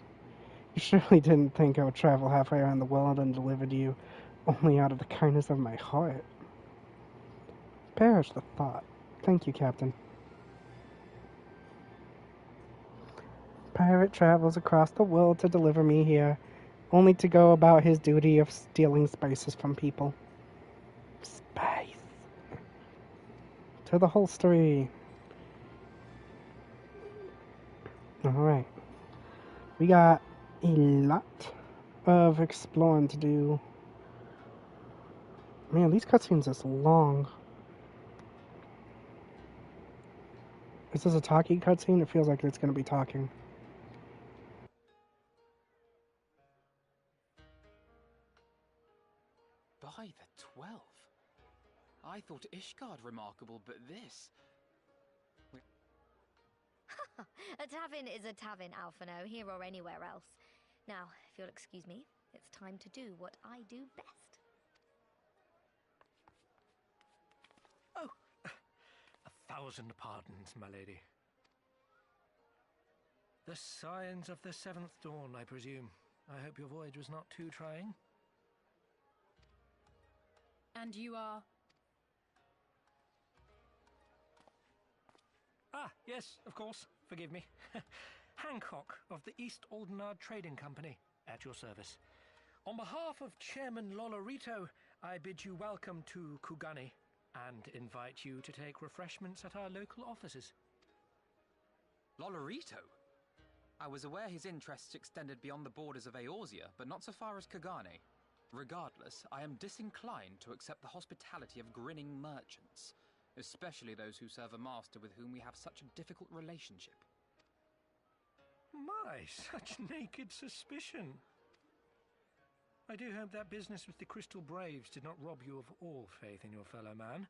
you surely didn't think I would travel halfway around the world and deliver to you only out of the kindness of my heart. Perish the thought. Thank you, Captain. Pirate travels across the world to deliver me here, only to go about his duty of stealing spices from people. Spice. To the holstery. Alright. We got a lot of exploring to do. Man, these cutscenes are long. Is this a talking cutscene? It feels like it's going to be talking. By the 12. I thought Ishgard remarkable, but this... A tavern is a tavern, Alphino, here or anywhere else. Now, if you'll excuse me, it's time to do what I do best. Oh, 1,000 pardons, my lady. The signs of the seventh dawn, I presume. I hope your voyage was not too trying. And you are? Ah, yes, of course. Forgive me. Hancock of the East Aldenard Trading Company, at your service. On behalf of Chairman Lolorito, I bid you welcome to Kugani and invite you to take refreshments at our local offices. Lolorito? I was aware his interests extended beyond the borders of Eorzea, but not so far as Kugani. Regardless, I am disinclined to accept the hospitality of grinning merchants, especially those who serve a master with whom we have such a difficult relationship. My, such naked suspicion. I do hope that business with the Crystal Braves did not rob you of all faith in your fellow man.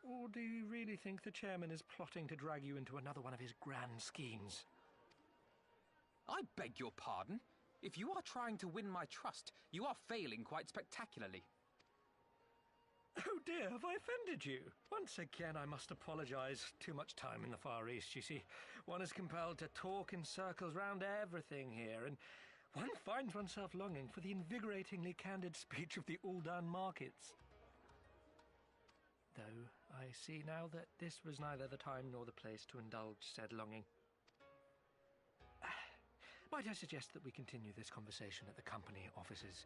Or do you really think the chairman is plotting to drag you into another one of his grand schemes? I beg your pardon? If you are trying to win my trust, you are failing quite spectacularly. Oh dear, have I offended you? Once again, I must apologize. Too much time in the Far East, you see. One is compelled to talk in circles round everything here, and one finds oneself longing for the invigoratingly candid speech of the Uldan markets. Though I see now that this was neither the time nor the place to indulge said longing. Might I suggest that we continue this conversation at the company offices?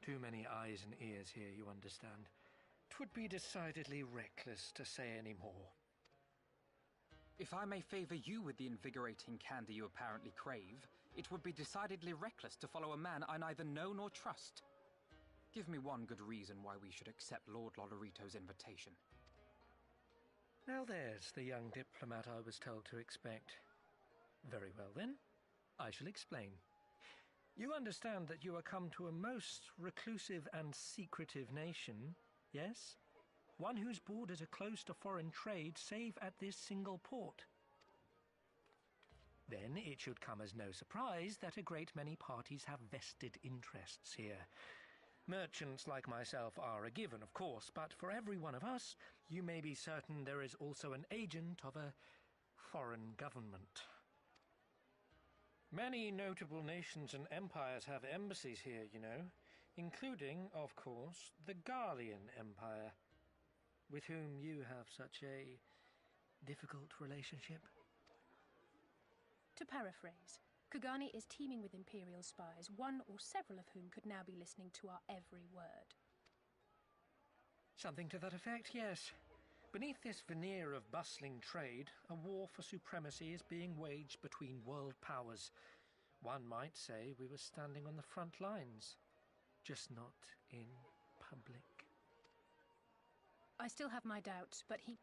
Too many eyes and ears here, you understand. 'Twould be decidedly reckless to say any more. If I may favor you with the invigorating candy you apparently crave, it would be decidedly reckless to follow a man I neither know nor trust. Give me one good reason why we should accept Lord Lolorito's invitation. Now there's the young diplomat I was told to expect. Very well then, I shall explain. You understand that you are come to a most reclusive and secretive nation, yes? One whose borders are closed to foreign trade save at this single port. Then it should come as no surprise that a great many parties have vested interests here. Merchants like myself are a given, of course, but for every one of us, you may be certain there is also an agent of a foreign government. Many notable nations and empires have embassies here, you know, including, of course, the Garlean Empire, with whom you have such a difficult relationship. To paraphrase, Kugani is teeming with Imperial spies, one or several of whom could now be listening to our every word. Something to that effect, yes. Beneath this veneer of bustling trade, a war for supremacy is being waged between world powers. One might say we were standing on the front lines, just not in public. I still have my doubts, but he...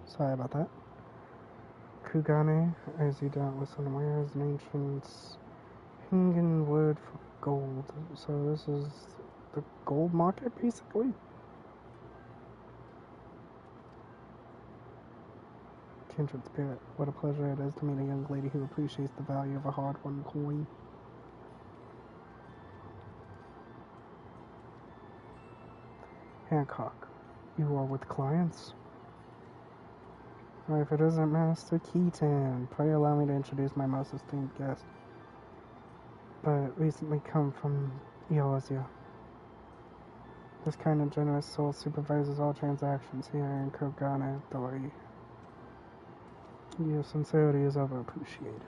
Sorry about that. Kugane, as you doubtless unaware, is an ancient Hingan word for gold. So this is the gold market, basically? Kindred spirit, what a pleasure it is to meet a young lady who appreciates the value of a hard-won coin. Hancock, you are with clients? If it isn't Master Keaton, pray allow me to introduce my most esteemed guest. But recently come from Eorzea. This kind and generous soul supervises all transactions here in Kogane Dori. Your sincerity is overappreciated.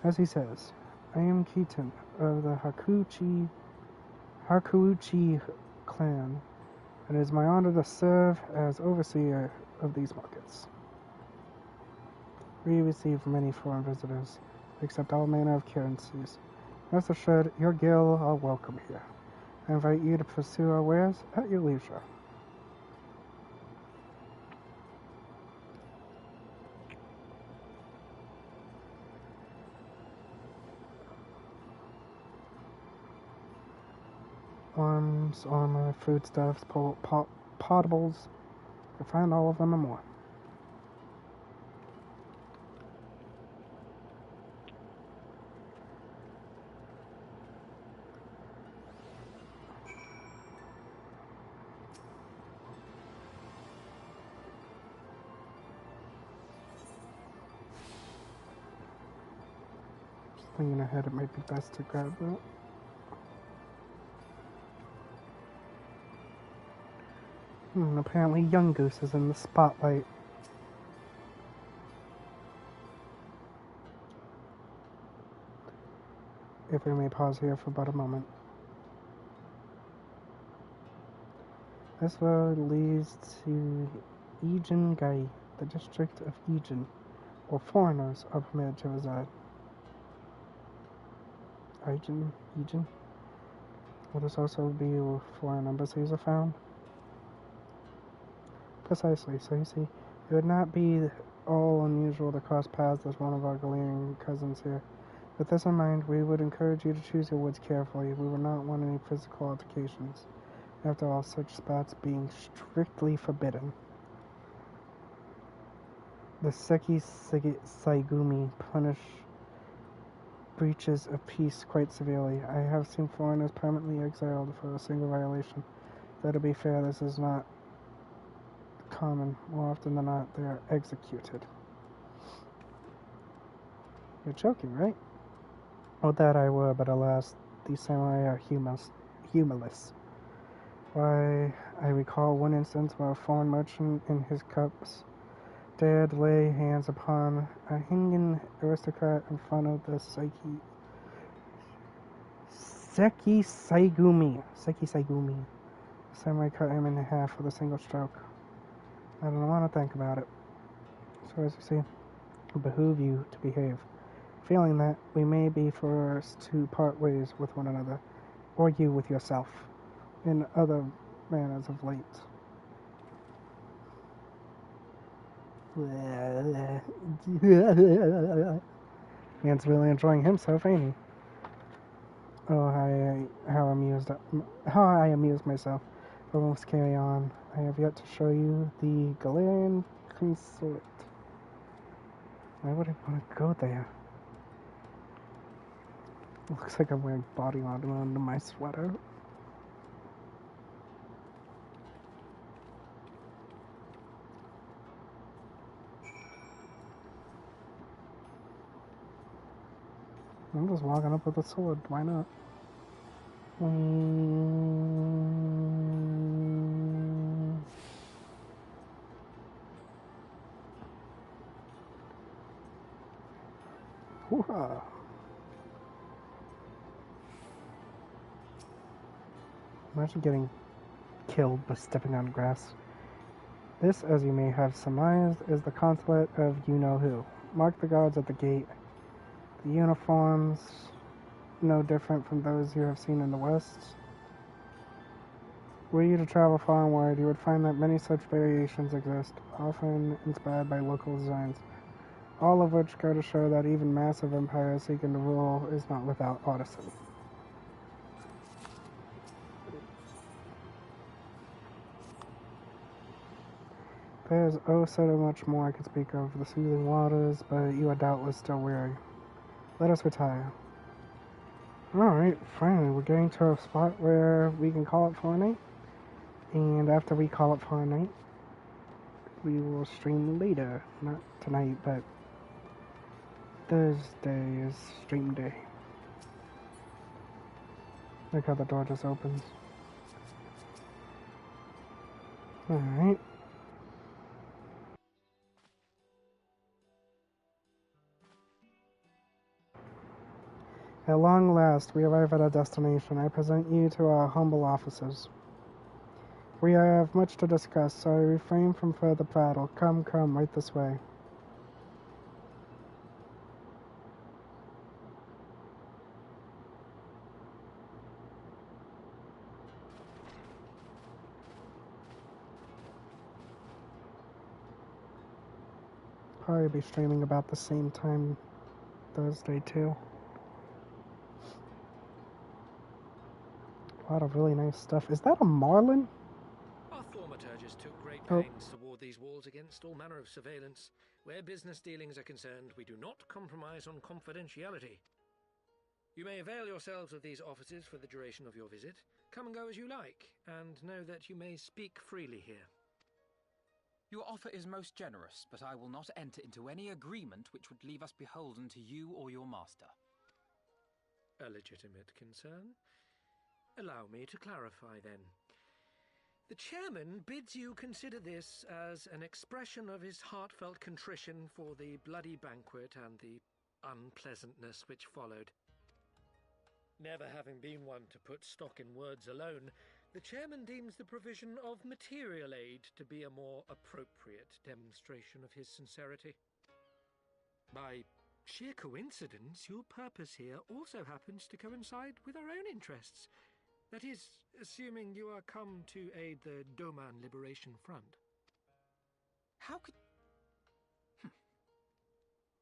As he says, I am Keaton of the Hakuuchi clan. It is my honor to serve as overseer of these markets. We receive many foreign visitors, accept all manner of currencies. Rest assured, your guild are welcome here. I invite you to pursue our wares at your leisure. Arms, armor, foodstuffs, potables. You'll find all of them and more. Thinking ahead, it might be best to grab that. Apparently Young Goose is in the spotlight. If we may pause here for but a moment. This road leads to Ijin Gai, the district of Ijin, where foreigners are permitted to reside. Ijin? Will this also be where foreign embassies are found? Precisely, so you see, it would not be all unusual to cross paths with one of our Galarian cousins here. With this in mind, we would encourage you to choose your woods carefully. We would not want any physical altercations. After all, such spots being strictly forbidden. The Seki Saigumi punish breaches of peace quite severely. I have seen foreigners permanently exiled for a single violation. Though to be fair, this is not common. More often than not, they are executed. You're joking, right? Oh, that I were, but alas, these samurai are humorless. Why, I recall one instance where a foreign merchant in his cups dared lay hands upon a Hingan aristocrat in front of the Seki Saigumi. Samurai cut him in half with a single stroke. I don't want to think about it. So as you see, it behooves you to behave. Feeling that, we may be forced to part ways with one another, or you with yourself, in other manners of late. Man's really enjoying himself, ain't he? Oh, how I amuse myself. But we must carry on. I have yet to show you the Galarian Consort. Why would I want to go there? Looks like I'm wearing body armor under my sweater. I'm just walking up with a sword. Why not? Hoo-ha! Imagine getting killed by stepping on grass. This, as you may have surmised, is the consulate of you-know-who. Mark the guards at the gate. The uniforms, no different from those you have seen in the West. Were you to travel far and wide, you would find that many such variations exist, often inspired by local designs, all of which go to show that even massive empires seeking to rule is not without artisan. There is oh so much more I could speak of the soothing waters, but you are doubtless still weary. Let us retire. Alright, finally, we're getting to a spot where we can call it for a night. And after we call it for a night, we will stream later. Not tonight, but Thursday is stream day. Look how the door just opens. Alright. At long last, we arrive at our destination. I present you to our humble officers. We have much to discuss, so I refrain from further prattle. Come, right this way. Probably be streaming about the same time Thursday too. A lot of really nice stuff. Is that a Marlin? Our thaumaturges took great pains to ward these walls against all manner of surveillance. Where business dealings are concerned, we do not compromise on confidentiality. You may avail yourselves of these offices for the duration of your visit. Come and go as you like, and know that you may speak freely here. Your offer is most generous, but I will not enter into any agreement which would leave us beholden to you or your master. A legitimate concern. Allow me to clarify, then. The chairman bids you consider this as an expression of his heartfelt contrition for the bloody banquet and the unpleasantness which followed. Never having been one to put stock in words alone, the chairman deems the provision of material aid to be a more appropriate demonstration of his sincerity. By sheer coincidence, your purpose here also happens to coincide with our own interests. That is, assuming you are come to aid the Doman Liberation Front. How could...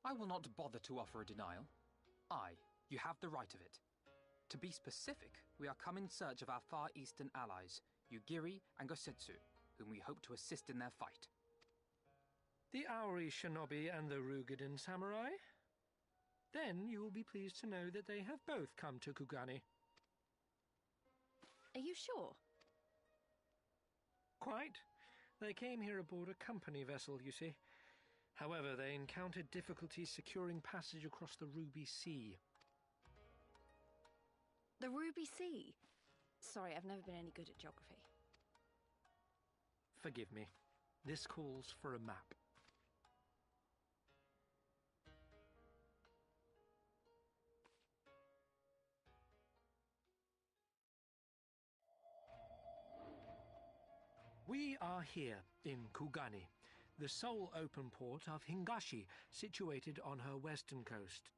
I will not bother to offer a denial. You have the right of it. To be specific, we are come in search of our Far Eastern allies, Yugiri and Gosetsu, whom we hope to assist in their fight. The Aori Shinobi and the Rugadan Samurai? Then you will be pleased to know that they have both come to Kugani. Are you sure? Quite. They came here aboard a company vessel, you see. However, they encountered difficulties securing passage across the Ruby Sea. The Ruby Sea? Sorry, I've never been any good at geography. Forgive me. This calls for a map. We are here in Kugani, the sole open port of Hingashi, situated on her western coast.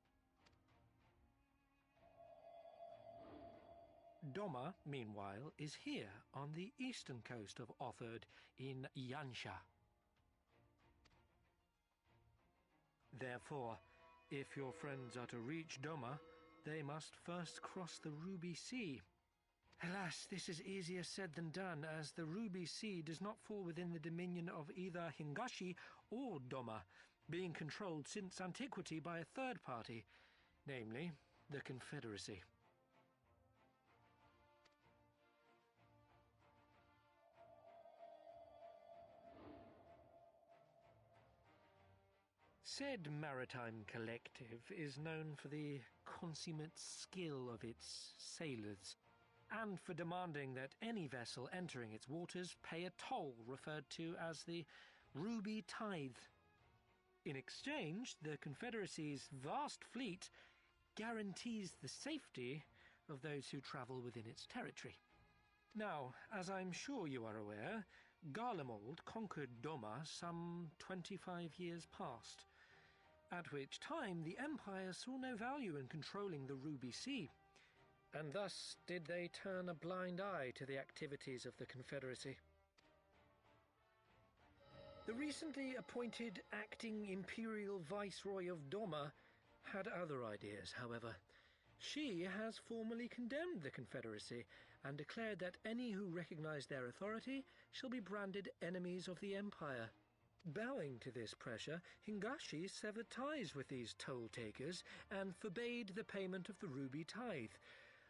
Doma, meanwhile, is here on the eastern coast of Otherd in Yansha. Therefore, if your friends are to reach Doma, they must first cross the Ruby Sea. Alas, this is easier said than done, as the Ruby Sea does not fall within the dominion of either Hingashi or Doma, being controlled since antiquity by a third party, namely the Confederacy. Said maritime collective is known for the consummate skill of its sailors, and for demanding that any vessel entering its waters pay a toll referred to as the Ruby Tithe. In exchange, the Confederacy's vast fleet guarantees the safety of those who travel within its territory. Now, as I'm sure you are aware, Garlemald conquered Doma some 25 years past, at which time the Empire saw no value in controlling the Ruby Sea. and thus did they turn a blind eye to the activities of the Confederacy. The recently appointed acting Imperial Viceroy of Doma had other ideas, however. She has formally condemned the Confederacy and declared that any who recognize their authority shall be branded enemies of the Empire. Bowing to this pressure, Hingashi severed ties with these toll-takers and forbade the payment of the ruby tithe,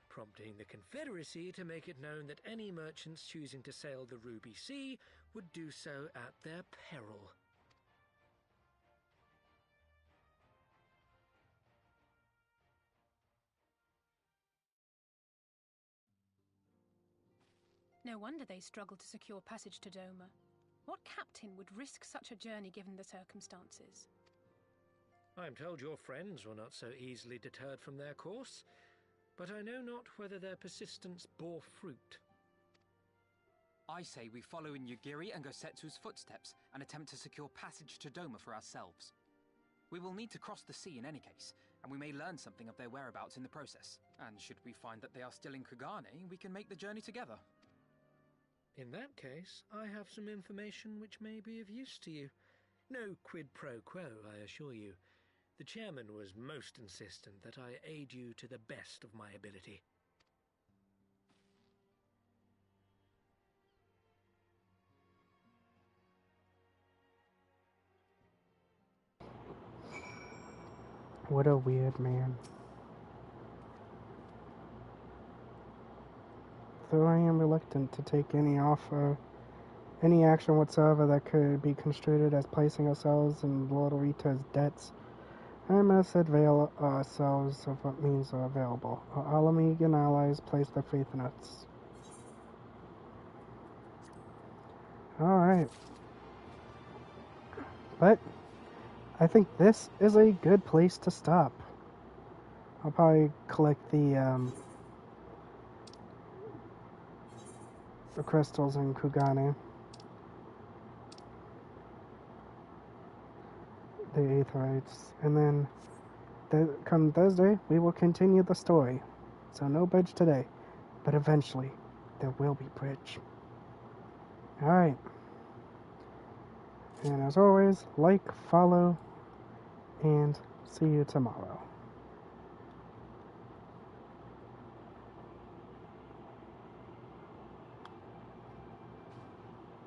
prompting the Confederacy to make it known that any merchants choosing to sail the Ruby Sea would do so at their peril. No wonder they struggled to secure passage to Doma. What captain would risk such a journey given the circumstances? I am told your friends were not so easily deterred from their course, but I know not whether their persistence bore fruit. I say we follow in Yugiri and Gosetsu's footsteps and attempt to secure passage to Doma for ourselves. We will need to cross the sea in any case, and we may learn something of their whereabouts in the process. And should we find that they are still in Kugane, we can make the journey together. In that case, I have some information which may be of use to you. No quid pro quo, I assure you. The chairman was most insistent that I aid you to the best of my ability. What a weird man. Though I am reluctant to take any action whatsoever that could be construed as placing ourselves in Lord Rita's debts, I must avail ourselves of what means are available. Our Alamegan allies place their faith in us. Alright. But I think this is a good place to stop. I'll probably collect the crystals in Kugane. The Aetherites. And then come Thursday, we will continue the story. So no bridge today, but eventually there will be bridge. Alright. And as always, like, follow, and see you tomorrow.